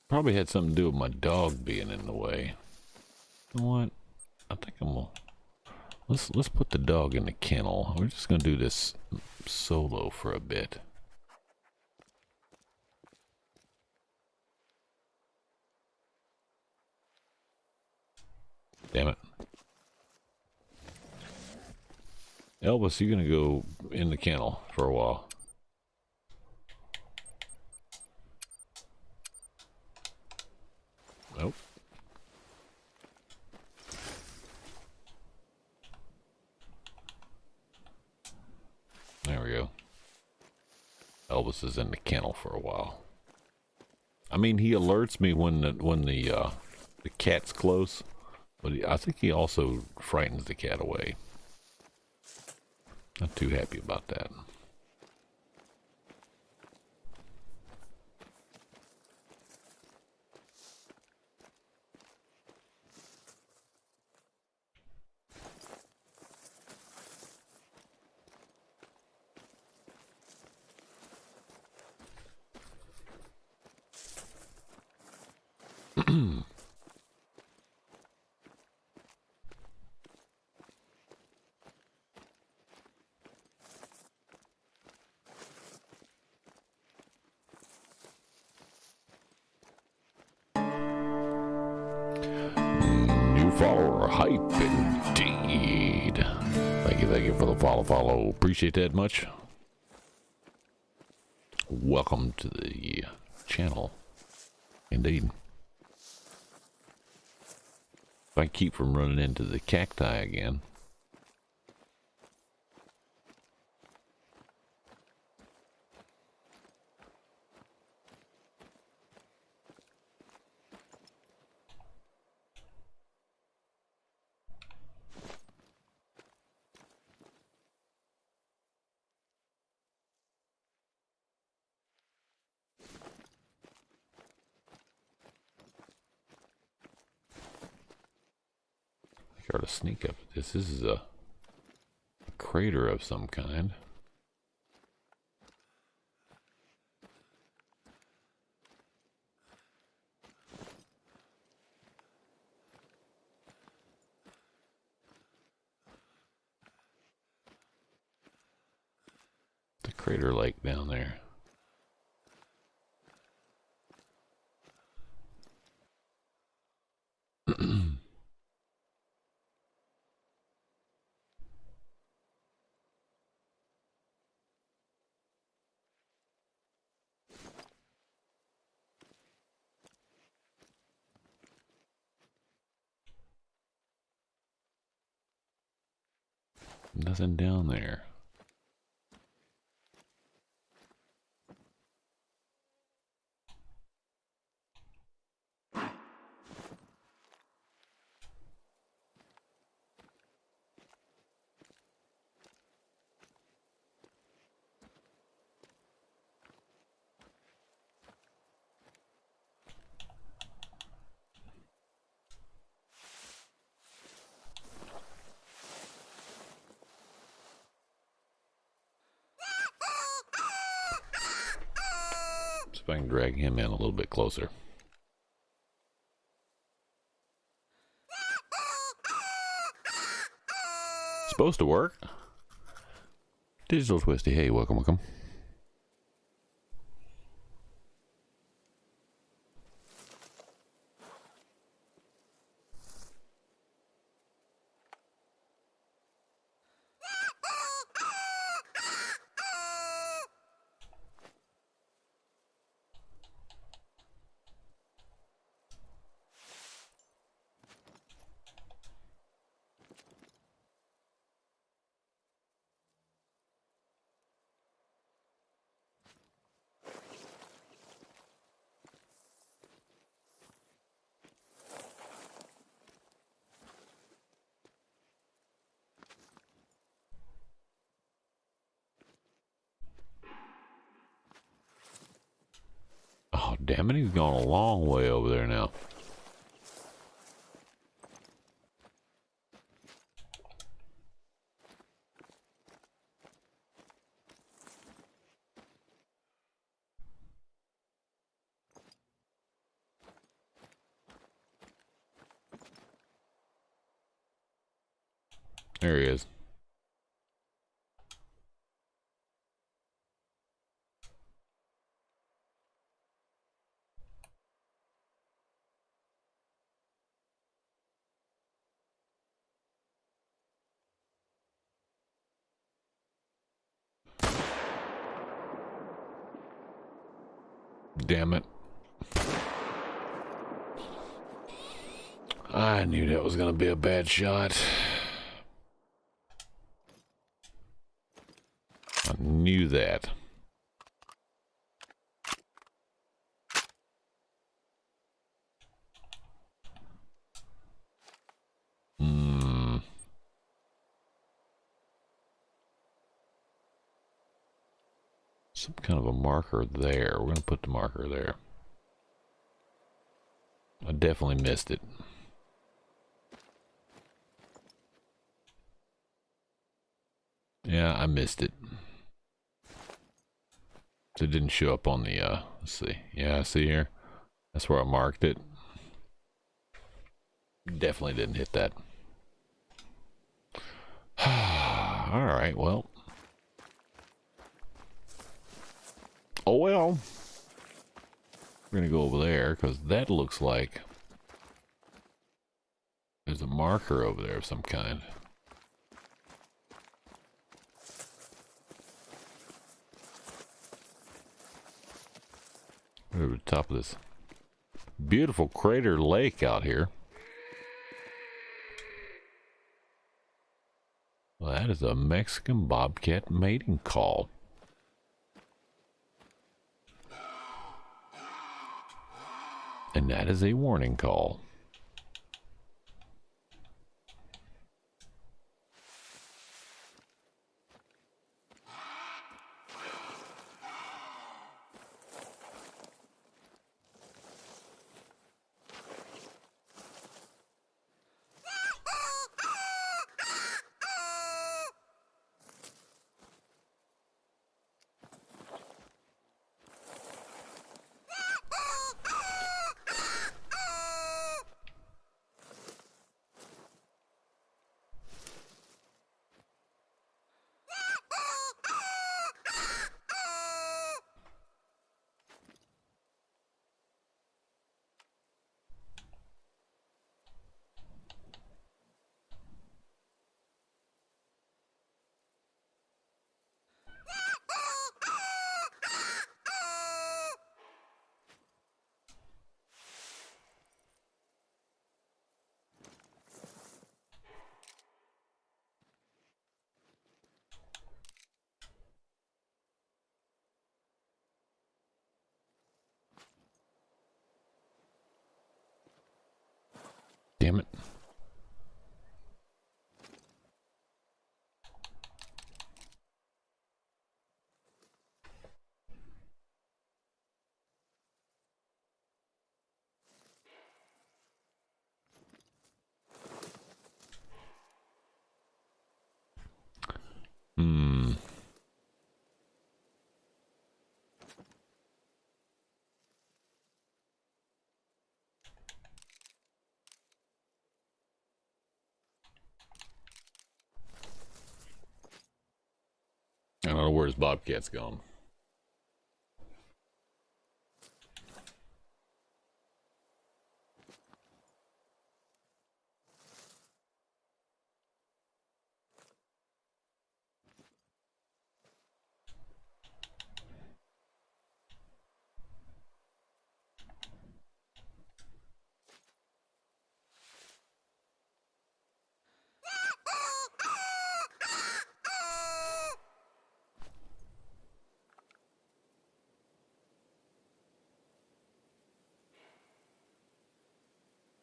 Probably had something to do with my dog being in the way. You know what? I think I'm gonna... Let's put the dog in the kennel. We're just gonna do this solo for a bit. Damn it. Elvis, you're gonna go in the kennel for a while. Nope. There we go. Elvis is in the kennel for a while. I mean, he alerts me when the cat's close, but I think he also frightens the cat away. Not too happy about that. New follower, hype indeed. Thank you for the follow. Appreciate that much. Welcome to the channel. Indeed. If I keep from running into the cacti again. I got to sneak up at this. This is a crater of some kind. The crater lake down there. Nothing down there. See if I can drag him in a little bit closer. Supposed to work. Digital Twisty, hey, welcome. Oh, damn it, he's gone a long way over there now. There he is. Damn it. I knew that was going to be a bad shot. I knew that. Some kind of a marker there. We're going to put the marker there. I definitely missed it. Yeah, I missed it. So it didn't show up on the, let's see. Yeah, see here? That's where I marked it. Definitely didn't hit that. Alright, well. Oh well. We're gonna go over there, because that looks like there's a marker over there of some kind. We're over the top of this beautiful crater lake out here. Well, that is a Mexican bobcat mating call. And that is a warning call. Damn it. I don't know where his bobcat's gone.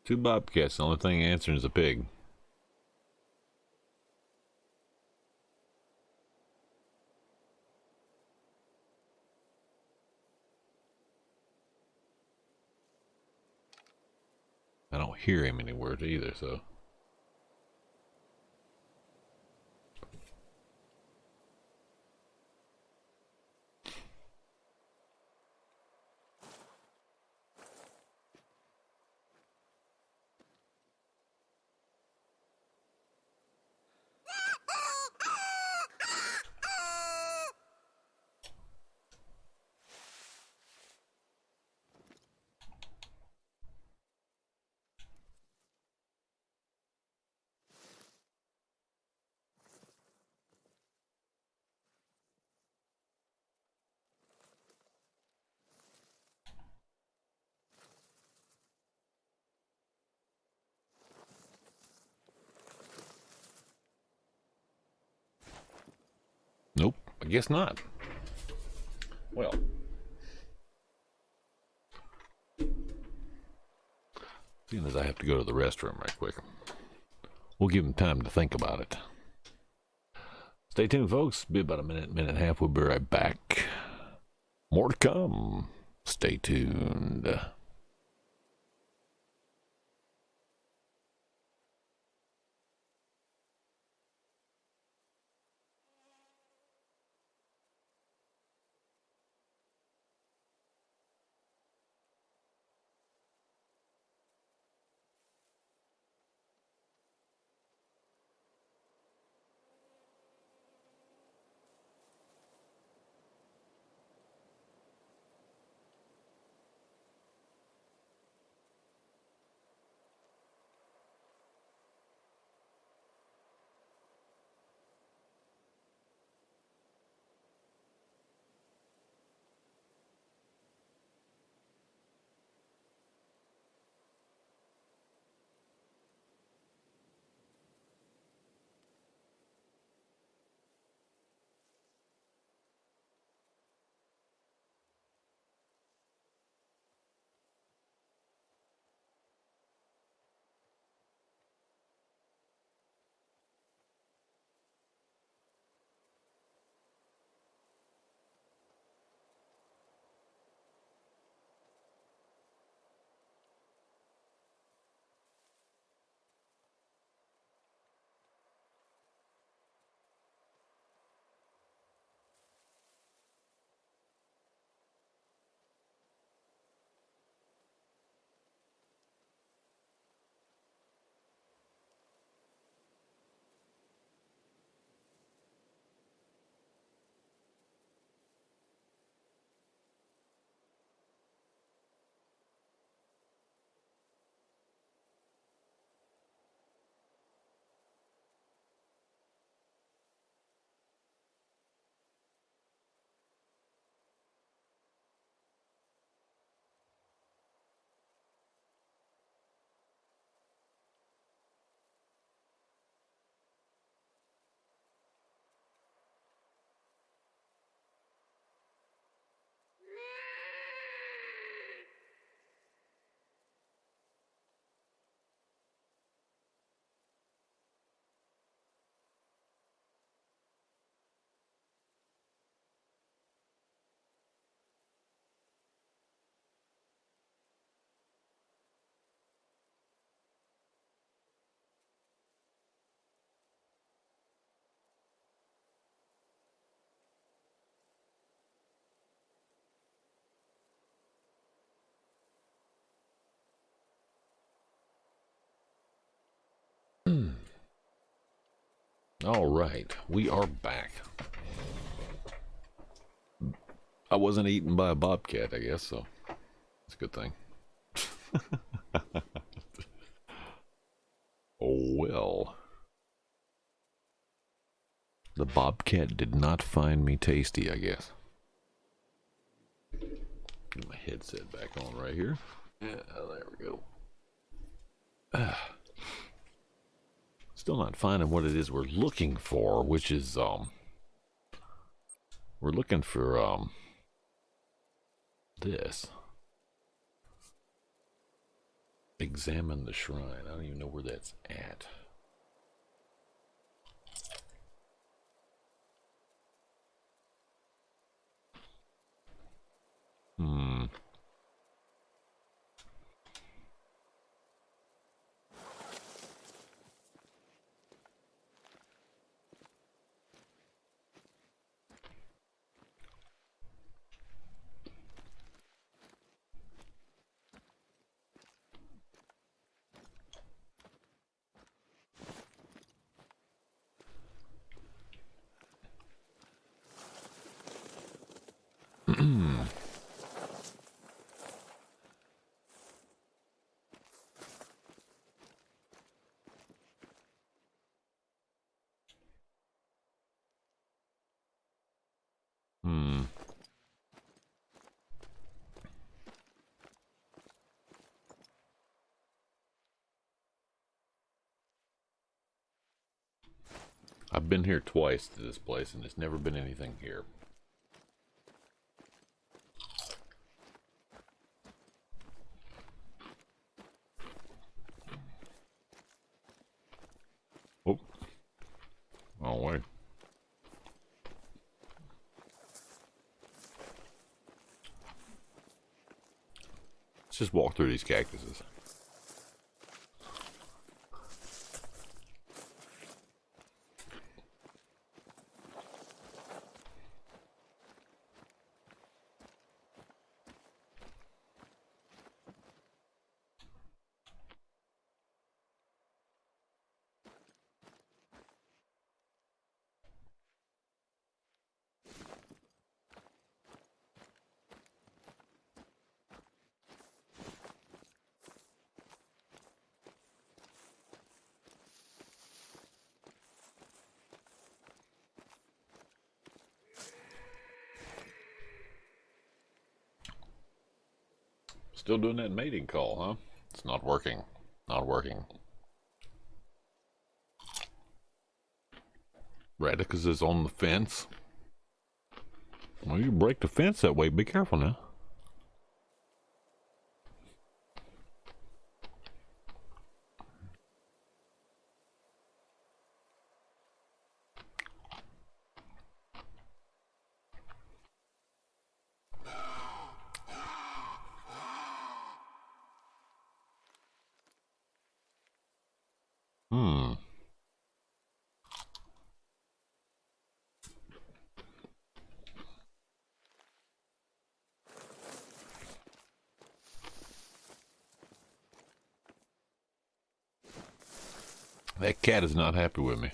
Two bobcats. The only thing answering is a pig. I don't hear him anywhere either, so. I guess not. Well, seeing as I have to go to the restroom right quick, we'll give them time to think about it. Stay tuned, folks. Be about a minute and a half. We'll be right back. More to come. Stay tuned. All right, we are back. I wasn't eaten by a bobcat, I guess, so it's a good thing. Oh, well. The bobcat did not find me tasty, I guess. Get my headset back on right here. Yeah, there we go. Still not finding what it is we're looking for, which is, we're looking for, this. Examine the shrine. I don't even know where that's at. I've been here twice to this place, and there's never been anything here. Oh. Oh, wait. Let's just walk through these cactuses. Still doing that mating call, huh? It's not working. Not working. Radicus is on the fence. Well, you break the fence that way. Be careful now. Hmm. That cat is not happy with me.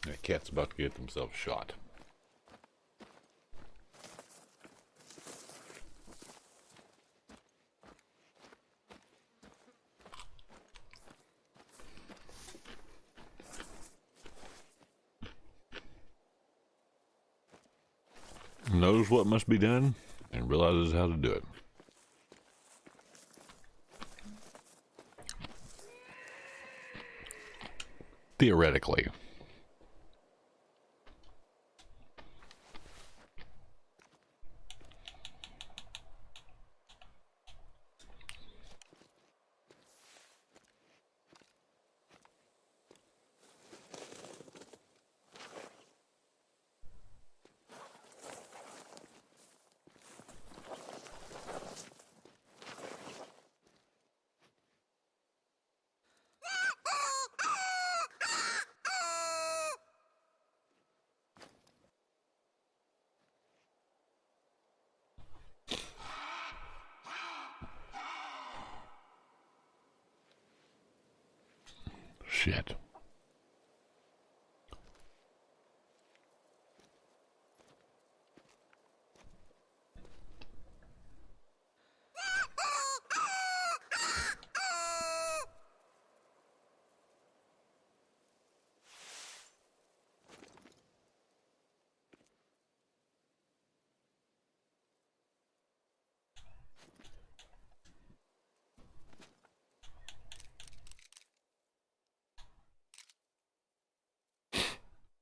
That cat's about to get themselves shot. Knows what must be done and realizes how to do it. Theoretically. Shit.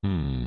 Hmm.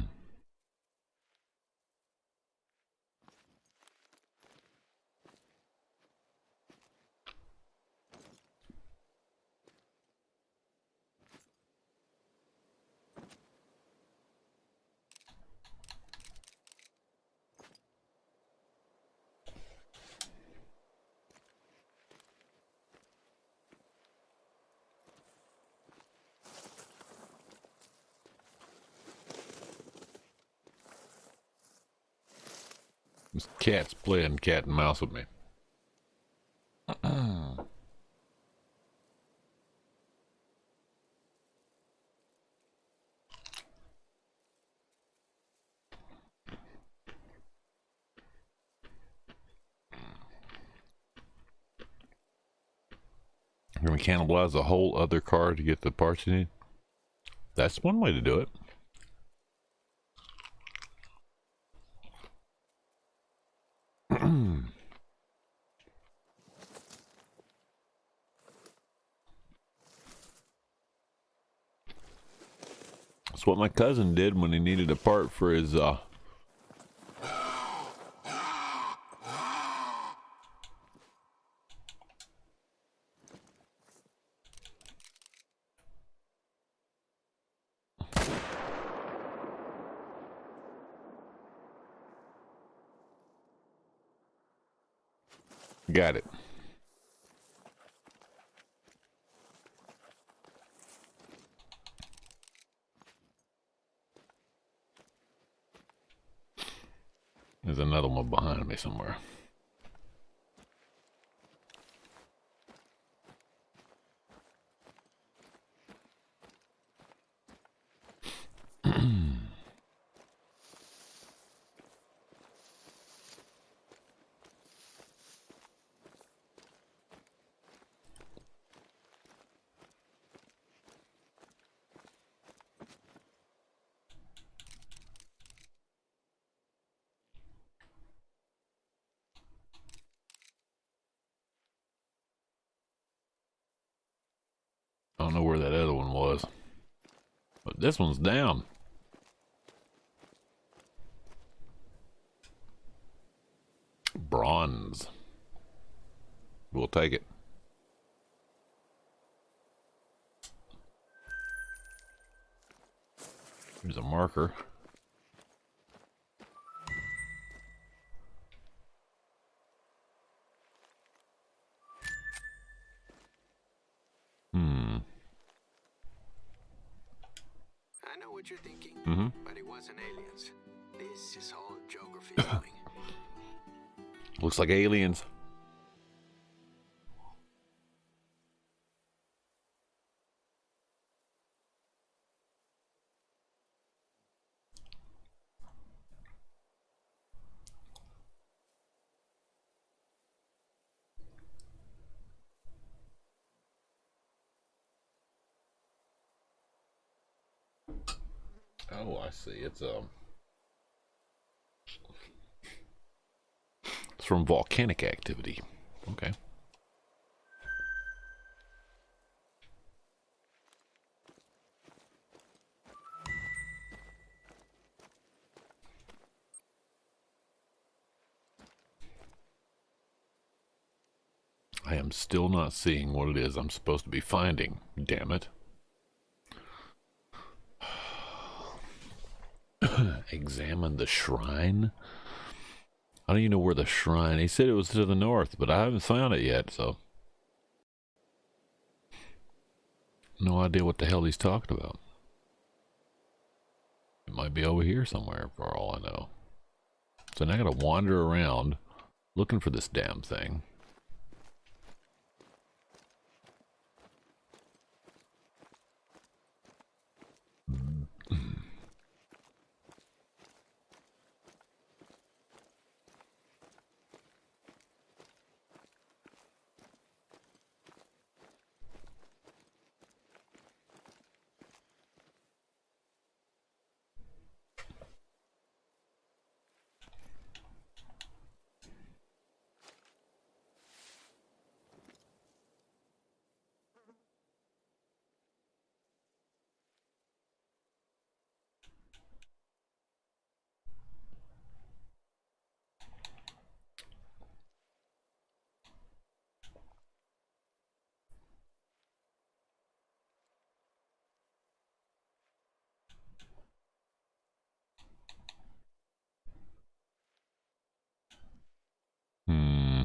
This cat's playing cat and mouse with me. You're going to cannibalize a whole other car to get the parts you need? That's one way to do it. That's what my cousin did when he needed a part for his got it. There's another one behind me somewhere. I don't know where that other one was, but this one's down. Bronze. We'll take it. Here's a marker. I know what you're thinking, Mm-hmm. but it wasn't aliens. This is all geography doing. Looks like aliens. Oh, I see. It's from volcanic activity. Okay. I am still not seeing what it is I'm supposed to be finding. Damn it. Examine the shrine? I don't even know where the shrine... He said it was to the north, but I haven't found it yet, so... No idea what the hell he's talking about. It might be over here somewhere, for all I know. So now I gotta wander around looking for this damn thing. Hmm.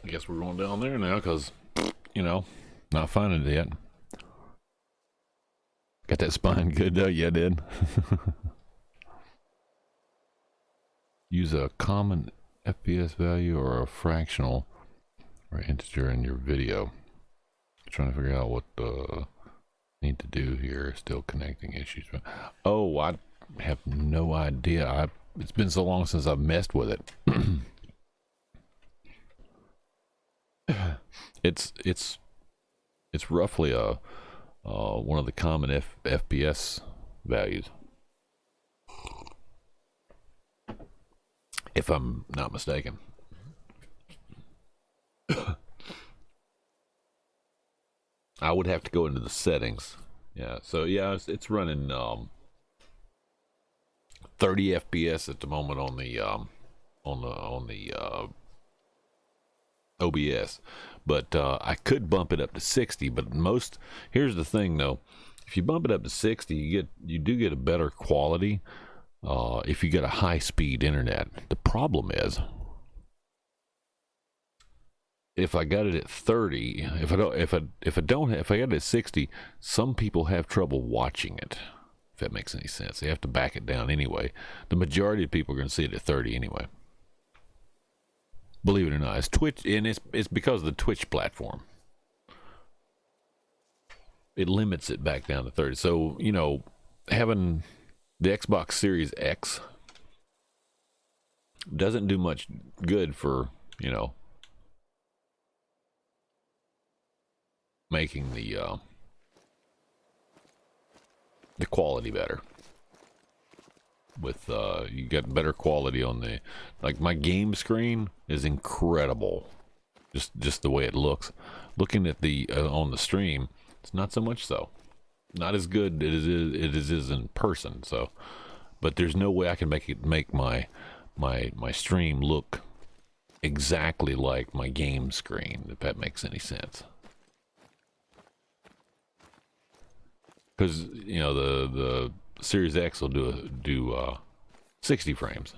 I guess we're going down there now, because, you know, not finding it yet. Got that spine good though? Yeah, I did. use a common FPS value or a fractional or integer in your video. Trying to figure out what need to do here. Still connecting issues. Oh, I have no idea. It's been so long since I've messed with it. It's roughly a one of the common FPS values, if I'm not mistaken. I would have to go into the settings. Yeah, so yeah, it's running 30 FPS at the moment on the OBS, but I could bump it up to 60. But here's the thing though, if you bump it up to 60, you do get a better quality if you get a high speed internet. The problem is, if I got it at 30, if I got it at 60, some people have trouble watching it. If that makes any sense, they have to back it down anyway. The majority of people are going to see it at 30 anyway. Believe it or not, it's Twitch, and it's because of the Twitch platform. It limits it back down to 30. So, you know, having the Xbox Series X doesn't do much good for, you know, making the quality better. With you get better quality on the, like, my game screen is incredible, just the way it looks. Looking at the on the stream, it's not so much so, not as good as it is in person. So, but there's no way I can make my stream look exactly like my game screen, if that makes any sense. Because, you know, the Series X will do 60 frames.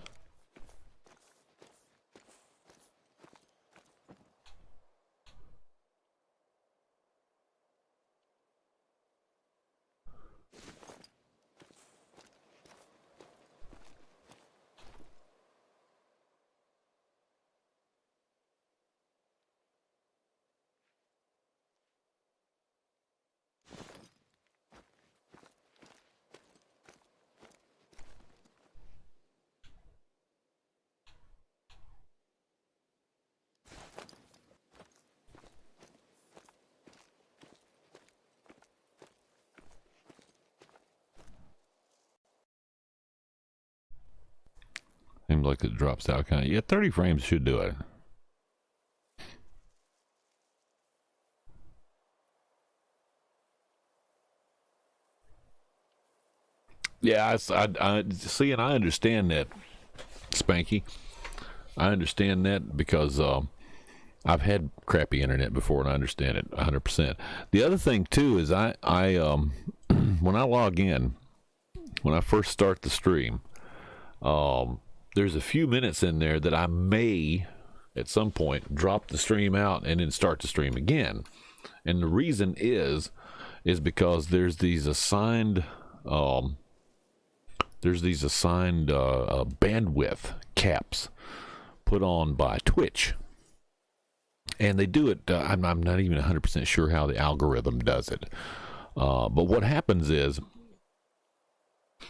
Seems like it drops out kind of. Yeah, 30 frames should do it. Yeah, I see, and I understand that, Spanky. I understand that because I've had crappy internet before, and I understand it 100%. The other thing too is I when I log in, when I first start the stream, there's a few minutes in there that I may, at some point, drop the stream out and then start the stream again. And the reason is because there's these assigned bandwidth caps put on by Twitch. And they do it, I'm not even 100% sure how the algorithm does it. But what happens is,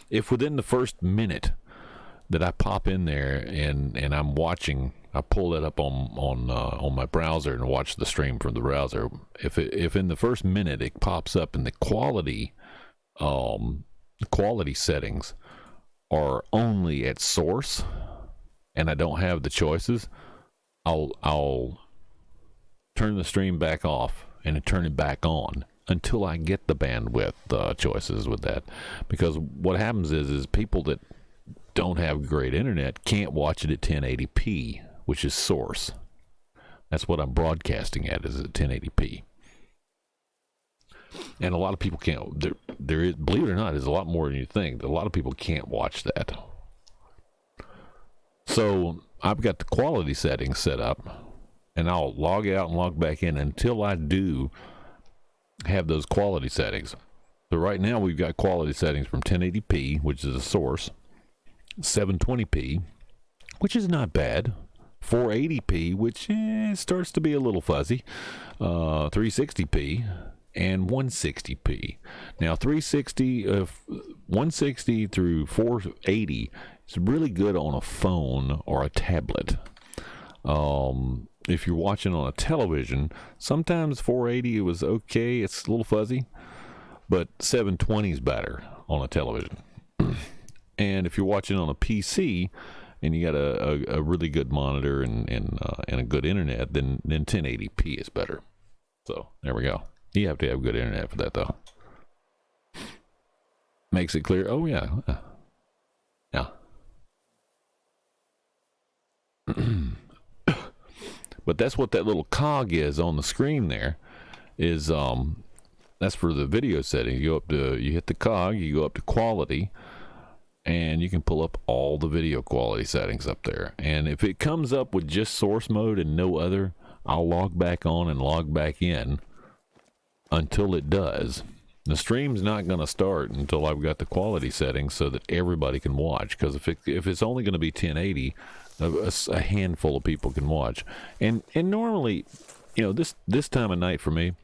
if within the first minute that I pop in there and I'm watching, I pull it up on my browser and watch the stream from the browser. If in the first minute it pops up and the quality settings are only at source, and I don't have the choices, I'll turn the stream back off and then turn it back on until I get the bandwidth choices with that. Because what happens is people that don't have great internet can't watch it at 1080p, which is source. That's what I'm broadcasting at, is at 1080p. And a lot of people can't. There is, believe it or not, there's a lot more than you think. A lot of people can't watch that. So I've got the quality settings set up, and I'll log out and log back in until I do have those quality settings. So right now we've got quality settings from 1080p, which is a source, 720p, which is not bad. 480p, which starts to be a little fuzzy. 360p and 160p. Now 160 through 480 is really good on a phone or a tablet. If you're watching on a television, sometimes 480 was okay. It's a little fuzzy, but 720 is better on a television. And if you're watching on a PC and you got a really good monitor and a good internet, then 1080p is better. So there we go. You have to have good internet for that, though. Makes it clear. Oh yeah, yeah. But that's what that little cog is on the screen there. Is that's for the video setting. You hit the cog, you go up to quality, and you can pull up all the video quality settings up there. And if it comes up with just source mode and no other, I'll log back on and log back in until it does. The stream's not going to start until I've got the quality settings so that everybody can watch. Because if it's only going to be 1080, a handful of people can watch. And normally, this time of night for me,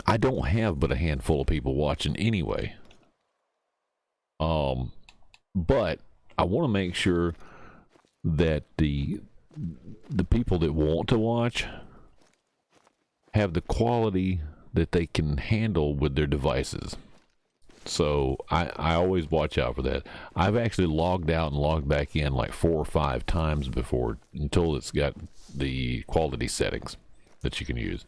I don't have but a handful of people watching anyway. But I want to make sure that the people that want to watch have the quality that they can handle with their devices. So I always watch out for that. I've actually logged out and logged back in like 4 or 5 times before until it's got the quality settings that you can use.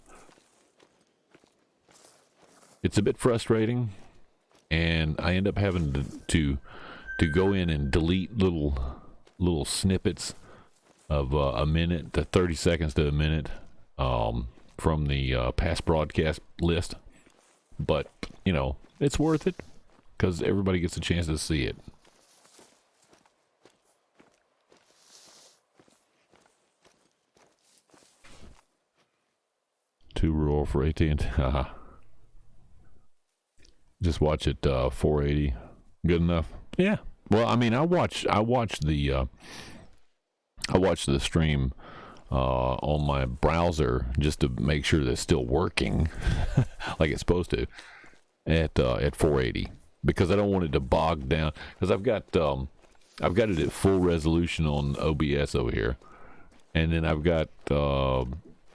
It's a bit frustrating, and I end up having to go in and delete little snippets of a minute to 30 seconds to a minute from the past broadcast list. But, it's worth it because everybody gets a chance to see it. Too rural for AT&T. Just watch it 480. Good enough? Yeah. Well, I mean, I watched the stream on my browser just to make sure that it's still working like it's supposed to at 480, because I don't want it to bog down, because I've got it at full resolution on OBS over here, and then I've got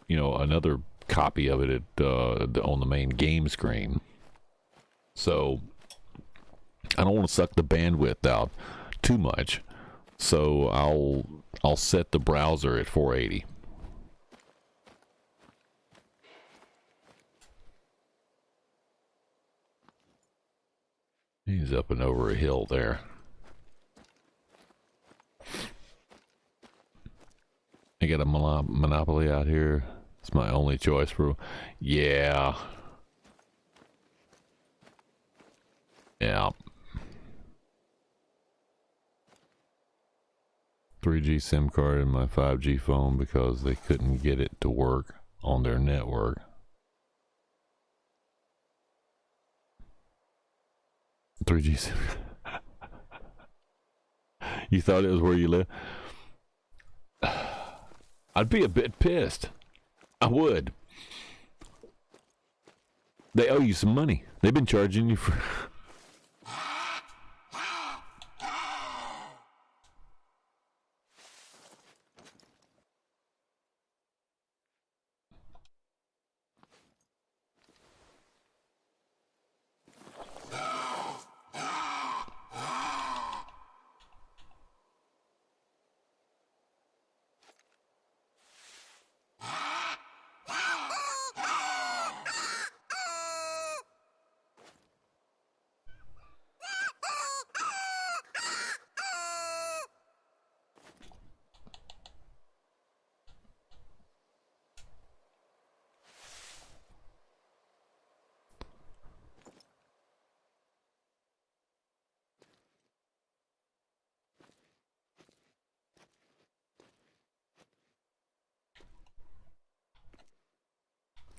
another copy of it on the main game screen. So I don't want to suck the bandwidth out too much, so I'll set the browser at 480. He's up and over a hill there. I got a Monopoly out here. It's my only choice for... Yeah. Yeah. 3G SIM card in my 5G phone because they couldn't get it to work on their network. .3G SIM. You thought it was where you live? I'd be a bit pissed. I would. They owe you some money. They've been charging you for...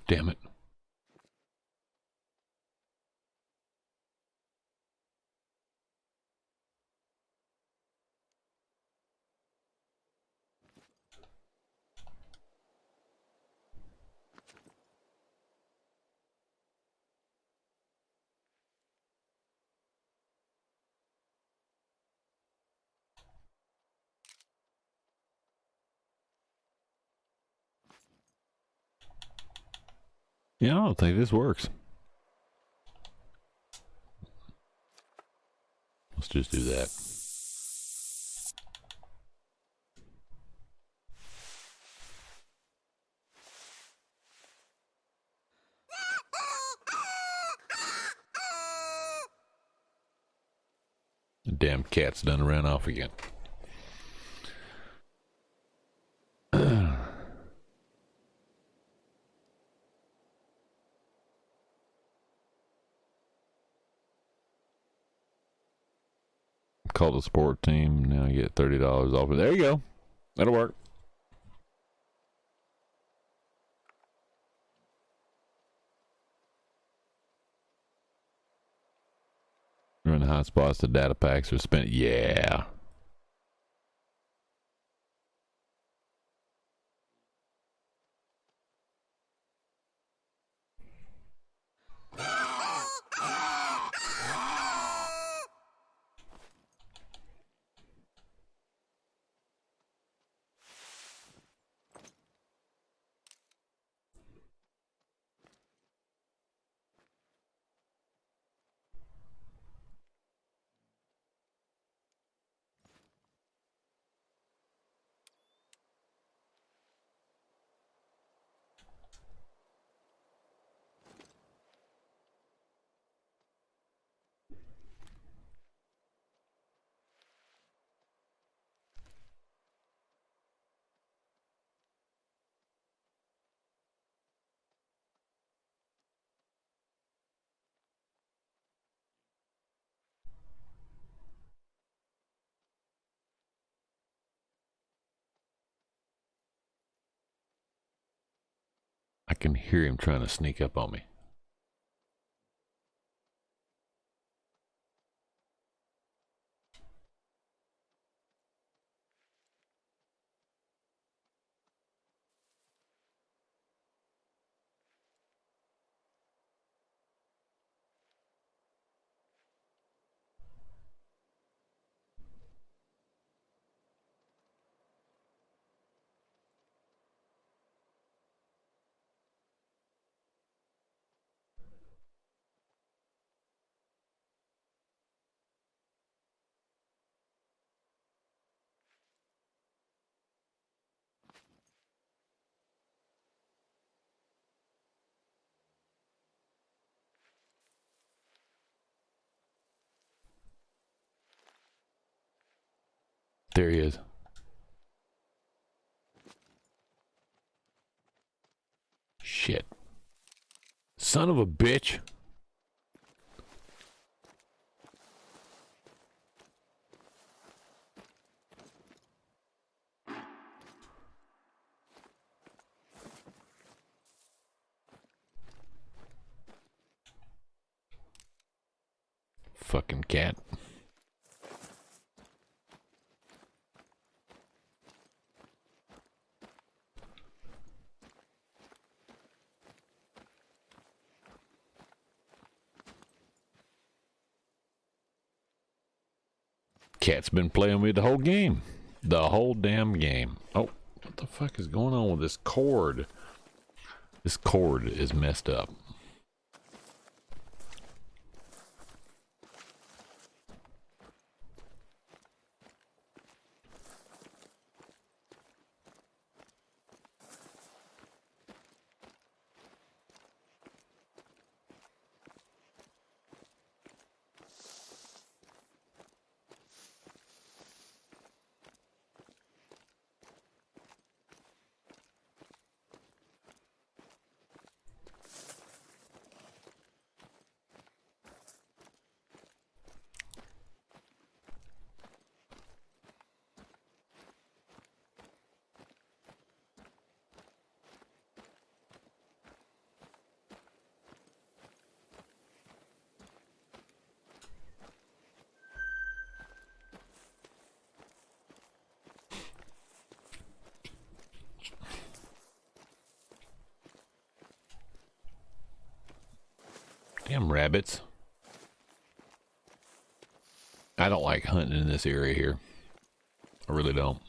Damn it. Yeah, I don't think this works. Let's just do that. The damn cat's done ran off again. Call the support team. Now you get $30 off it. There you go. That'll work. Run the hotspots. The data packs are spent. Yeah. I can hear him trying to sneak up on me. There he is. Shit. Son of a bitch. Fucking cat. Cat's been playing with the whole game. The whole damn game. Oh, what the fuck is going on with this cord? This cord is messed up. Damn rabbits. I don't like hunting in this area here. I really don't.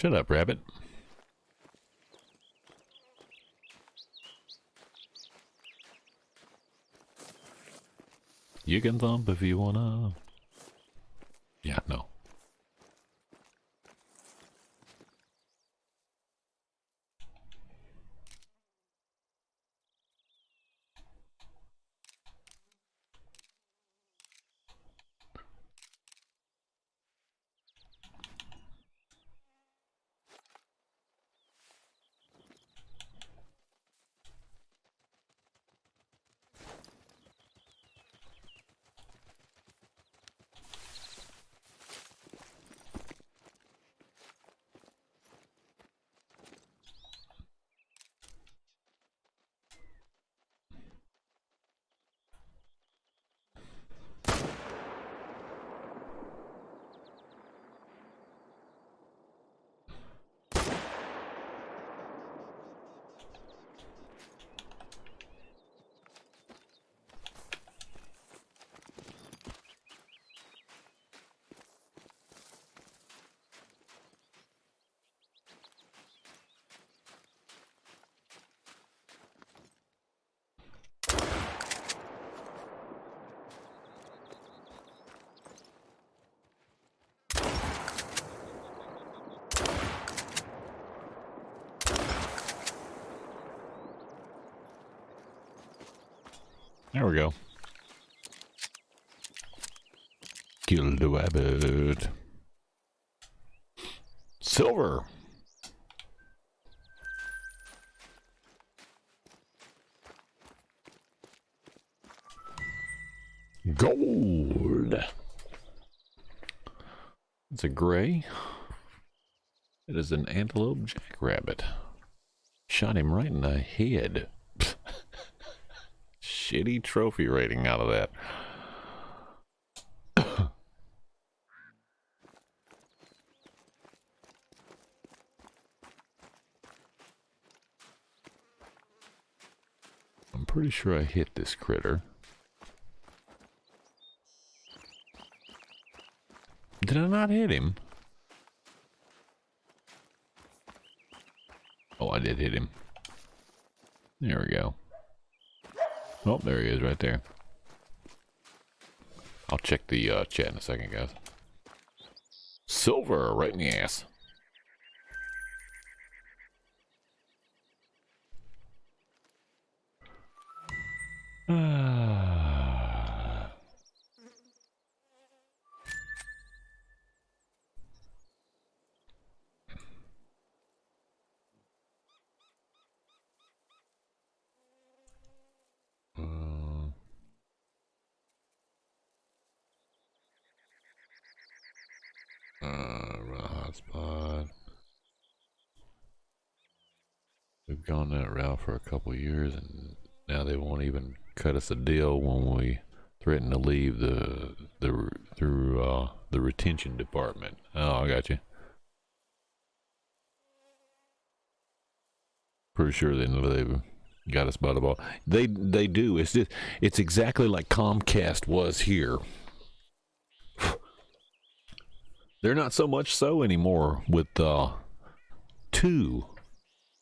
Shut up, rabbit. You can thump if you wanna. Yeah, no. There we go. Kill the rabbit. Silver. Gold. It's a gray. It is an antelope jackrabbit. Shot him right in the head. Shitty trophy rating out of that. I'm pretty sure I hit this critter. Did I not hit him? Oh, I did hit him. There we go. Oh, there he is right there. I'll check the chat in a second, guys. Silver, right in the ass. Run a hotspot. We've gone that route for a couple years, and now they won't even cut us a deal when we threaten to leave the retention department. Oh, I got you. Pretty sure they've got us by the ball. They do. It's exactly like Comcast was here. They're not so much so anymore with two.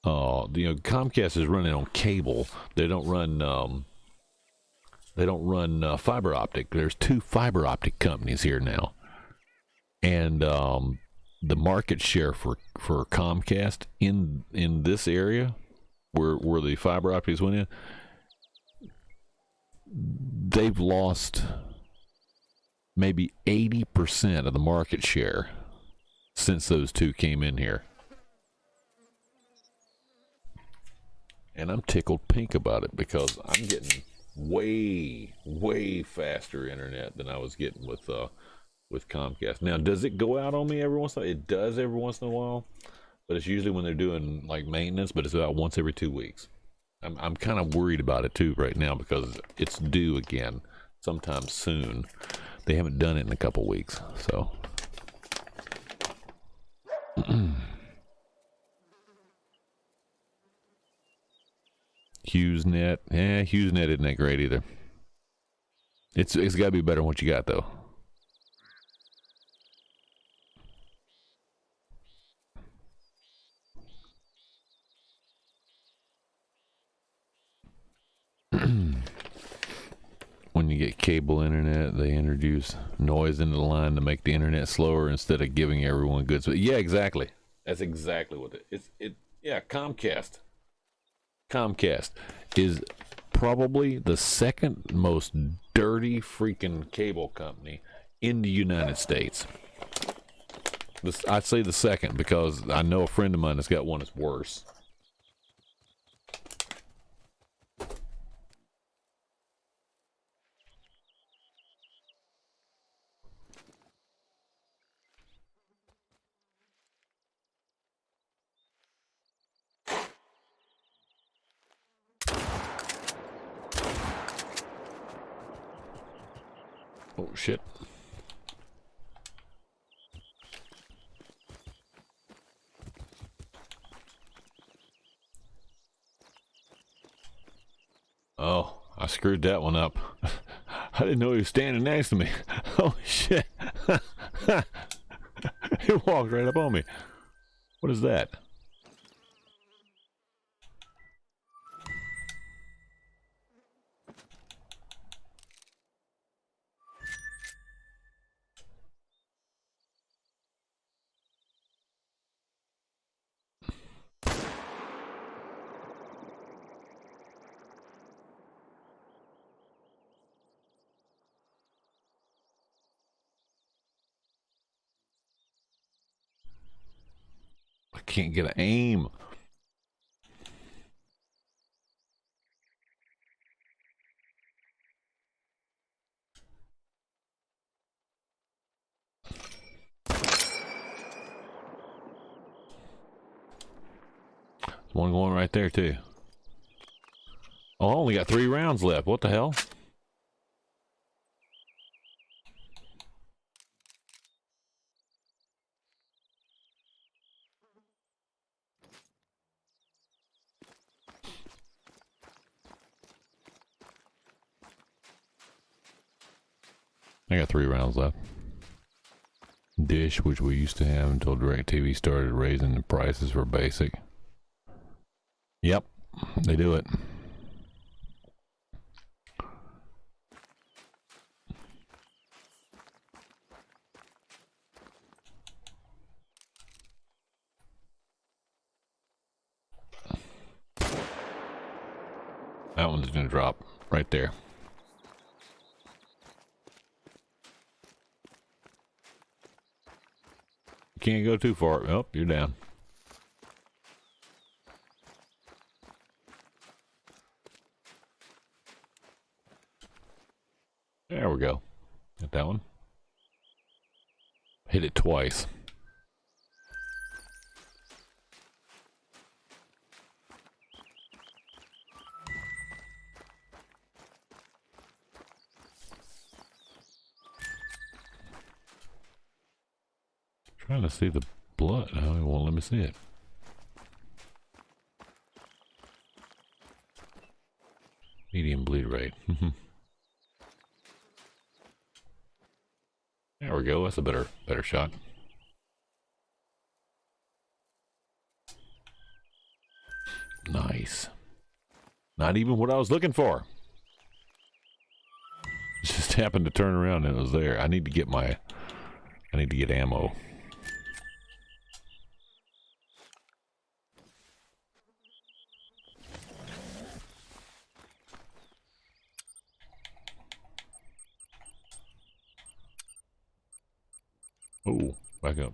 Comcast is running on cable. They don't run fiber optic. There's two fiber optic companies here now, and the market share for Comcast in this area where the fiber optics went in, they've lost maybe 80% of the market share since those two came in here. And I'm tickled pink about it because I'm getting way faster internet than I was getting with Comcast. Now, does it go out on me every once in a while? It does every once in a while, but it's usually when they're doing like maintenance, but it's about once every 2 weeks. I'm kind of worried about it too right now because it's due again sometime soon. They haven't done it in a couple weeks, so. HughesNet. HughesNet isn't that great either. It's got to be better than what you got, though. cable internet. They introduce noise into the line to make the internet slower instead of giving everyone good speed. Yeah, exactly. That's exactly what it is. Yeah, Comcast. Comcast is probably the second most dirty freaking cable company in the United States. I'd say the second because I know a friend of mine that's got one that's worse. Oh shit. Oh, I screwed that one up. I didn't know he was standing next to me. Oh shit. He walked right up on me. What is that? I can't get an aim. There's one going right there too. Oh, I only got 3 rounds left. What the hell? I got 3 rounds left. Dish, which we used to have until DirecTV started raising the prices for basic. Yep, they do it. That one's gonna drop right there. You can't go too far. Oh, you're down. There we go. Got that one. Hit it twice. Trying to see the blood. Oh, it won't let me see it. Medium bleed rate. There we go. That's a better shot. Nice. Not even what I was looking for. Just happened to turn around and it was there. I need to get ammo. Oh, back up.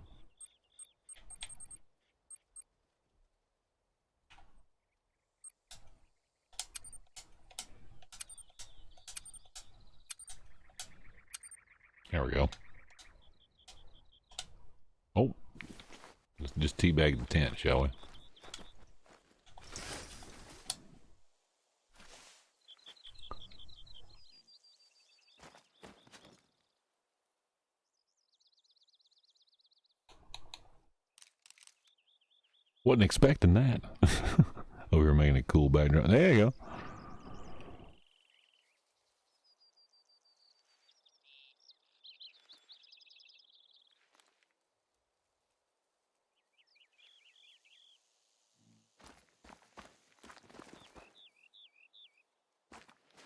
There we go. Oh, let's just teabag the tent, shall we? Wasn't expecting that. Oh, we were making a cool background. There you go.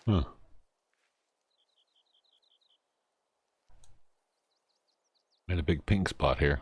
Huh. And a big pink spot here.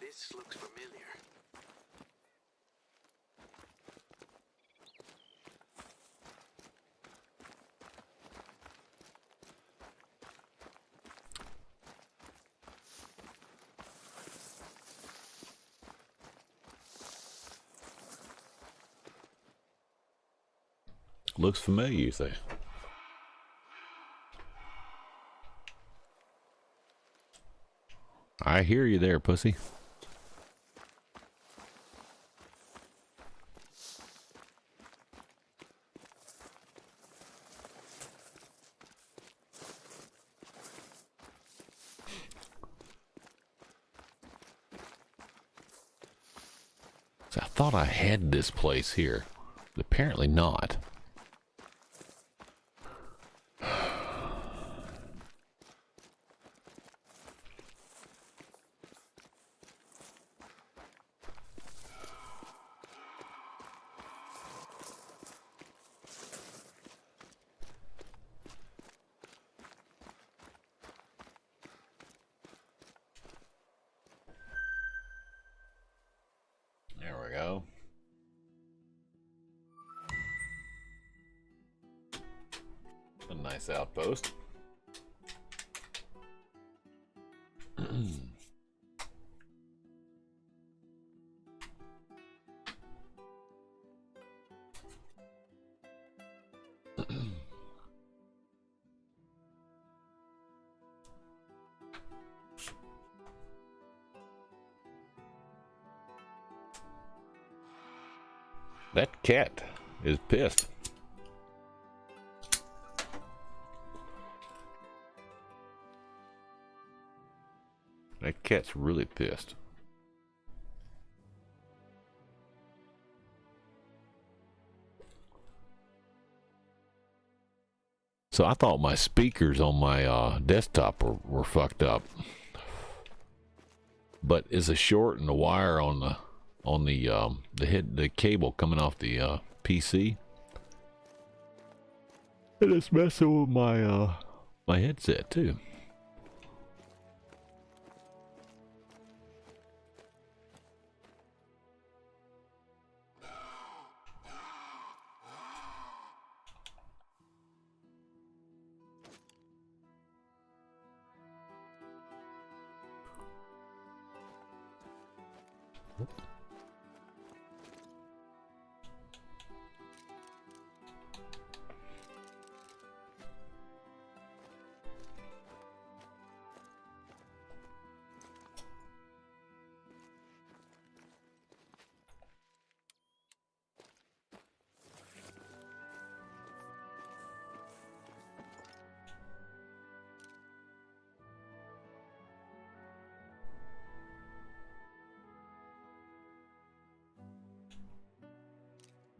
This looks familiar. Looks familiar, you say? I hear you there, pussy. So I thought I had this place here. But apparently not. There we go. A nice outpost. That cat is pissed. That cat's really pissed. So I thought my speakers on my desktop were fucked up. But is a short in the wire on the cable coming off the PC. And it's messing with my my headset too.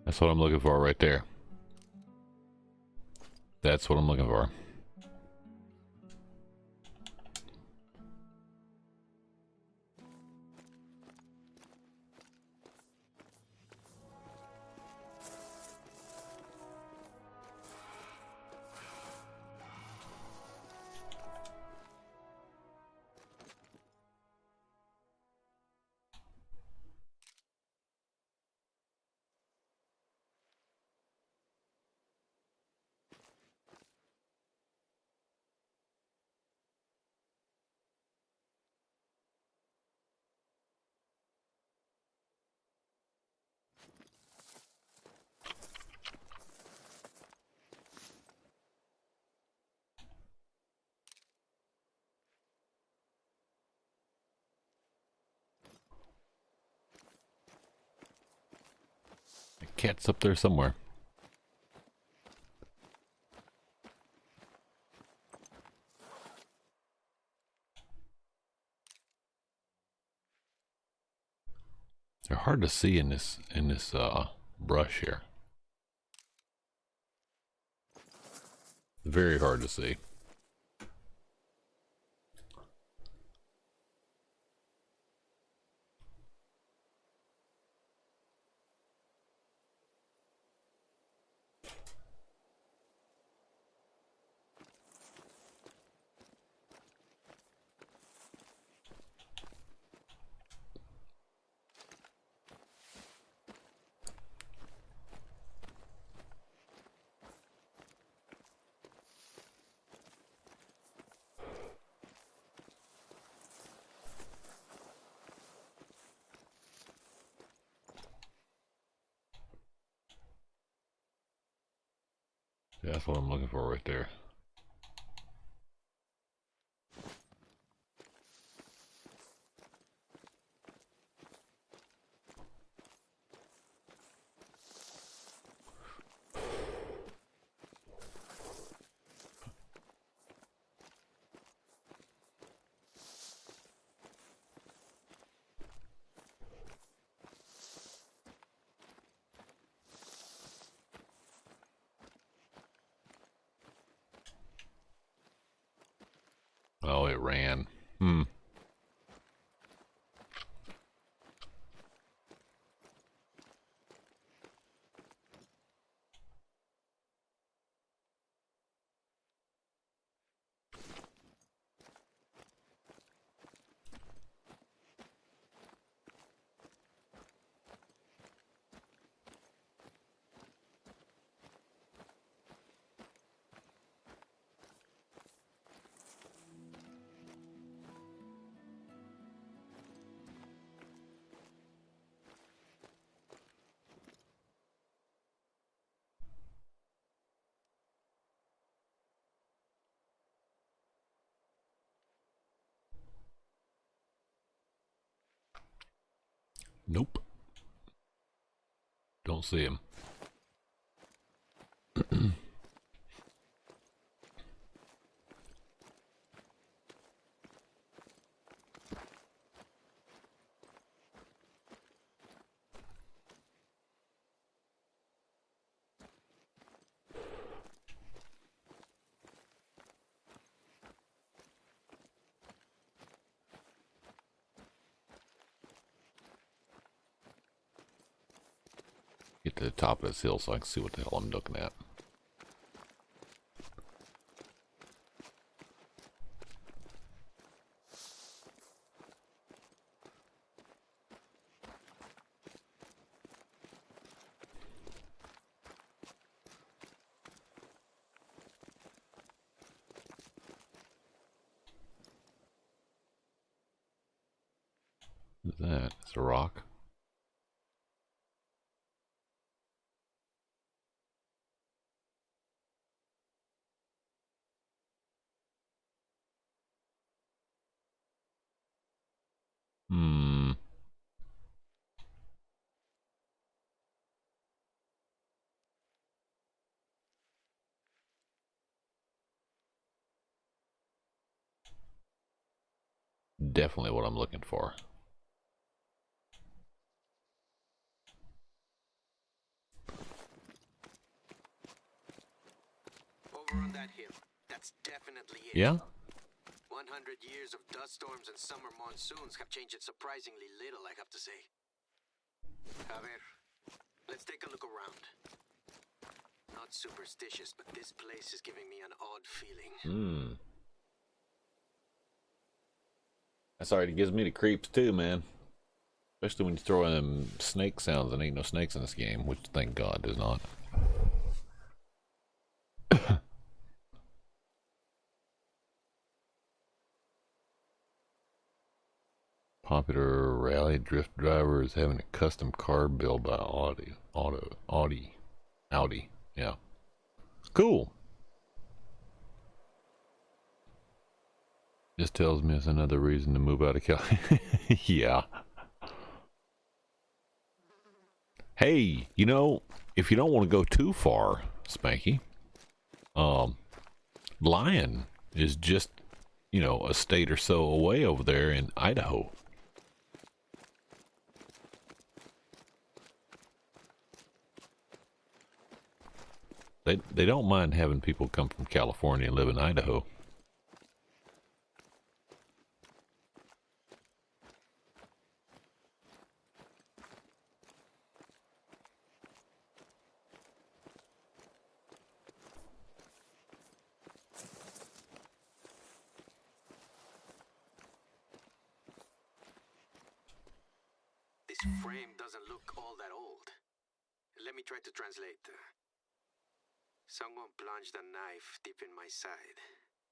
That's what I'm looking for right there. That's what I'm looking for. cat's up there somewhere. They're hard to see in this brush here. Very hard to see. Yeah, that's what I'm looking for right there. Oh, it ran. Hmm. Nope. Don't see him. Get to the top of this hill so I can see what the hell I'm looking at. What is that? It's a rock. Hmm. Definitely what I'm looking for. Over on that hill. That's definitely it. Yeah? 100 years of dust storms and summer monsoons have changed it surprisingly little, I have to say. A ver, let's take a look around. Not superstitious, but this place is giving me an odd feeling. Hmm. That's alright, it gives me the creeps too, man. Especially when you throw in them snake sounds and ain't no snakes in this game, which thank God there's not. Popular rally drift driver is having a custom car built by Audi. Yeah. Cool. This tells me it's another reason to move out of Cali. Yeah. Hey, you know, if you don't want to go too far, Spanky, Lion is just, you know, a state or so away over there in Idaho. They don't mind having people come from California and live in Idaho. This frame doesn't look all that old. Let me try to translate. Someone plunged a knife deep in my side.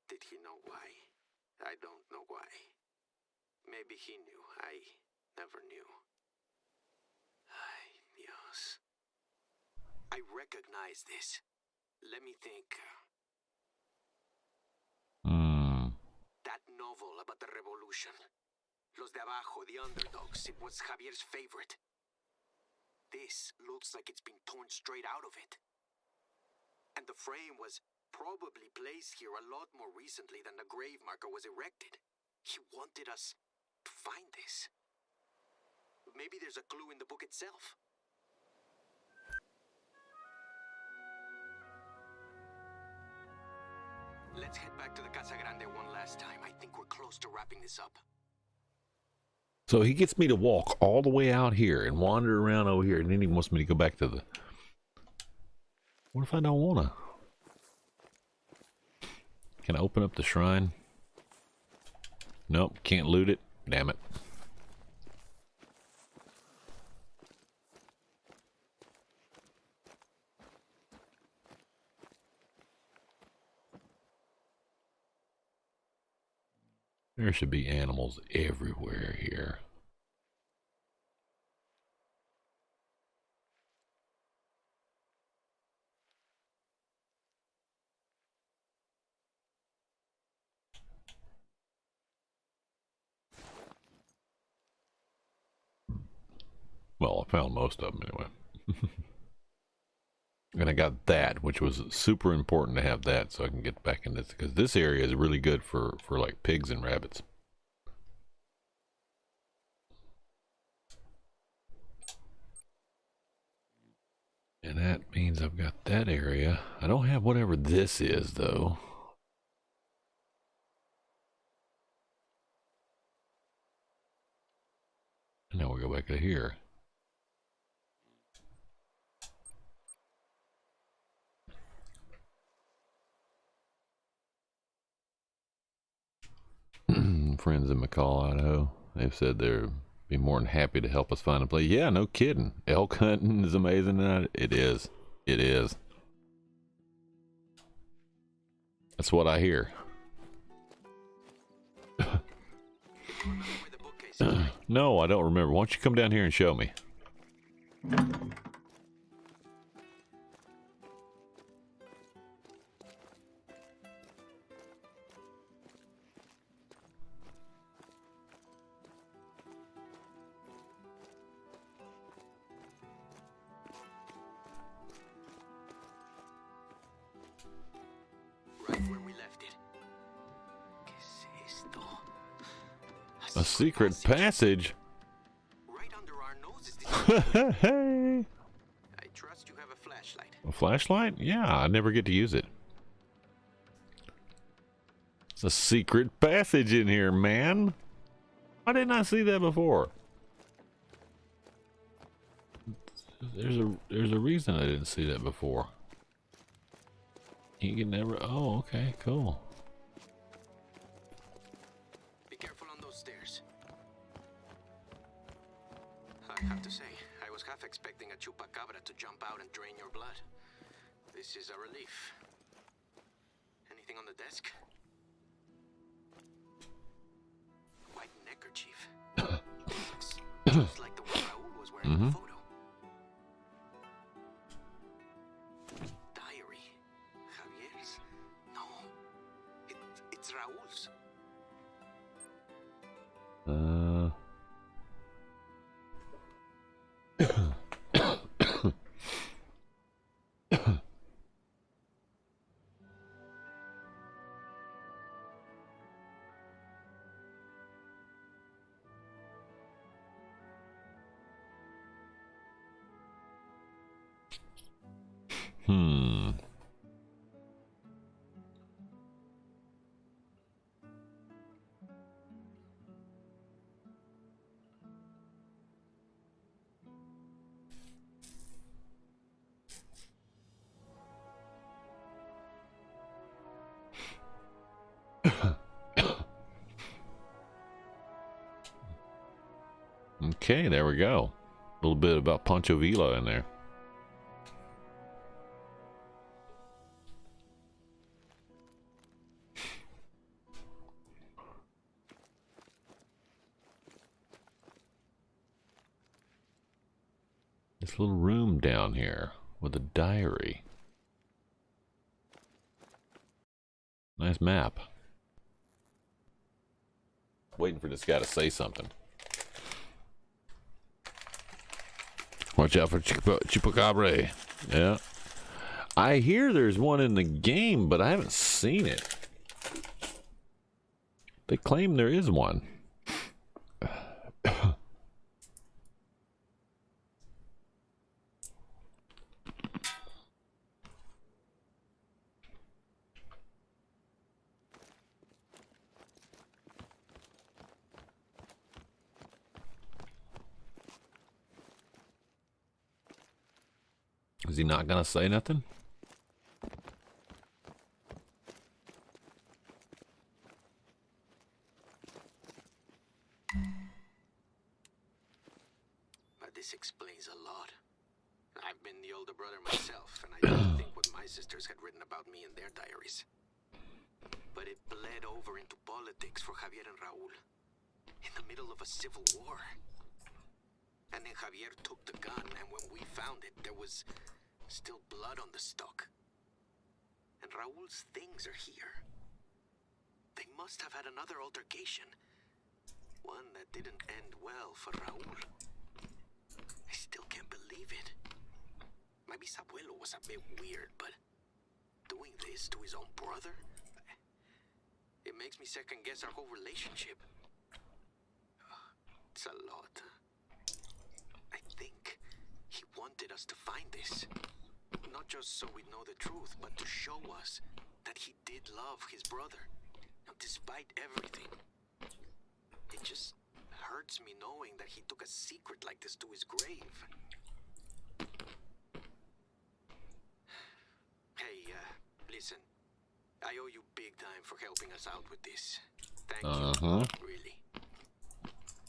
Did he know why? I don't know why. Maybe he knew. I never knew. Ay, Dios. I recognize this. Let me think. That novel about the revolution. Los de abajo, the underdogs. It was Javier's favorite. This looks like it's been torn straight out of it. And the frame was probably placed here a lot more recently than the grave marker was erected. He wanted us to find this. Maybe there's a clue in the book itself. Let's head back to the Casa Grande one last time. I think we're close to wrapping this up. So he gets me to walk all the way out here and wander around over here, and then he wants me to go back to the... What if I don't want to? Can I open up the shrine? Nope, can't loot it. Damn it. There should be animals everywhere here. Well, I found most of them anyway. And I got that, which was super important to have that so I can get back in this, because this area is really good for like pigs and rabbits. And that means I've got that area. I don't have whatever this is, though. And now we go back to here. Friends in McCall, Idaho, they've said they'd be more than happy to help us find a place. Yeah, no kidding. Elk hunting is amazing. It is. It is. That's what I hear. No, I don't remember. Why don't you come down here and show me? Right where we left it. ¿Qué es esto? A secret passage? Right under our noses. Hey! I trust you have a flashlight. A flashlight? Yeah, I never get to use it. It's a secret passage in here, man. Why didn't I see that before? There's a reason I didn't see that before. You can never... Oh, okay, cool. Be careful on those stairs. I have to say, I was half expecting a chupacabra to jump out and drain your blood. This is a relief. Anything on the desk? White neckerchief. Looks just like the one Raul was wearing in the photo. Diary. Javier's? No. It's Raul's. Hmm. Okay, there we go. A little bit about Pancho Villa in there. This little room down here with a diary. Nice map. Waiting for this guy to say something. Watch out for Chupacabra. Yeah. I hear there's one in the game, but I haven't seen it. They claim there is one. Is he not gonna say nothing? But this explains a lot. I've been the older brother myself, and I didn't think what my sisters had written about me in their diaries. But it bled over into politics for Javier and Raúl. In the middle of a civil war. And then Javier took the gun, and when we found it, there was still blood on the stock. And Raúl's things are here. They must have had another altercation. One that didn't end well for Raúl. I still can't believe it. My bisabuelo was a bit weird, but doing this to his own brother? It makes me second guess our whole relationship. It's a lot. I think he wanted us to find this. Not just so we'd know the truth, but to show us that he did love his brother. Despite everything. It just hurts me knowing that he took a secret like this to his grave. Hey, listen. I owe you big time for helping us out with this. Thank you, really.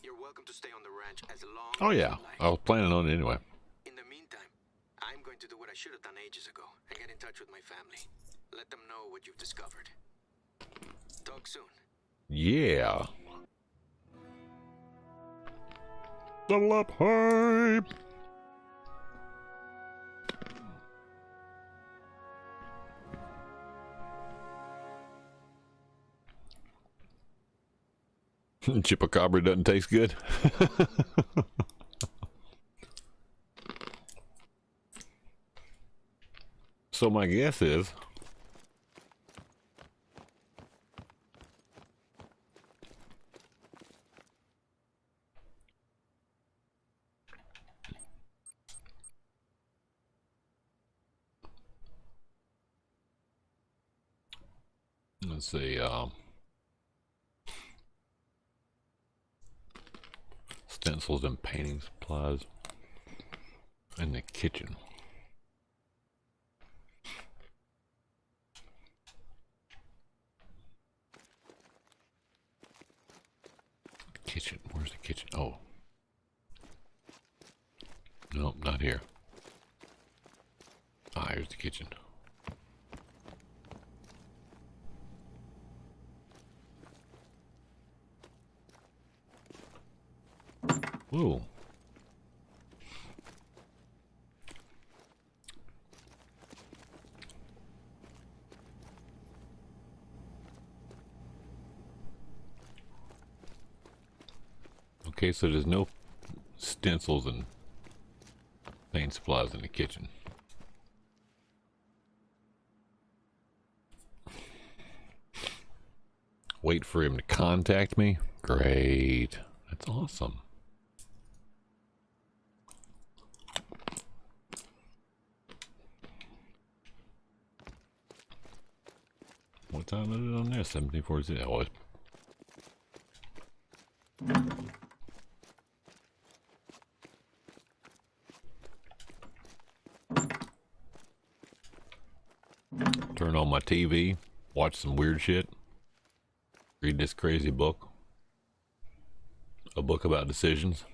You're welcome to stay on the ranch as long Oh as yeah, you like. I was planning on it anyway. In the meantime, I'm going to do what I should have done ages ago and get in touch with my family. Let them know what you've discovered. Talk soon. Yeah. Double up hype! Chupacabra doesn't taste good. So my guess is let's see, stencils and painting supplies in the kitchen. Kitchen, where's the kitchen? Oh. Nope, not here. Ah, here's the kitchen. Ooh. Okay, so there's no stencils and paint supplies in the kitchen. Wait for him to contact me? Great. That's awesome. What time is it on there? 17:40. Oh, turn on my TV, watch some weird shit, read this crazy book, a book about decisions.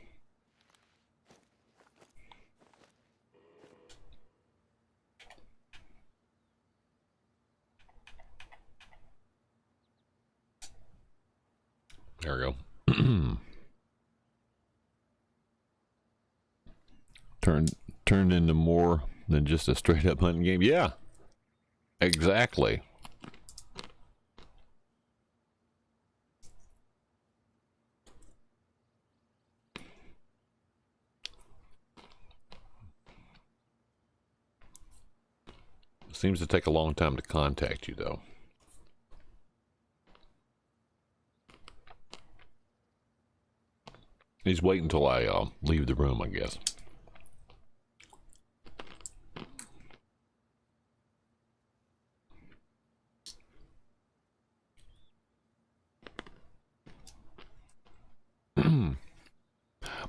There we go. Turned into more than just a straight up hunting game. Yeah, exactly. Seems to take a long time to contact you, though. He's waiting until I leave the room, I guess.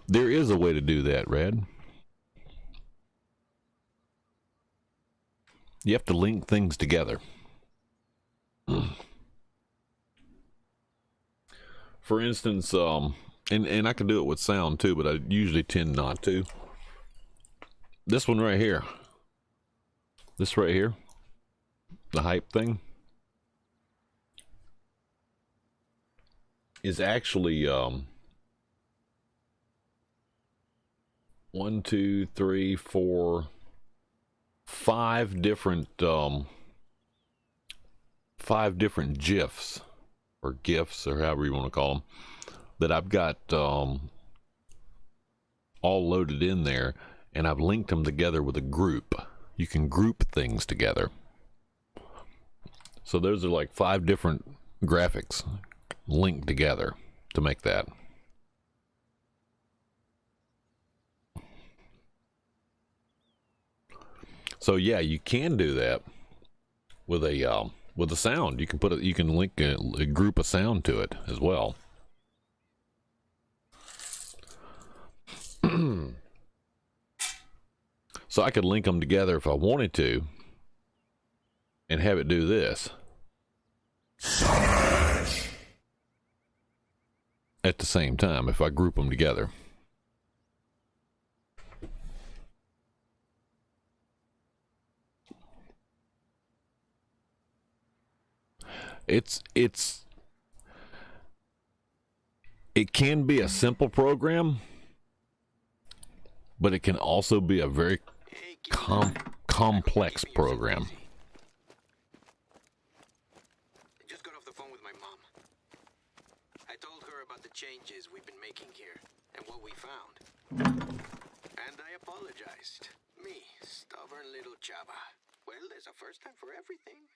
There is a way to do that, Red. You have to link things together. For instance, and I can do it with sound too, but I usually tend not to. This one right here. This right here. The hype thing. Is actually, 1, 2, 3, 4, 5 different, 5 different GIFs. Or GIFs, or however you want to call them, that I've got all loaded in there, and I've linked them together with a group. You can group things together. So those are like 5 different graphics linked together to make that. So yeah, you can do that with a sound. You can you can link a group of sound to it as well. So I could link them together if I wanted to and have it do this at the same time if I group them together. It can be a simple program, but it can also be a very complex program. I just got off the phone with my mom. I told her about the changes we've been making here and what we found. And I apologized. Me, stubborn little chava. Well, there's a first time for everything.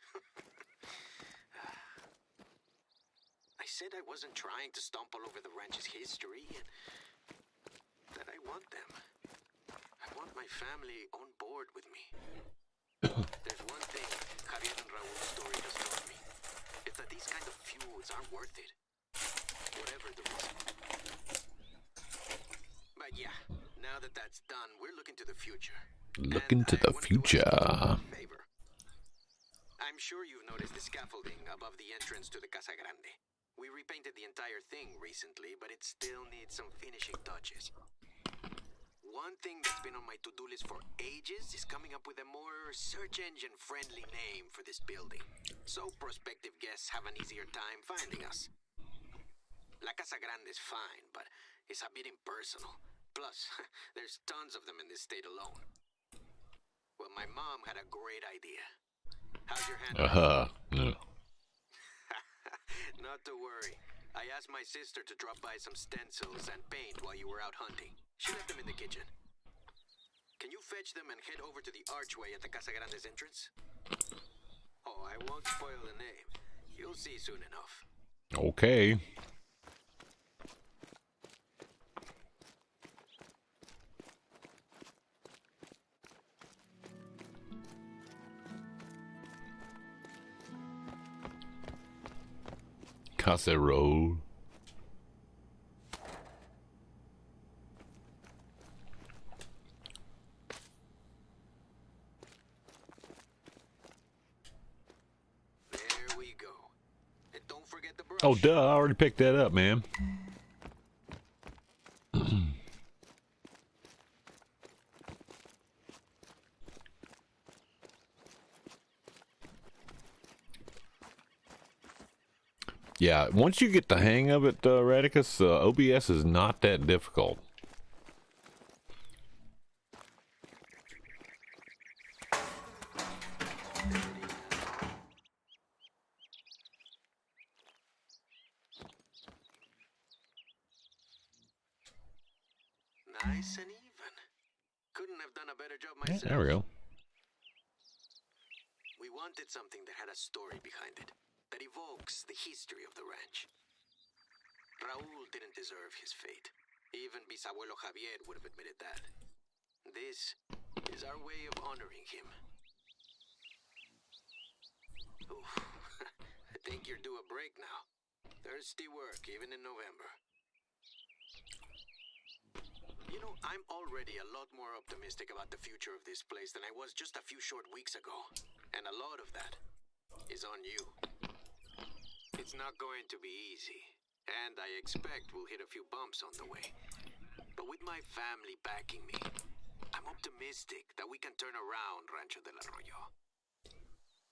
I said I wasn't trying to stomp all over the ranch's history, and that I want them. I want my family on board with me. There's one thing Javier and Raul's story has taught me. It's that these kind of feuds aren't worth it. Whatever the reason. But yeah, now that that's done, we're looking to the future. Looking to the future. Favor. I'm sure you've noticed the scaffolding above the entrance to the Casa Grande. We repainted the entire thing recently, but it still needs some finishing touches. One thing that's been on my to-do list for ages is coming up with a more search engine friendly name for this building, so prospective guests have an easier time finding us. La Casa Grande is fine, but it's a bit impersonal. Plus, there's tons of them in this state alone. Well, my mom had a great idea. How's your hand? No. Not to worry. I asked my sister to drop by some stencils and paint while you were out hunting. She left them in the kitchen. Can you fetch them and head over to the archway at the Casa Grande's entrance? Oh, I won't spoil the name. You'll see soon enough. Okay. Casserole. There we go. And don't forget the brush. Oh, duh, I already picked that up, man. Yeah, once you get the hang of it, Radicus, OBS is not that difficult. Nice and even. Couldn't have done a better job Yeah, myself. there we go. We wanted something that had a story behind it, that evokes the history of the ranch. Raúl didn't deserve his fate. Even Bisabuelo Javier would have admitted that. This is our way of honoring him. Oof. I think you're due a break now. Thirsty work, even in November. You know, I'm already a lot more optimistic about the future of this place than I was just a few short weeks ago. And a lot of that is on you. It's not going to be easy, and I expect we'll hit a few bumps on the way. But with my family backing me, I'm optimistic that we can turn around Rancho del Arroyo.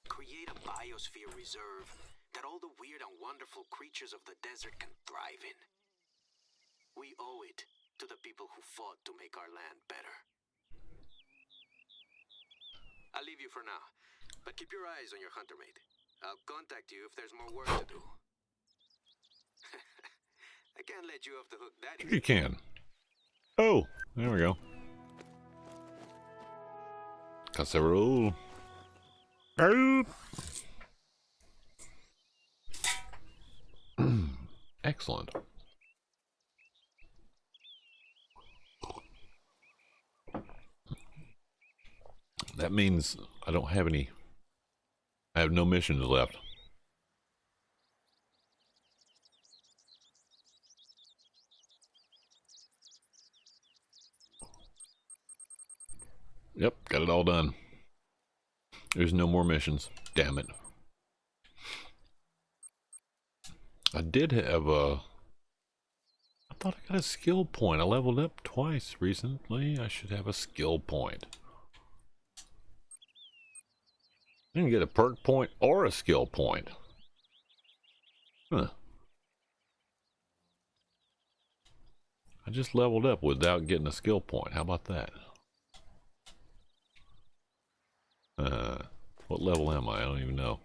Create a biosphere reserve that all the weird and wonderful creatures of the desert can thrive in. We owe it to the people who fought to make our land better. I'll leave you for now, but keep your eyes on your hunter mate. I'll contact you if there's more work to do. I can't let you off the hook that easy. You can. Oh, there we go. Casserole. Oh, Excellent. That means I don't have any. I have no missions left. Yep, got it all done. There's no more missions. Damn it. I did have a... I thought I got a skill point. I leveled up twice recently. I should have a skill point. I didn't get a perk point or a skill point. Huh. I just leveled up without getting a skill point. How about that? What level am I? I don't even know.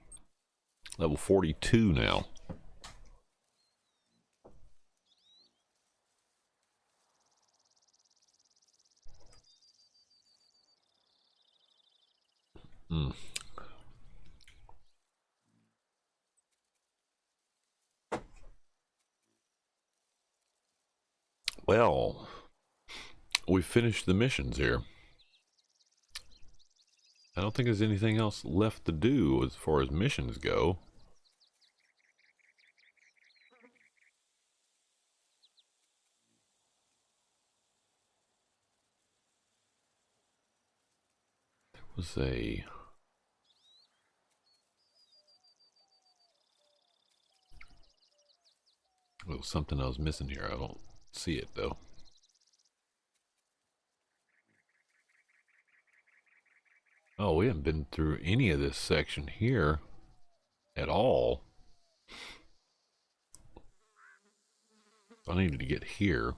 Level 42 now. Hmm. Well, we finished the missions here. I don't think there's anything else left to do as far as missions go. There was a... There was something I was missing here. I don't see it though. Oh, we haven't been through any of this section here at all. I needed to get here.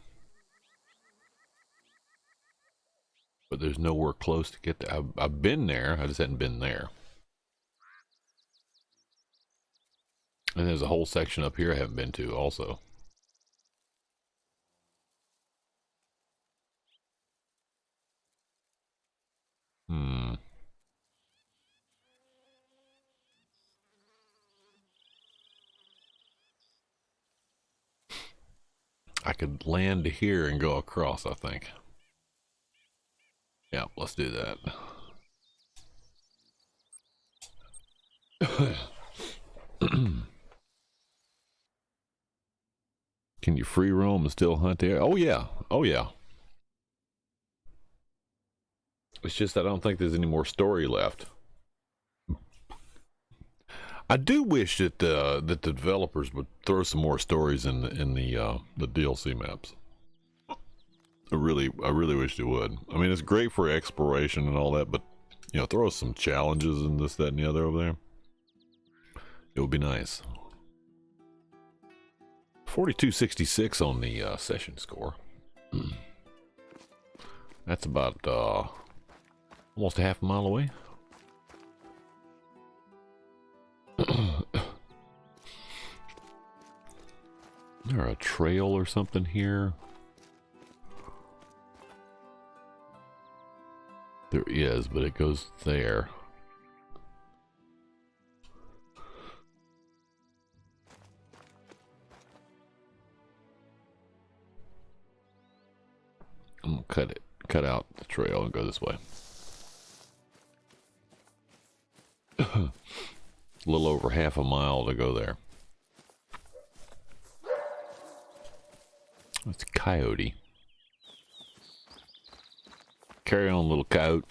But there's nowhere close to get there. I've been there, I just hadn't been there. And there's a whole section up here I haven't been to also. I could land here and go across, I think. Yeah, let's do that. Can you free roam and still hunt there? Oh yeah. Oh yeah. It's just I don't think there's any more story left. I do wish that the developers would throw some more stories in the DLC maps. I really wish they would. I mean, it's great for exploration and all that, but you know, throw some challenges and this, that, and the other over there. It would be nice. 4266 on the session score. That's about almost a half a mile away. Is there a trail or something here? There is, but it goes there. I'm gonna cut out the trail and go this way. A little over half a mile to go there. That's a coyote. Carry on, little coyote.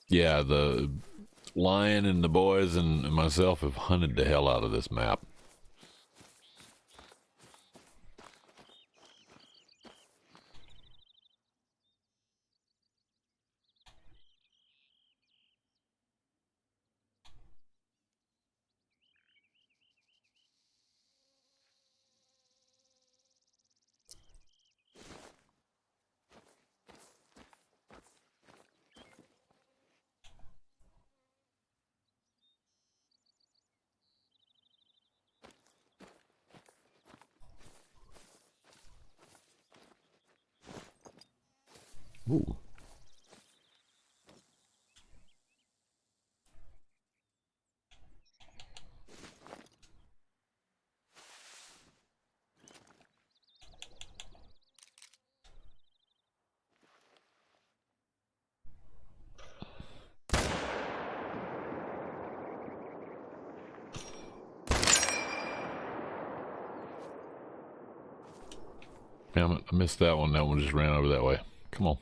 Yeah, the lion and the boys and myself have hunted the hell out of this map. Ooh. Damn it, I missed that one. That one just ran over that way. Come on.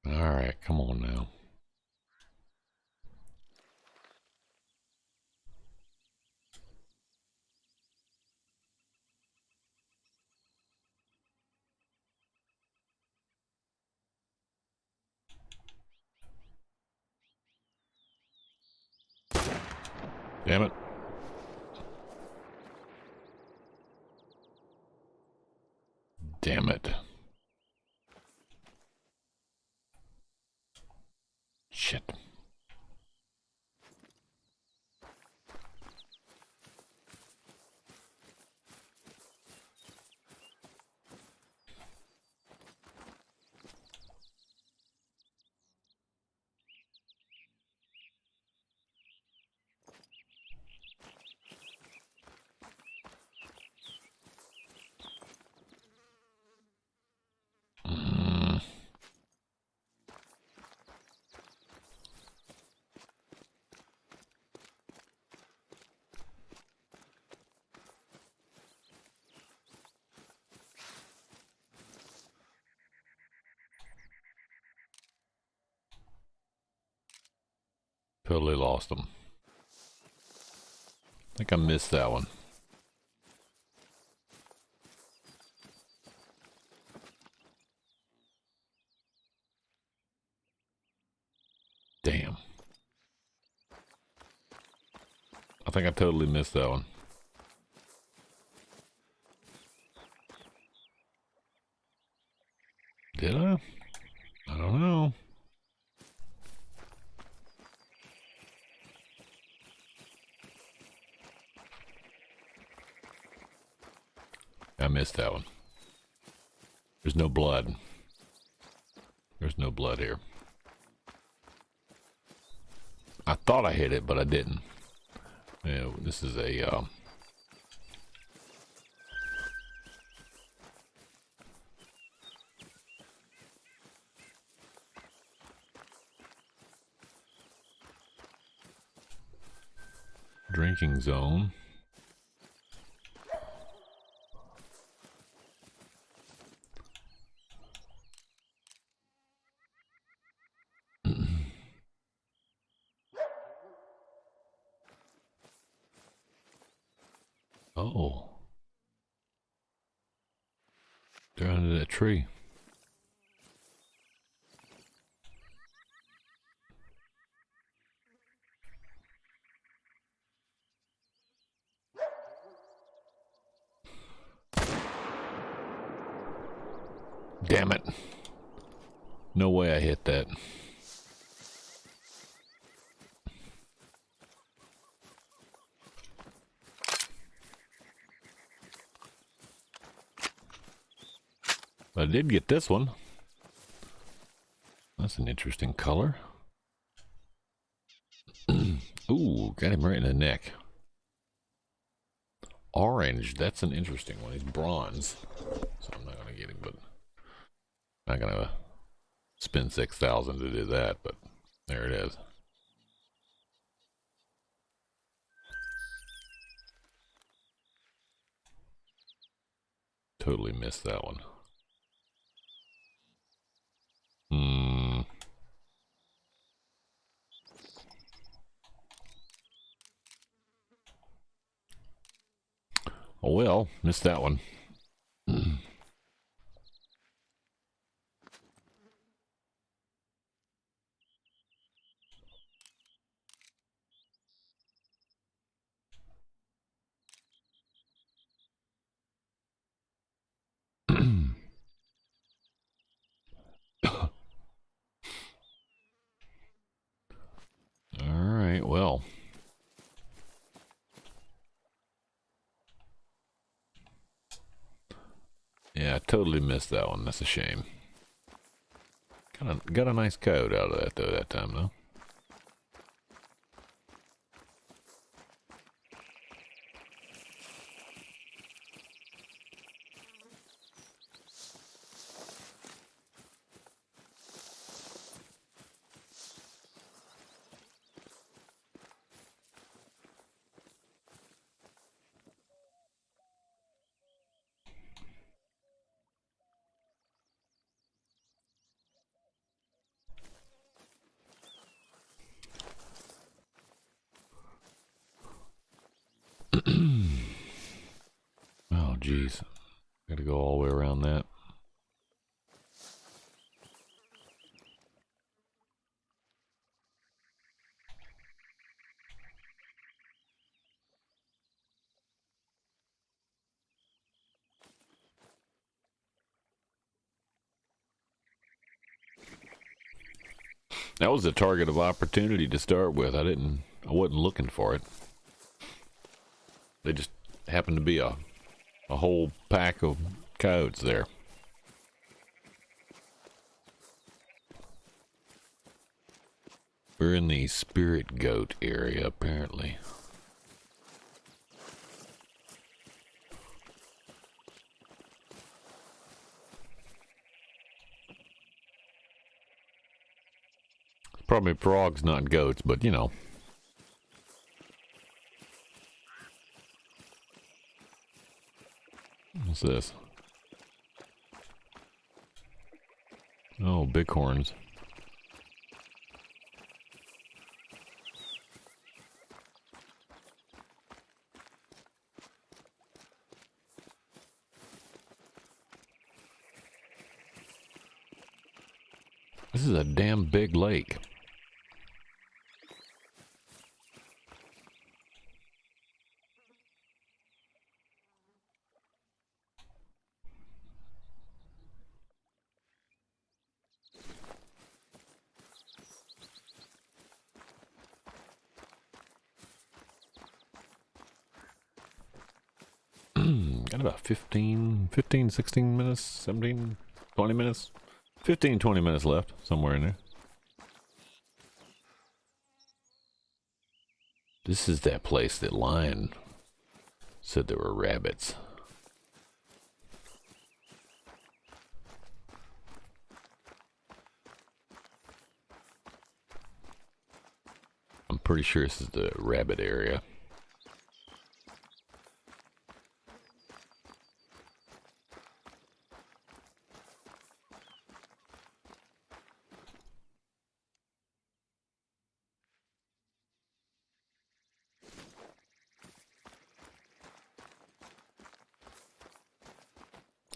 Alright, come on now. Damn it. Damn it. Shit. Totally lost them. I think I missed that one. Damn. I think I totally missed that one. Did I? I don't know. I missed that one. There's no blood. There's no blood here. I thought I hit it, but I didn't. Yeah, this is a drinking zone. Oh. They're under that tree. Damn it. No way I hit that. But I did get this one. That's an interesting color. Ooh, got him right in the neck. Orange, that's an interesting one. He's bronze. So I'm not going to get him, but I'm not going to spend 6,000 to do that, but there it is. Totally missed that one. Oh well, missed that one. Alright, well. Yeah, I totally missed that one. That's a shame. Got a nice code out of that, though, that time, though. Oh, jeez. Gotta go all the way around that. That was a target of opportunity to start with. I wasn't looking for it. They just happened to be a whole pack of coyotes there. We're in the spirit goat area, apparently. Probably frogs, not goats, but you know. What's this? Oh, bighorns. This is a damn big lake. Got about 15, 16 minutes, 17, 20 minutes. 15, 20 minutes left, somewhere in there. This is that place that Lion said there were rabbits. I'm pretty sure this is the rabbit area.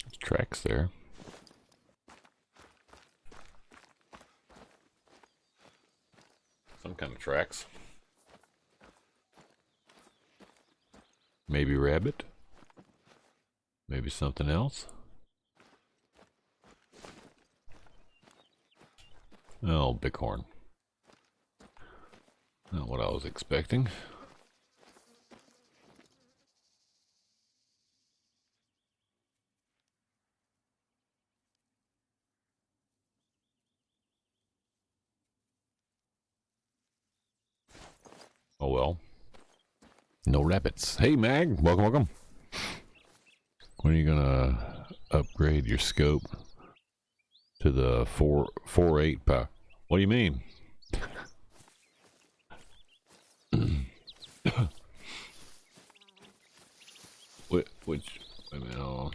There's tracks there. Some kind of tracks. Maybe rabbit. Maybe something else. Oh, bighorn. Not what I was expecting. Oh well. No rabbits. Hey Mag, welcome, welcome. When are you gonna upgrade your scope to the 4.8 power? What do you mean? Wait a minute, hold on.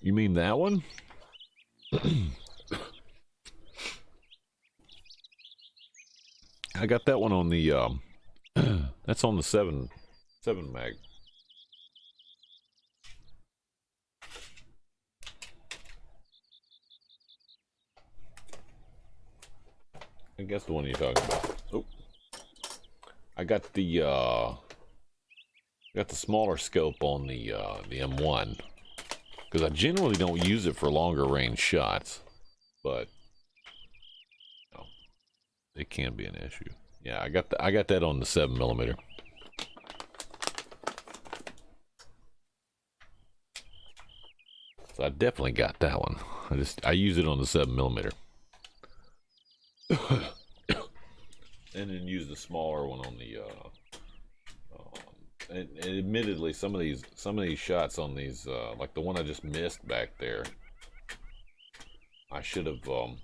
You mean that one? I got that one on the that's on the 7 mag. I guess the one you're talking about. Oh, I got the smaller scope on the M1 because I generally don't use it for longer range shots, but you know, it can be an issue. Yeah, I got that on the 7mm. So I definitely got that one. I use it on the 7mm. And then use the smaller one on the and admittedly some of these shots on these like the one I just missed back there, I should have been,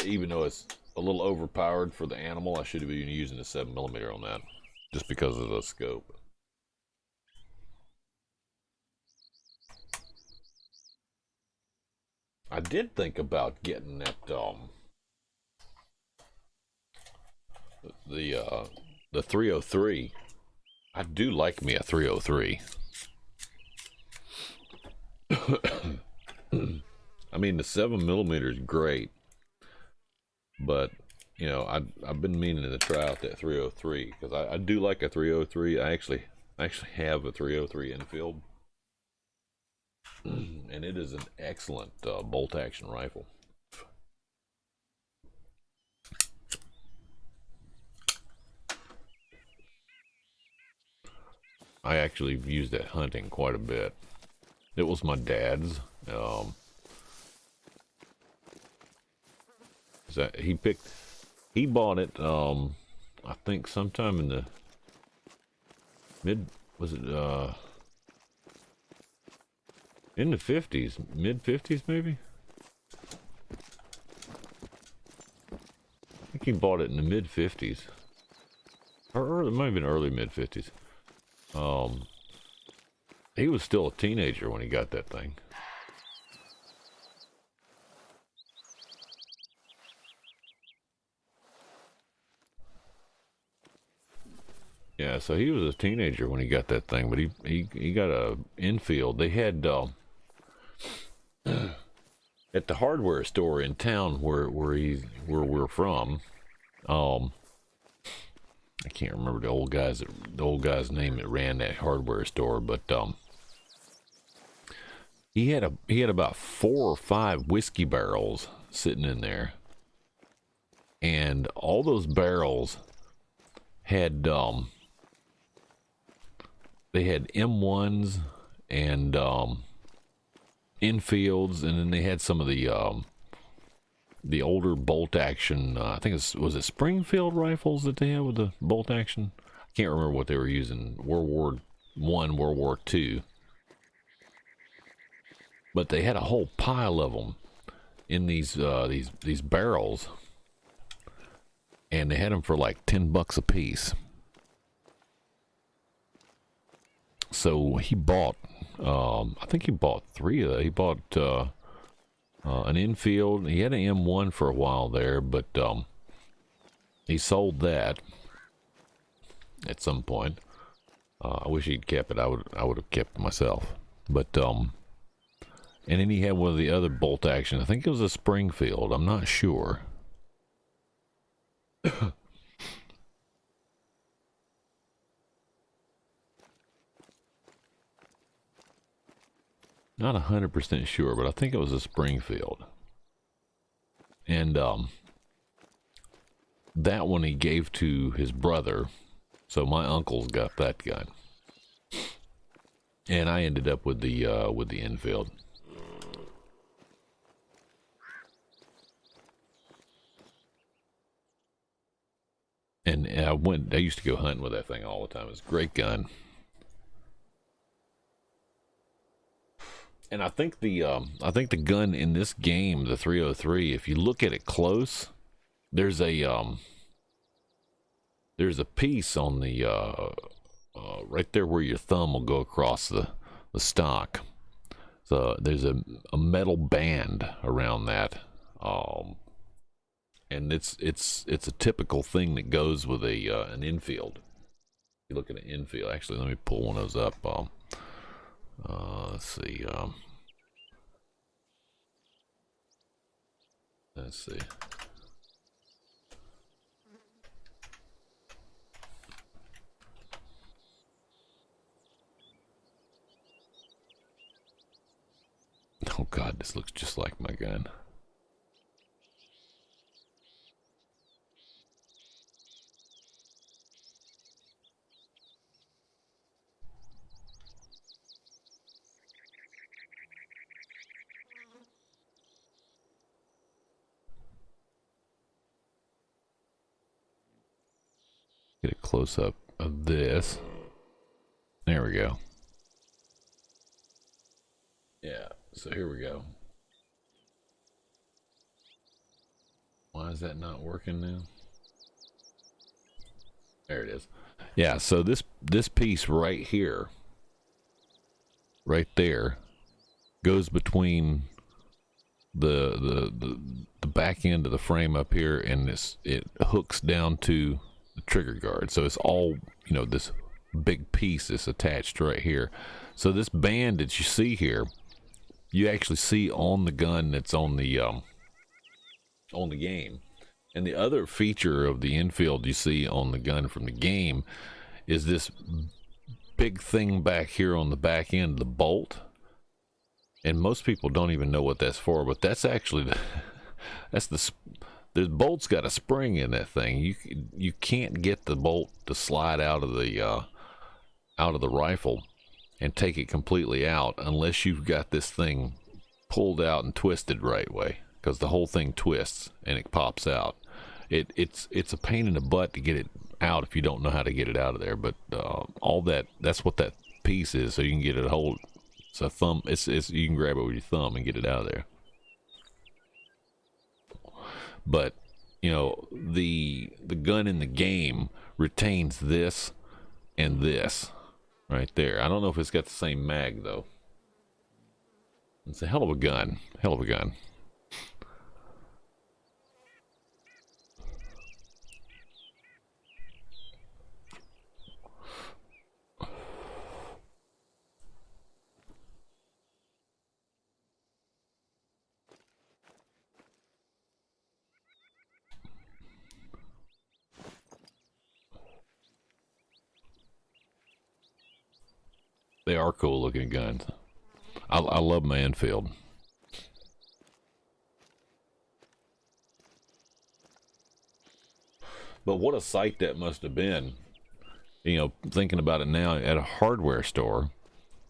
even though it's a little overpowered for the animal, I should have been using the 7mm on that just because of the scope. I did think about getting that the 303. I do like me a 303. I mean, the 7mm is great, but you know, I've been meaning to try out that 303 because I do like a 303. I actually have a 303 infield, and it is an excellent bolt action rifle. I actually used that hunting quite a bit. It was my dad's. He bought it, I think sometime in the in the 50s, mid 50s maybe? I think he bought it in the mid 50s. Or it might have been early mid 50s. He was still a teenager when he got that thing. Yeah, so he was a teenager when he got that thing, but he got a infield. They had at the hardware store in town where we're from. I can't remember the old guy's name that ran that hardware store, but he had about 4 or 5 whiskey barrels sitting in there, and all those barrels had they had M1s and infields, and then they had some of the older bolt action. I think was it Springfield rifles that they had with the bolt action. I can't remember what they were using. World War I, World War II. But they had a whole pile of them in these barrels, and they had them for like $10 a piece. So he bought, I think he bought 3 of them. He bought an infield. He had an M1 for a while there, but he sold that at some point. I wish he'd kept it. I would have kept it myself. But and then he had one of the other bolt action. I think it was a Springfield. I'm not sure. Not 100% sure, but I think it was a Springfield. And that one he gave to his brother. So my uncle's got that gun. And I ended up with the infield. And I used to go hunting with that thing all the time. It's a great gun. And I think the gun in this game, the 303, if you look at it close, there's a piece on the right there where your thumb will go across the stock. So there's a metal band around that, and it's a typical thing that goes with an infield. You look at an infield. Actually, let me pull one of those up. Let's see. Let's see. Oh God, this looks just like my gun. Get a close-up of this. There we go. Yeah, so here we go. Why is that not working now? There it is. Yeah, so this piece right here, right there, goes between the back end of the frame up here, and it hooks down to the trigger guard. So it's all, this big piece is attached right here. So this band that you see here, you actually see on the gun that's on the game. And the other feature of the infield you see on the gun from the game is this big thing back here on the back end, the bolt. And most people don't even know what that's for, but that's actually the bolt's got a spring in that thing. You can't get the bolt to slide out of the rifle and take it completely out unless you've got this thing pulled out and twisted right way, because the whole thing twists and it pops out. It's a pain in the butt to get it out if you don't know how to get it out of there. But that's what that piece is, so you can get it hold. It's a thumb. It's you can grab it with your thumb and get it out of there. But the gun in the game retains this and this right there. I don't know if it's got the same mag though. It's a hell of a gun. Hell of a gun. They are cool looking guns. I love my Enfield. But what a sight that must have been. You know, thinking about it now, at a hardware store,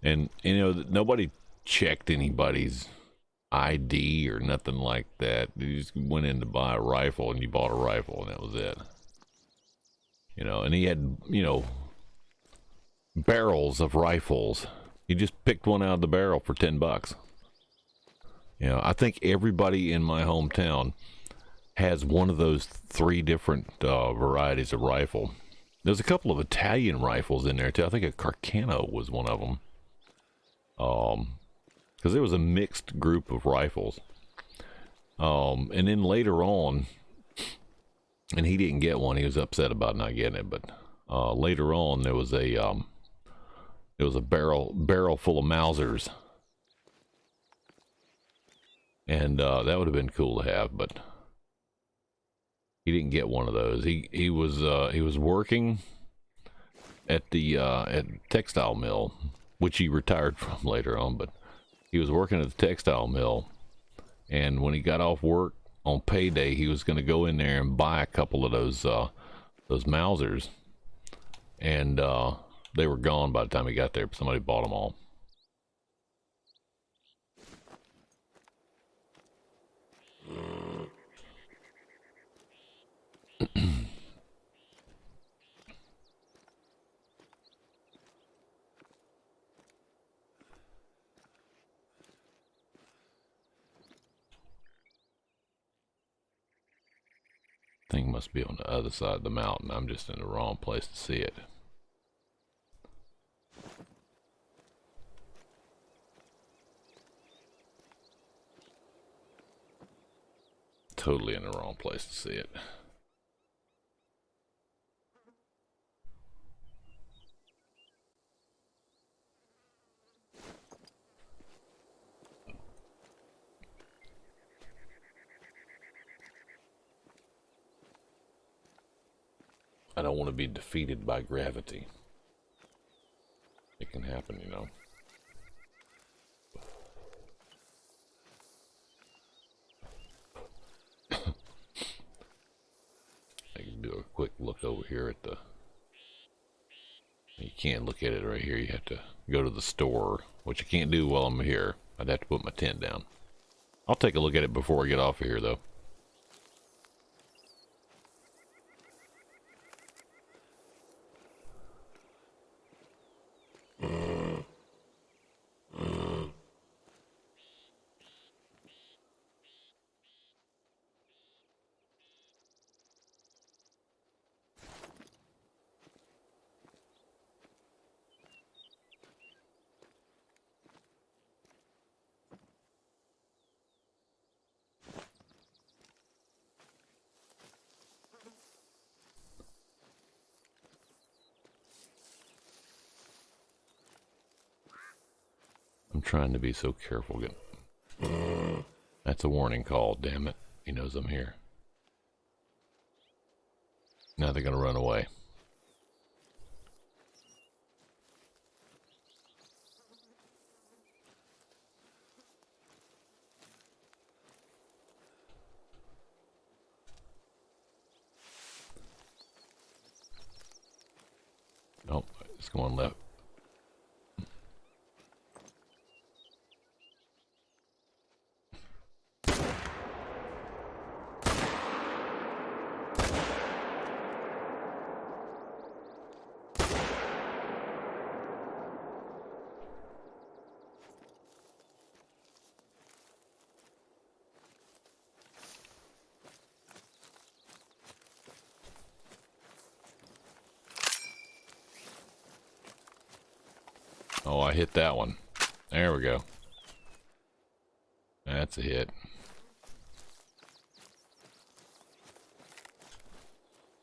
and you know, nobody checked anybody's ID or nothing like that. You just went in to buy a rifle, and you bought a rifle, and that was it. You know, and he had, you know, barrels of rifles. He just picked one out of the barrel for $10. You know, I think everybody in my hometown has one of those 3 different varieties of rifle. There's a couple of Italian rifles in there too. I think a Carcano was one of them. Because there was a mixed group of rifles. And then later on, and he didn't get one. He was upset about not getting it. But later on, there was a barrel full of Mausers, and that would have been cool to have. But he didn't get one of those. He was working at the textile mill, which he retired from later on. But he was working at the textile mill, and when he got off work on payday, he was going to go in there and buy a couple of those Mausers, and they were gone by the time he got there. Somebody bought them all. Thing must be on the other side of the mountain. I'm just in the wrong place to see it. Totally in the wrong place to see it. I don't want to be defeated by gravity. It can happen, you know. I can do a quick look over here at the... You can't look at it right here. You have to go to the store, which I can't do while I'm here. I'd have to put my tent down. I'll take a look at it before I get off of here, though. I'm trying to be so careful. That's a warning call, damn it. He knows I'm here. Now they're gonna run away. Nope, it's going left. Oh, I hit that one. There we go. That's a hit.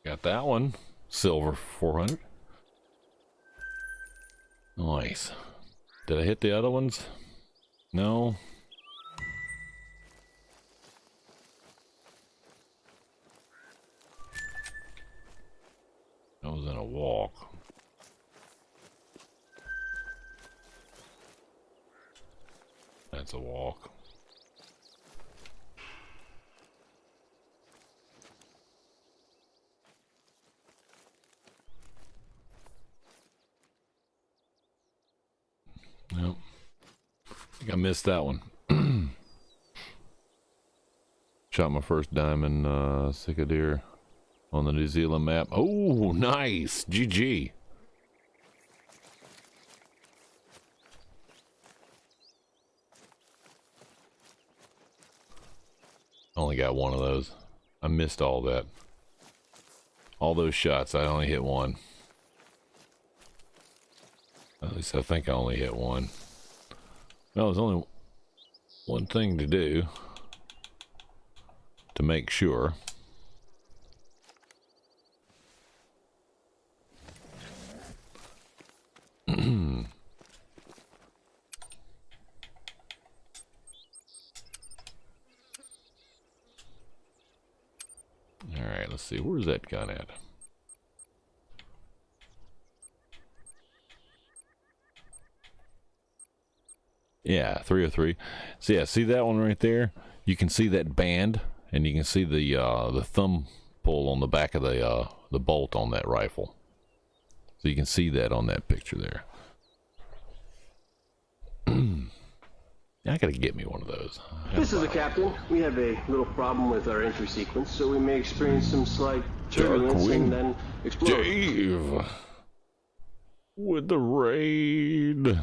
Got that one. Silver 400. Nice. Did I hit the other ones? No. I was in a walk. That's a walk. think I missed that one. Shot my first diamond cicadeer on the New Zealand map. Oh, nice. GG. Only got one of those. I missed all that. All those shots, I only hit one. At least I think I only hit one. No, there's only one thing to do to make sure. Alright, let's see. Where's that gun at? Yeah, 303. So yeah, see that one right there? You can see that band, and you can see the thumb pull on the back of the bolt on that rifle. So you can see that on that picture there. I gotta get me one of those. This is the captain. We have a little problem with our entry sequence, so we may experience some slight turbulence and then explode. Dave! With the raid.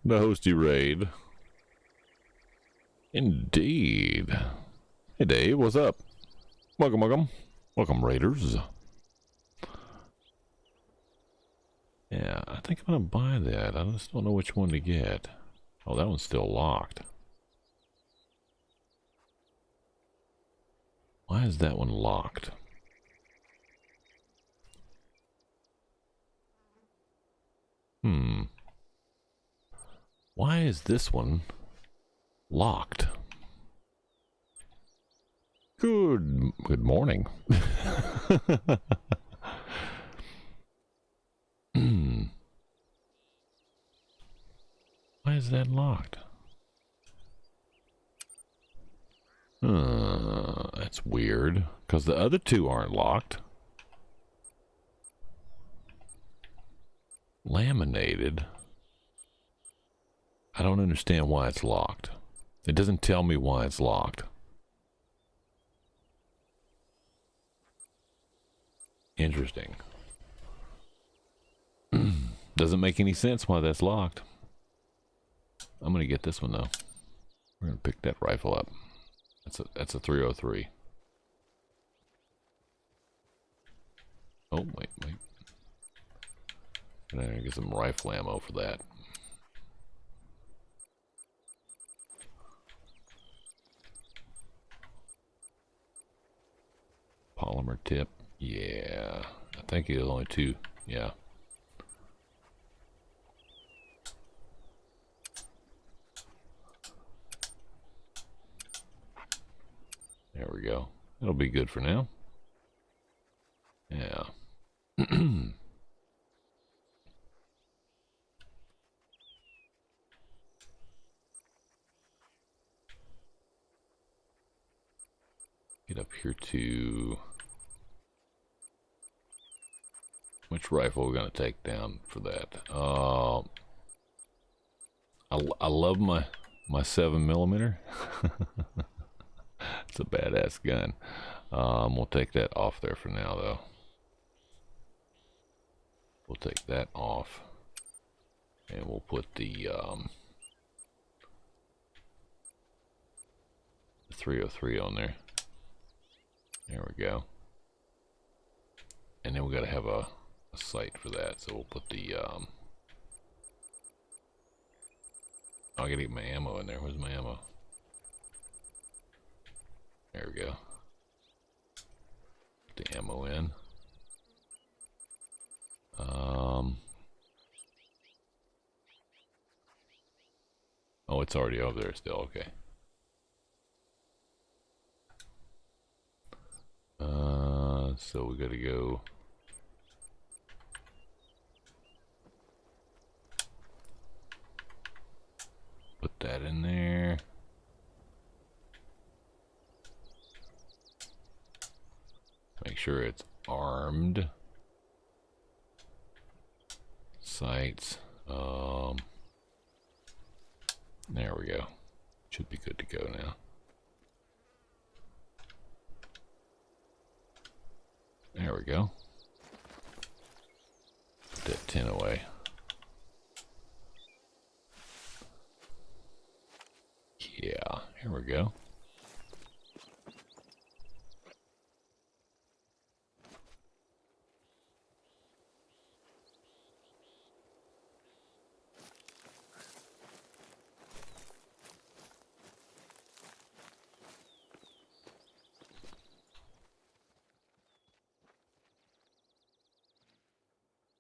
The hosty raid. Indeed. Hey Dave, what's up? Welcome, welcome. Welcome, raiders. Yeah, I think I'm gonna buy that. I just don't know which one to get. Oh, that one's still locked. Why is that one locked? Why is this one locked? Good morning. Why is that locked? That's weird, because the other two aren't locked. Laminated. I don't understand why it's locked. It doesn't tell me why it's locked. Interesting. Doesn't make any sense why that's locked. I'm gonna get this one though. We're gonna pick that rifle up. That's a 303. Oh wait. And I'm gonna get some rifle ammo for that. Polymer tip. Yeah. I think it was only two. Yeah. There we go. It'll be good for now. Yeah. Get up here to... Which rifle are we going to take down for that? I love my 7mm. It's a badass gun. We'll take that off there for now, though. We'll take that off, and we'll put the 303 on there. There we go. And then we got to have a sight for that, so we'll put the oh, I gotta get my ammo in there. Where's my ammo? There we go. Put the ammo in. Oh, it's already over there still. Okay. So we gotta go. Put that in there. Make sure it's armed. Sights. There we go. Should be good to go now. There we go. Put that tin away. Yeah, here we go.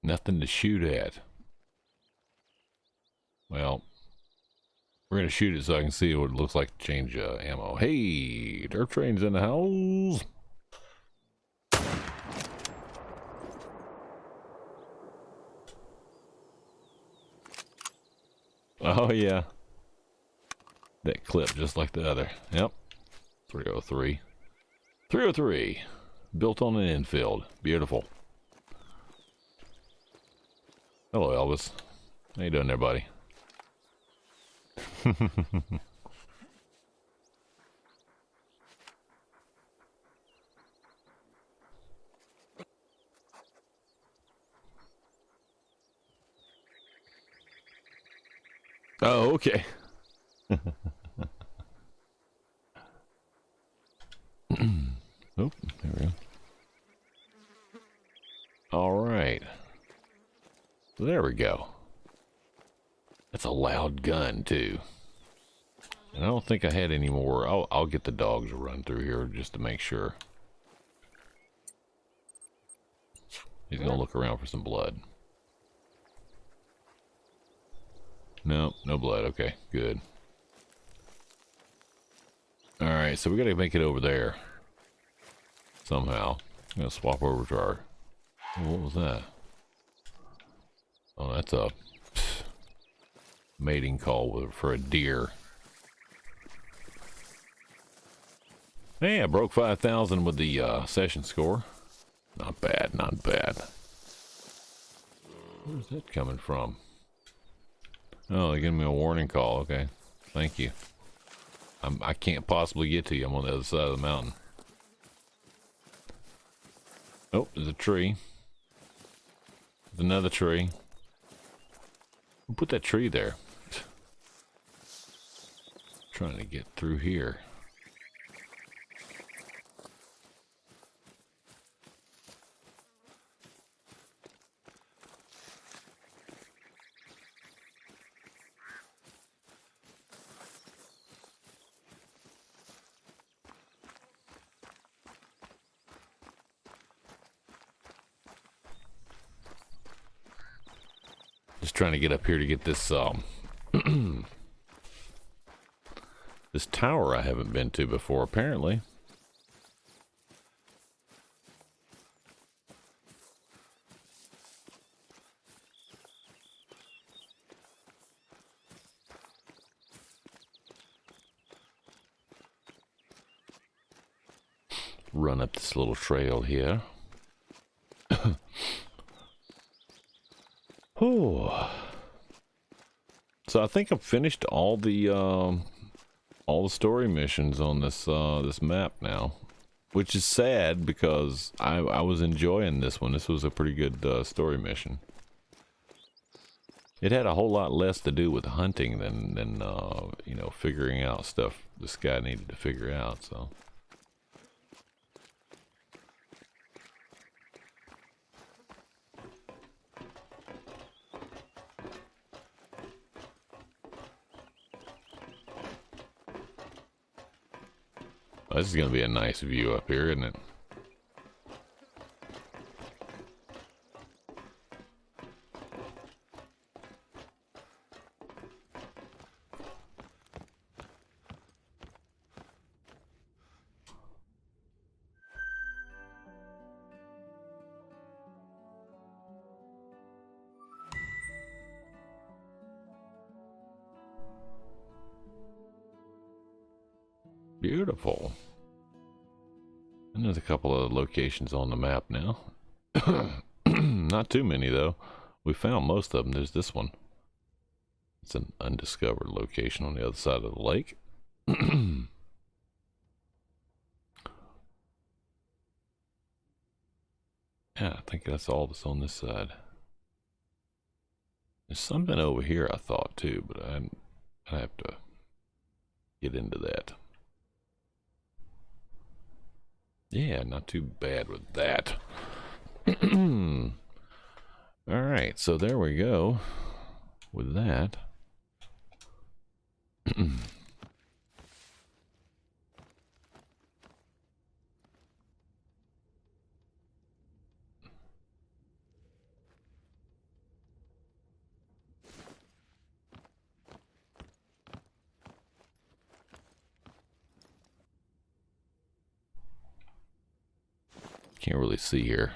Nothing to shoot at. Well, we're going to shoot it so I can see what it looks like to change ammo. Hey, dirt train's in the house. Oh, yeah. That clip just like the other. Yep. 303. 303. Built on an infield. Beautiful. Hello, Elvis. How you doing there, buddy? Oh, okay. Oh, there we go. All right. There we go. That's a loud gun, too. And I don't think I had any more. I'll get the dogs to run through here just to make sure. He's gonna look around for some blood. No, no blood. Okay, good. Alright, so we gotta make it over there. Somehow. I'm gonna swap over to our... Oh, what was that? Oh, that's a mating call for a deer. Hey, I broke 5,000 with the session score. Not bad, not bad. Where's that coming from? Oh, they're giving me a warning call. Okay, thank you. I can't possibly get to you. I'm on the other side of the mountain. Oh, there's a tree. There's another tree. Who put that tree there? Trying to get through here. Just trying to get up here to get this this tower I haven't been to before, apparently. Run up this little trail here. Oh. So I think I've finished all the story missions on this this map now, which is sad because I was enjoying this one. This was a pretty good story mission. It had a whole lot less to do with hunting than you know, figuring out stuff this guy needed to figure out. So. This is going to be a nice view up here, isn't it? Beautiful. And there's a couple of locations on the map now. Not too many, though. We found most of them. There's this one. It's an undiscovered location on the other side of the lake. Yeah, I think that's all that's on this side. There's something over here I thought too, but I have to get into that. Yeah, not too bad with that. Alright, so there we go with that. Can't really see here.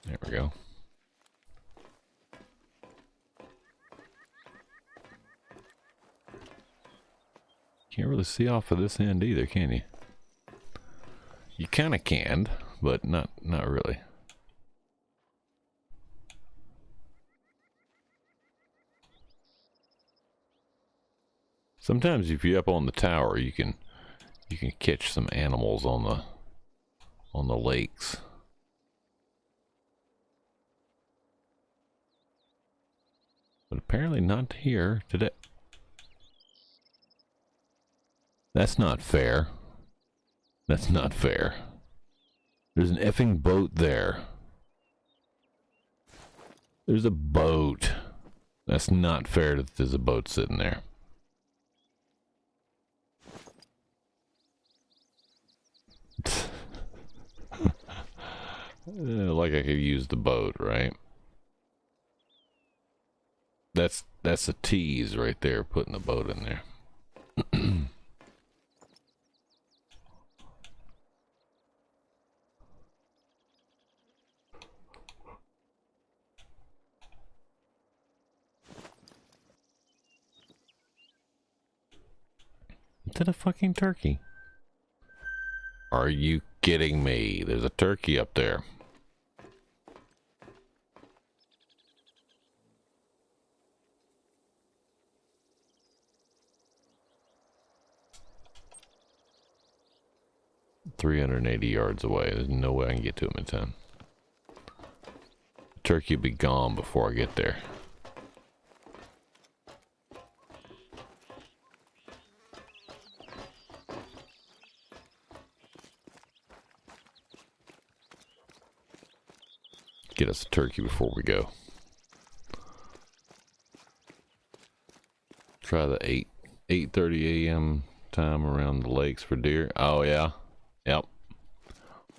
There we go. Can't really see off of this end either, can you? You kind of can, but not really. Sometimes if you're up on the tower, you can catch some animals on the lakes. But apparently not here today. That's not fair. That's not fair. There's an effing boat there. There's a boat. That's not fair that there's a boat sitting there. Like I could use the boat, right? That's a tease right there, putting the boat in there. Is that a fucking turkey? Are you kidding me? There's a turkey up there. $380 yards away. There's no way I can get to him in time. The turkey will be gone before I get there. Get us a turkey before we go. Try the 8:30 a.m. time around the lakes for deer. Oh yeah, yep.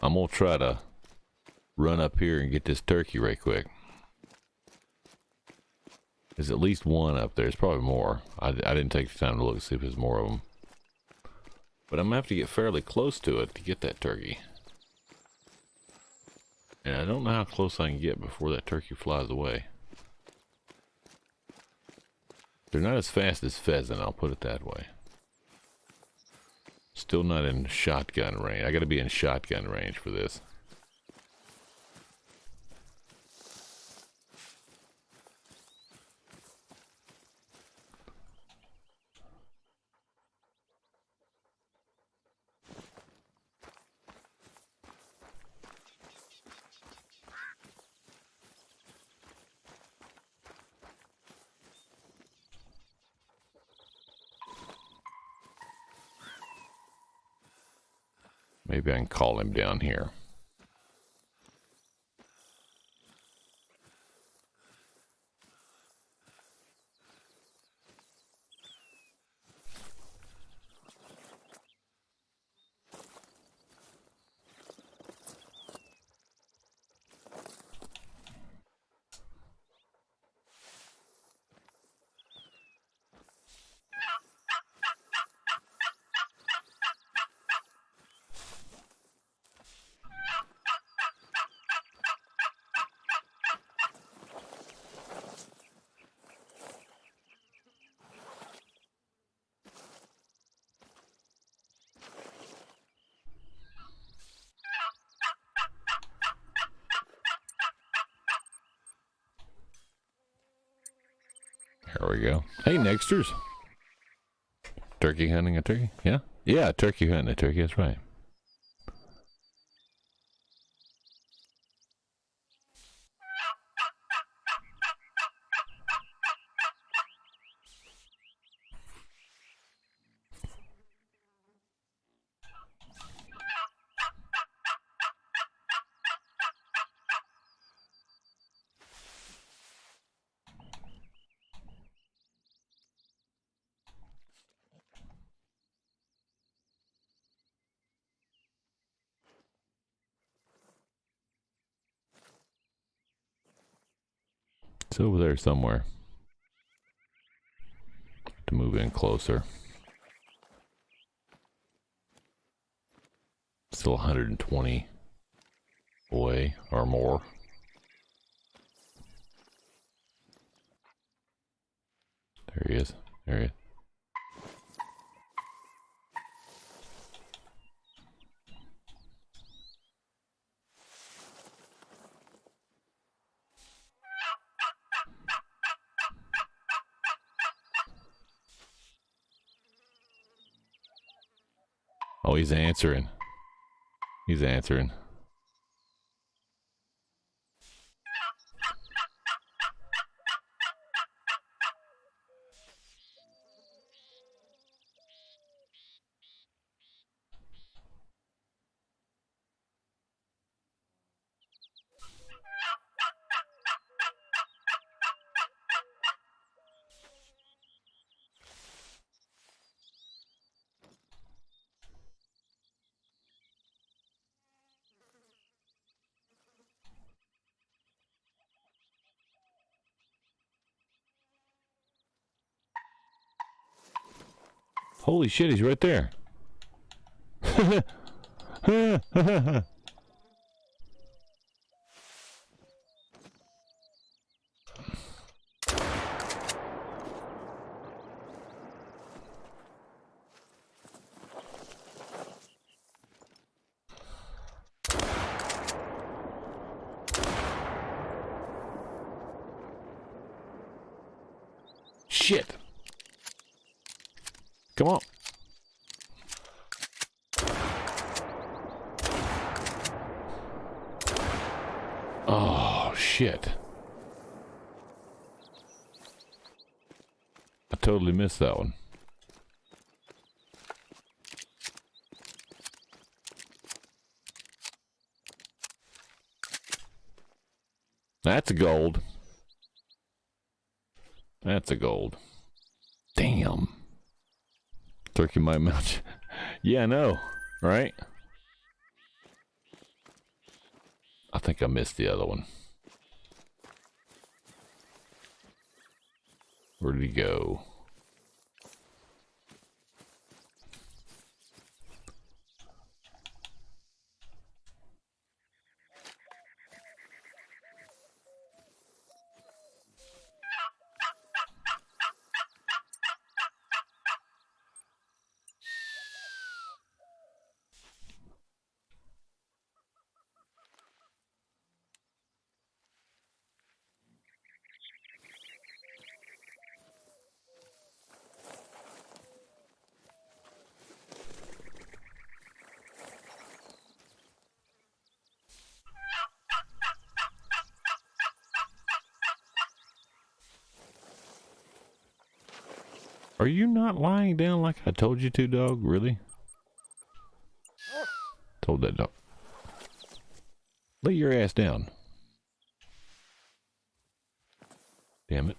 I'm gonna try to run up here and get this turkey right quick. There's at least one up there. There's probably more. I didn't take the time to look and see if there's more of them. But I'm gonna have to get fairly close to it to get that turkey. And I don't know how close I can get before that turkey flies away. They're not as fast as pheasant, I'll put it that way. Still not in shotgun range. I gotta be in shotgun range for this. Maybe I can call him down here. There we go. Hey, Nexters. Turkey hunting a turkey? Yeah? Yeah, turkey hunting a turkey, that's right. It's over there somewhere. To move in closer. Still 120 away or more. There he is. There he is. Oh, he's answering. He's answering. Holy shit, he's right there. Shit. Come on. Oh, shit. I totally missed that one. That's a gold. That's a gold. Damn. Turkey might mount. Yeah, I know. Right? I think I missed the other one. Where did he go? Are you not lying down like I told you to, dog? Really? Told that dog. Lay your ass down. Damn it.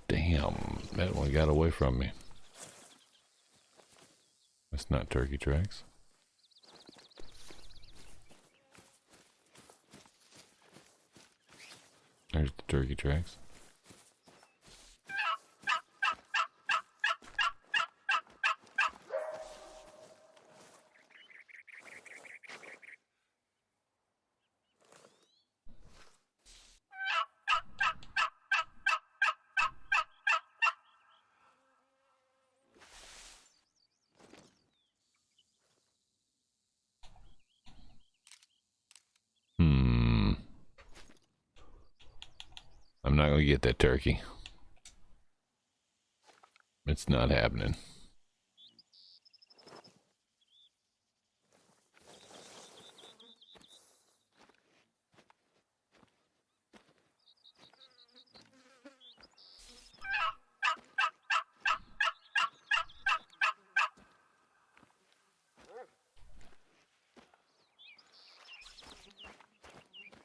Damn, that one got away from me. That's not turkey tracks. There's the turkey tracks. I'm not going to get that turkey. It's not happening.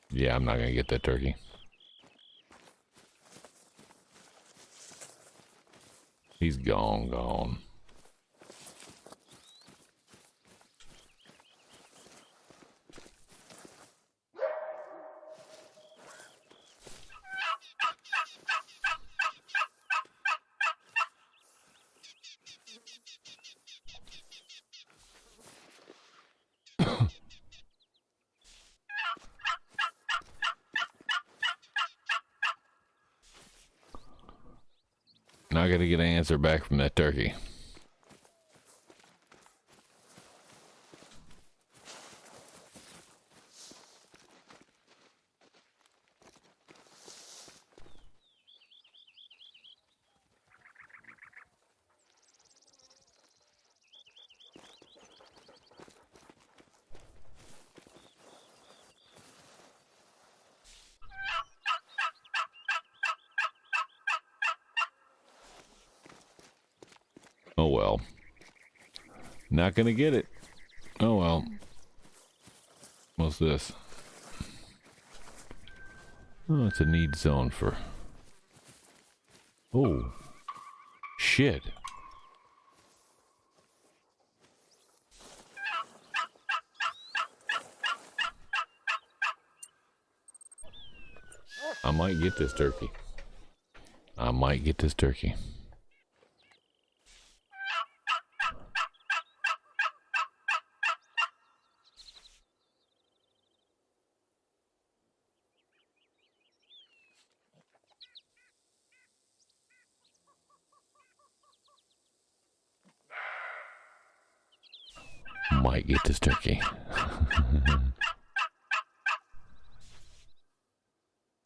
Yeah, I'm not going to get that turkey. He's gone. Not going to get an answer back from that turkey. Oh well. Not gonna get it. Oh well. What's this? Oh, it's a need zone for... Oh. Shit. I might get this turkey. Might get this turkey.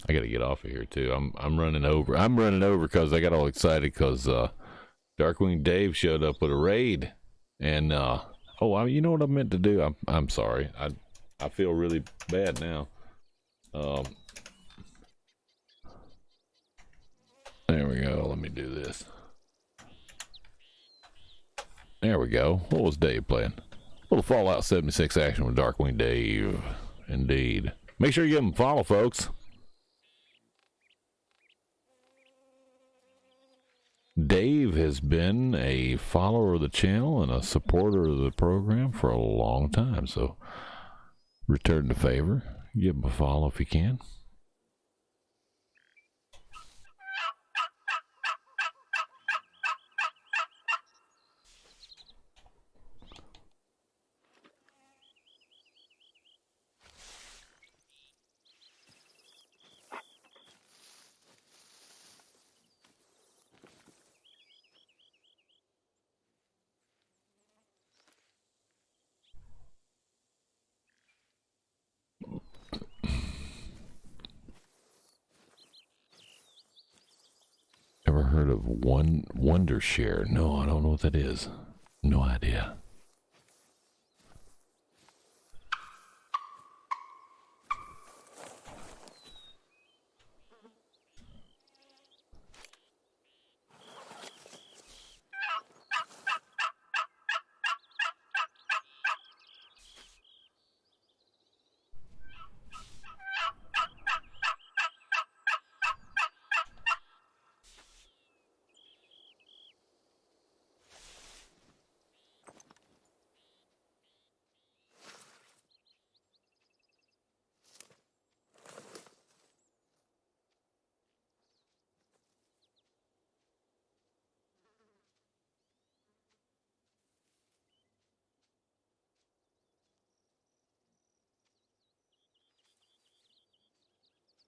I gotta get off of here too. I'm running over. I'm running over because I got all excited because Darkwing Dave showed up with a raid, and you know what I meant to do. I'm sorry. I feel really bad now. There we go. Let me do this. There we go. What was Dave playing? A little Fallout 76 action with Darkwing Dave. Indeed. Make sure you give him a follow, folks. Dave has been a follower of the channel and a supporter of the program for a long time, so return the favor. Give him a follow if you can. Ever heard of Wondershare? No, I don't know what that is. No idea.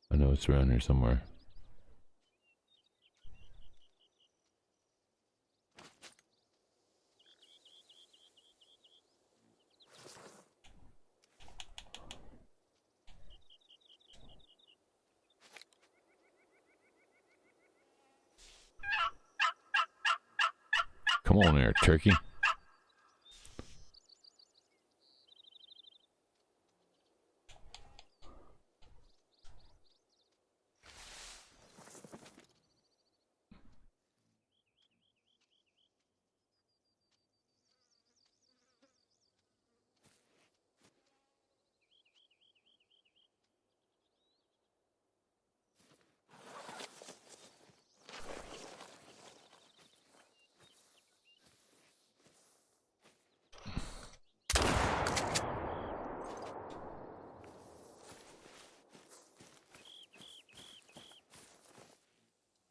I know it's around here somewhere. Come on there, turkey.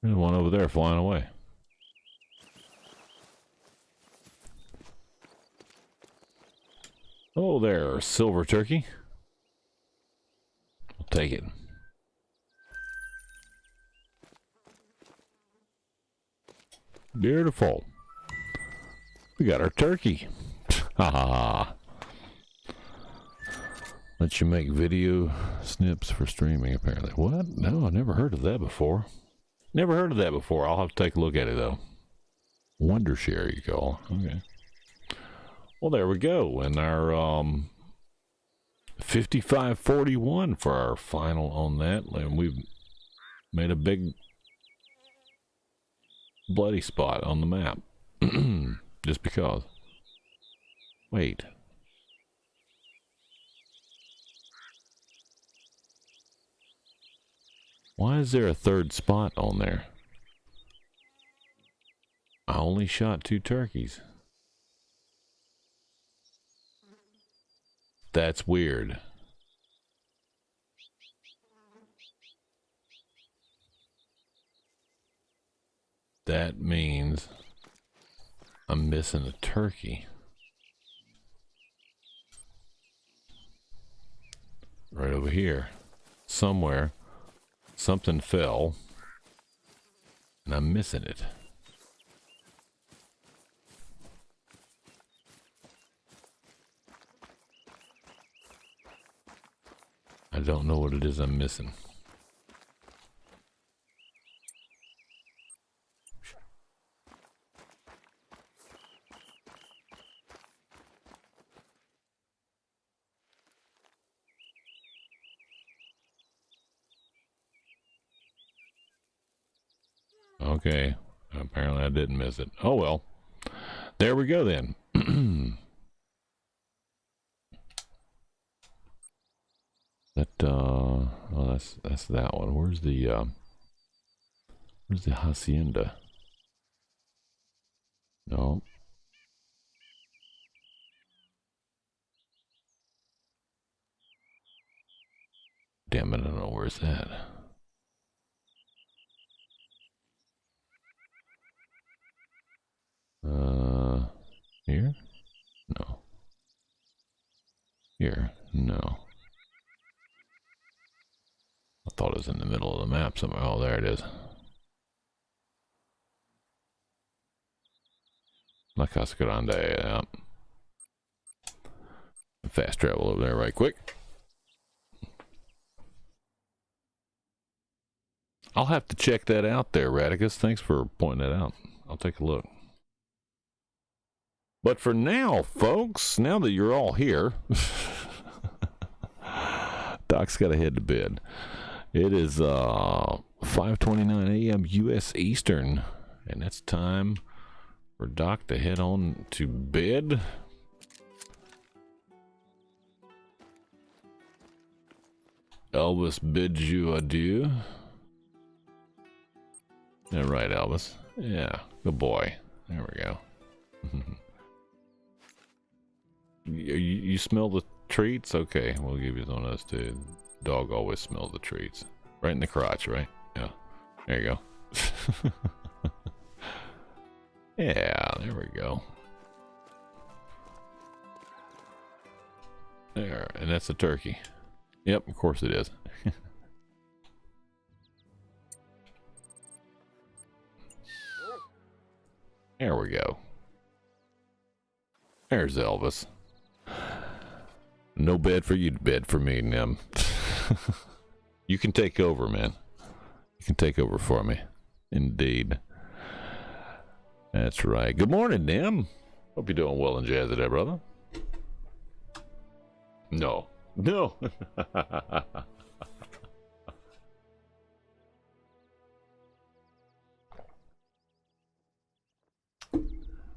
There's one over there flying away. Oh, there, silver turkey. We'll take it. Beautiful. We got our turkey. Ha ha ha. Let you make video snips for streaming, apparently. What? No, I never heard of that before. Never heard of that before. I'll have to take a look at it, though. Wondershare, you call. Okay. Well, there we go. And our 5541 for our final on that. And we've made a big bloody spot on the map. Just because. Wait. Why is there a third spot on there? I only shot 2 turkeys. That's weird. That means I'm missing a turkey. Right over here. Somewhere. Something fell. And I'm missing it. I don't know what it is I'm missing. Okay, apparently I didn't miss it. Oh well. There we go then. That oh, that's that one. Where's the hacienda? No. Damn it, I don't know where's that. Here? No. Here? No. I thought it was in the middle of the map somewhere. Oh, there it is. La Casa Grande, yeah. Fast travel over there right quick. I'll have to check that out there, Radicus. Thanks for pointing that out. I'll take a look. But for now, folks, now that you're all here, Doc's got to head to bed. It is 5:29 a.m. U.S. Eastern, and it's time for Doc to head on to bed. Elvis bids you adieu. Yeah, right, Elvis. Yeah, good boy. There we go. You smell the treats? Okay, we'll give you one of those too. Dog always smells the treats. Right in the crotch, right? Yeah. There you go. Yeah, there we go. There, and that's a turkey. Yep, of course it is. There we go. There's Elvis. No bed for you, bed for me, Nim. You can take over, man. You can take over for me. Indeed. That's right. Good morning, Nim. Hope you're doing well and jazzy there, brother. No. No.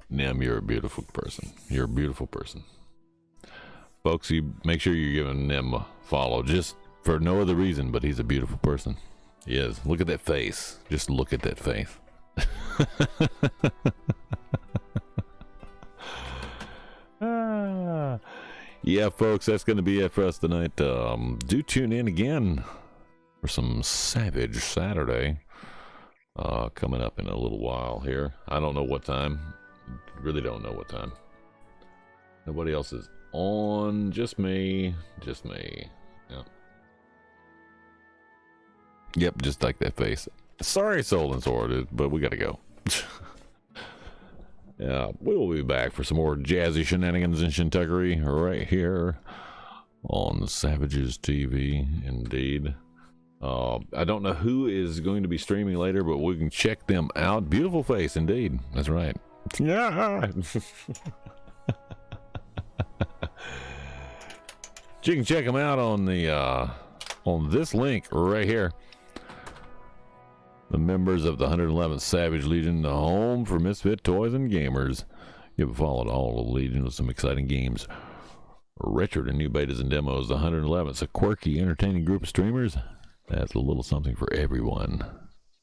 Nim, you're a beautiful person. You're a beautiful person. Folks, you make sure you're giving Nim a follow, just for no other reason, but he's a beautiful person. He is. Look at that face. Just look at that face. Yeah, folks, that's going to be it for us tonight. Do tune in again for some Savage Saturday coming up in a little while here. I don't know what time. Really don't know what time. Nobody else is on. Just me. Just me. Yep. Yep, just like that face. Sorry, Soul and Sword, but we got to go. Yeah, we will be back for some more jazzy shenanigans and shintuckery right here on Savages TV, indeed. I don't know who is going to be streaming later, but we can check them out. Beautiful face, indeed. That's right. Yeah. You can check them out on the on this link right here. The members of the 111th Savage Legion, the home for misfit toys and gamers. Give a follow to all of the Legion with some exciting games. Retro and new betas and demos. The 111th, a quirky, entertaining group of streamers. That's a little something for everyone.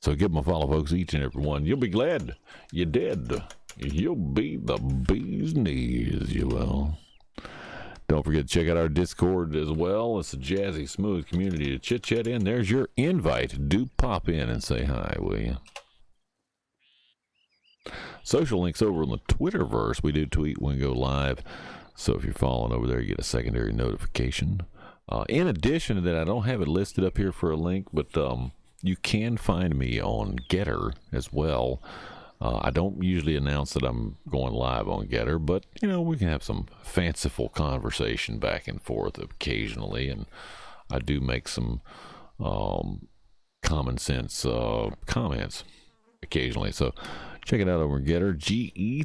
So give them a follow, folks, each and every one. You'll be glad you did. You'll be the bee's knees, you will. Don't forget to check out our Discord as well. It's a jazzy, smooth community to chit-chat in. There's your invite. Do pop in and say hi, will you? Social links over in the Twitterverse. We do tweet when we go live. So if you're following over there, you get a secondary notification. In addition to that, I don't have it listed up here for a link, but you can find me on Getter as well. I don't usually announce that I'm going live on Getter, but, you know, we can have some fanciful conversation back and forth occasionally, and I do make some common sense comments occasionally. So check it out over Getter, GETTR.com,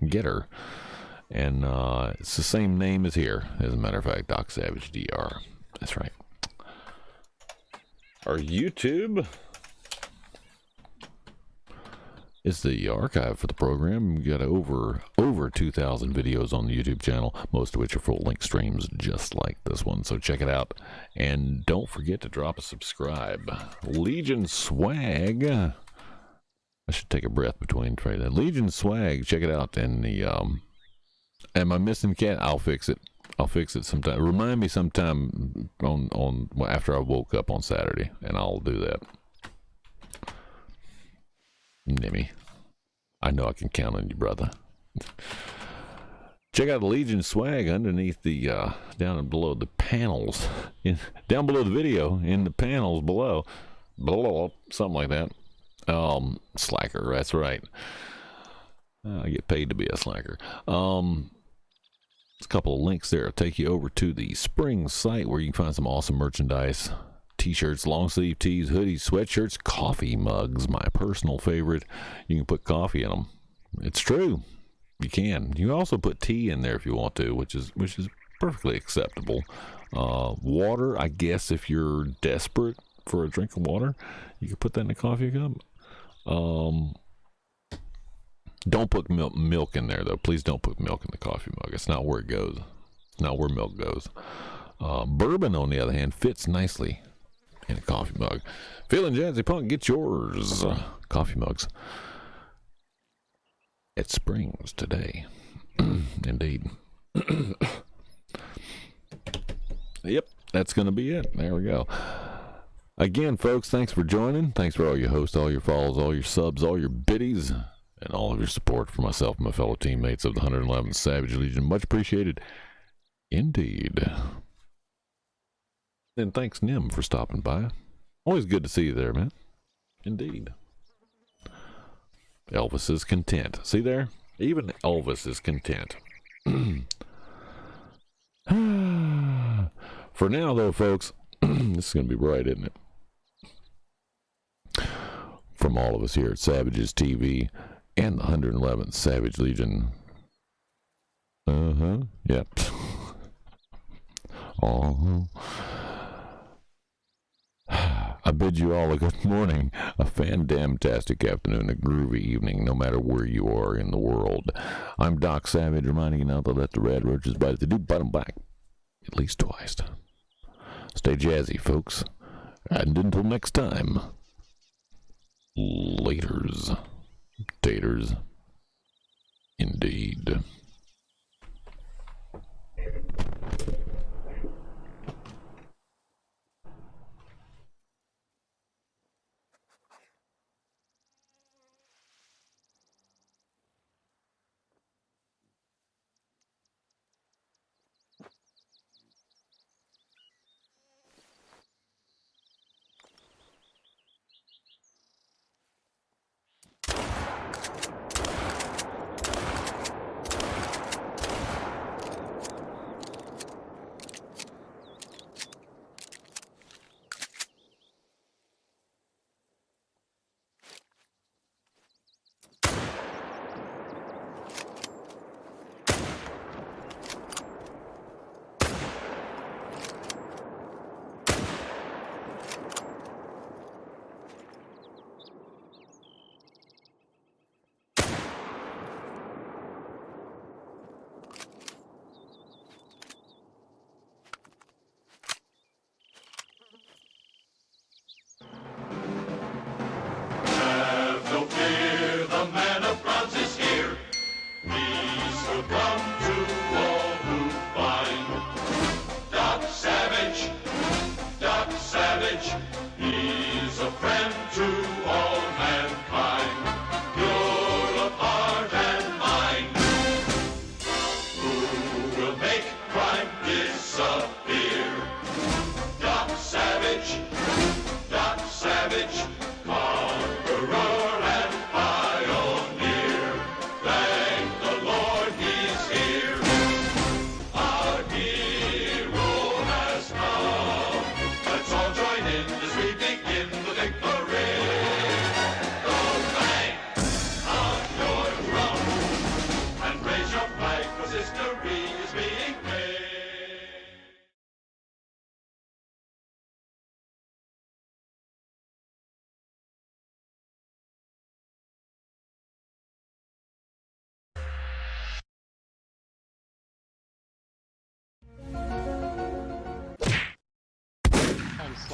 Getter. And it's the same name as here, as a matter of fact, Doc Savage DR. That's right. Our YouTube is the archive for the program. We've got over 2,000 videos on the YouTube channel, most of which are full-length streams just like this one. So check it out. And don't forget to drop a subscribe. Legion Swag. I should take a breath between trade. Legion Swag. Check it out. And the am I missing cat? I'll fix it. I'll fix it sometime. Remind me sometime on after I woke up on Saturday, and I'll do that. Nimmy, I know I can count on you, brother. Check out the Legion Swag underneath the down below the panels, down below the video in the panels below, something like that. Slacker, that's right. I get paid to be a slacker. There's a couple of links there. I'll take you over to the Spring site where you can find some awesome merchandise. T-shirts, long sleeve tees, hoodies, sweatshirts, coffee mugs, my personal favorite. You can put coffee in them. It's true. You can. You can also put tea in there if you want to, which is perfectly acceptable. Water, I guess if you're desperate for a drink of water, you can put that in a coffee cup. Don't put milk in there, though. Please don't put milk in the coffee mug. It's not where it goes. It's not where milk goes. Bourbon, on the other hand, fits nicely in a coffee mug. Feeling Jazzy Punk? Get yours. Coffee mugs at Springs today. Indeed. Yep, that's going to be it. There we go. Again, folks, thanks for joining. Thanks for all your hosts, all your follows, all your subs, all your biddies, and all of your support for myself and my fellow teammates of the 111th Savage Legion. Much appreciated. Indeed. And thanks, Nim, for stopping by. Always good to see you there, man. Indeed. Elvis is content. See there? Even Elvis is content. For now, though, folks, this is going to be bright, isn't it? from all of us here at Savages TV and the 111th Savage Legion. Yep. I bid you all a good morning, a fan-damn-tastic afternoon, a groovy evening, no matter where you are in the world. I'm Doc Savage, reminding you now to let the red roaches bite if they do, bite 'em back. At least twice. Stay jazzy, folks. And until next time, laters. Taters. Indeed.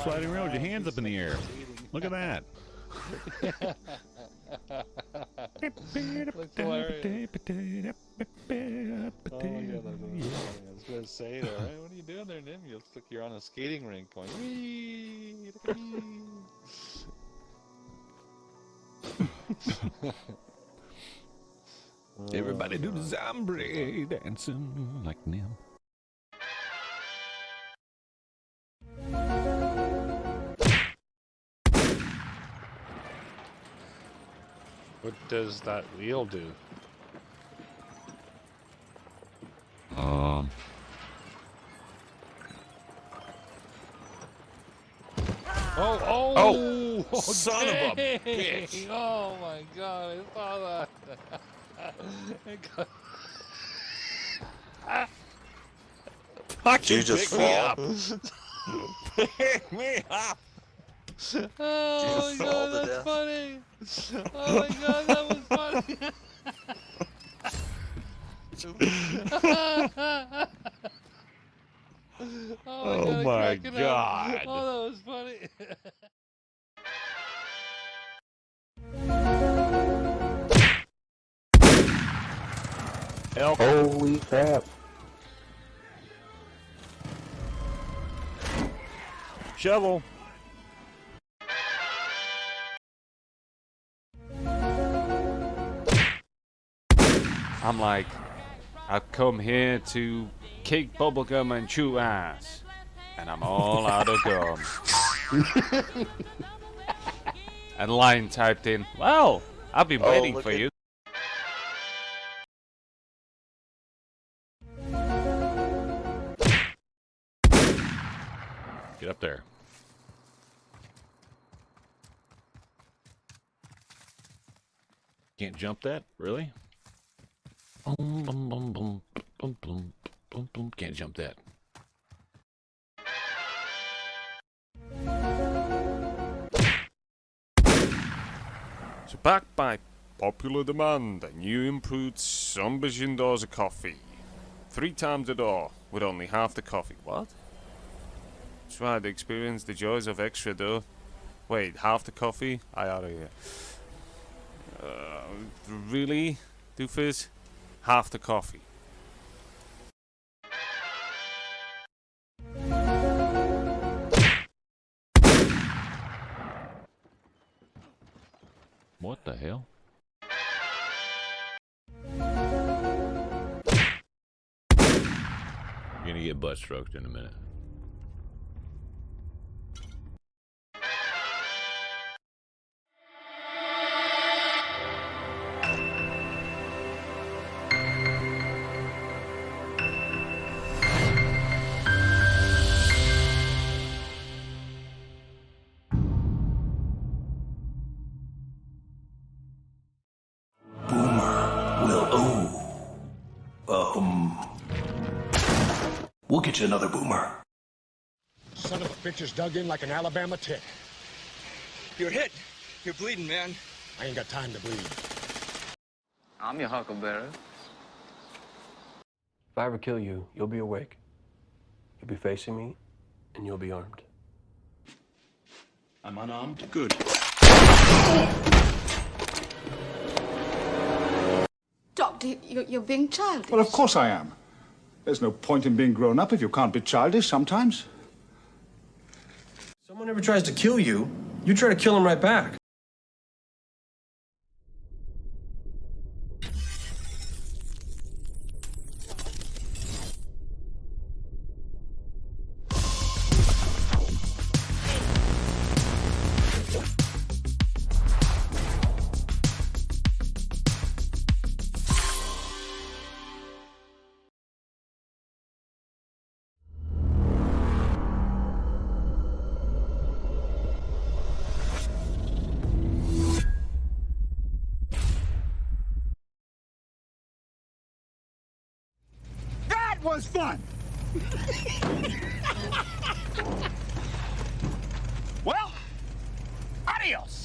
Sliding road, your hands up in the air. Look at that. Looks hilarious. Oh my god, that's funny. I was gonna say that, right? What are you doing there, Nim? You look like you're on a skating rink going, wee, look at me. Everybody do the zombie dancing like them. What does that wheel do? Oh, son of a bitch. Oh my god, I saw that. Did you just fall? Pick me up. Oh my fall god, to that's death? funny. Oh my god, that was funny. Oh my cracking up. God. Oh, that was funny. Holy crap. Shovel. I'm like, I've come here to kick bubblegum and chew ass, and I'm all out of gum. And Lion typed in, well, I've been waiting look for at- you. Get up there. Can't jump that? Really? Boom, boom, boom, boom, boom, boom, boom, boom. Can't jump that. So backed by popular demand, a new improved Zombies Indoors coffee. 3 times a door, with only half the coffee. What? That's right, experience the joys of extra dough. Wait, half the coffee? I oughta hear. Really, doofus? Half the coffee. What the hell? You're gonna get butt stroked in a minute. We'll get you another boomer. Son of a bitch is dug in like an Alabama tick. You're hit. You're bleeding, man. I ain't got time to bleed. I'm your huckleberry. If I ever kill you, you'll be awake. You'll be facing me, and you'll be armed. I'm unarmed? Good. Doctor, you're being childish. Well, of course I am. There's no point in being grown up if you can't be childish sometimes. Someone ever tries to kill you, you try to kill him right back. Was fun. Well, adios.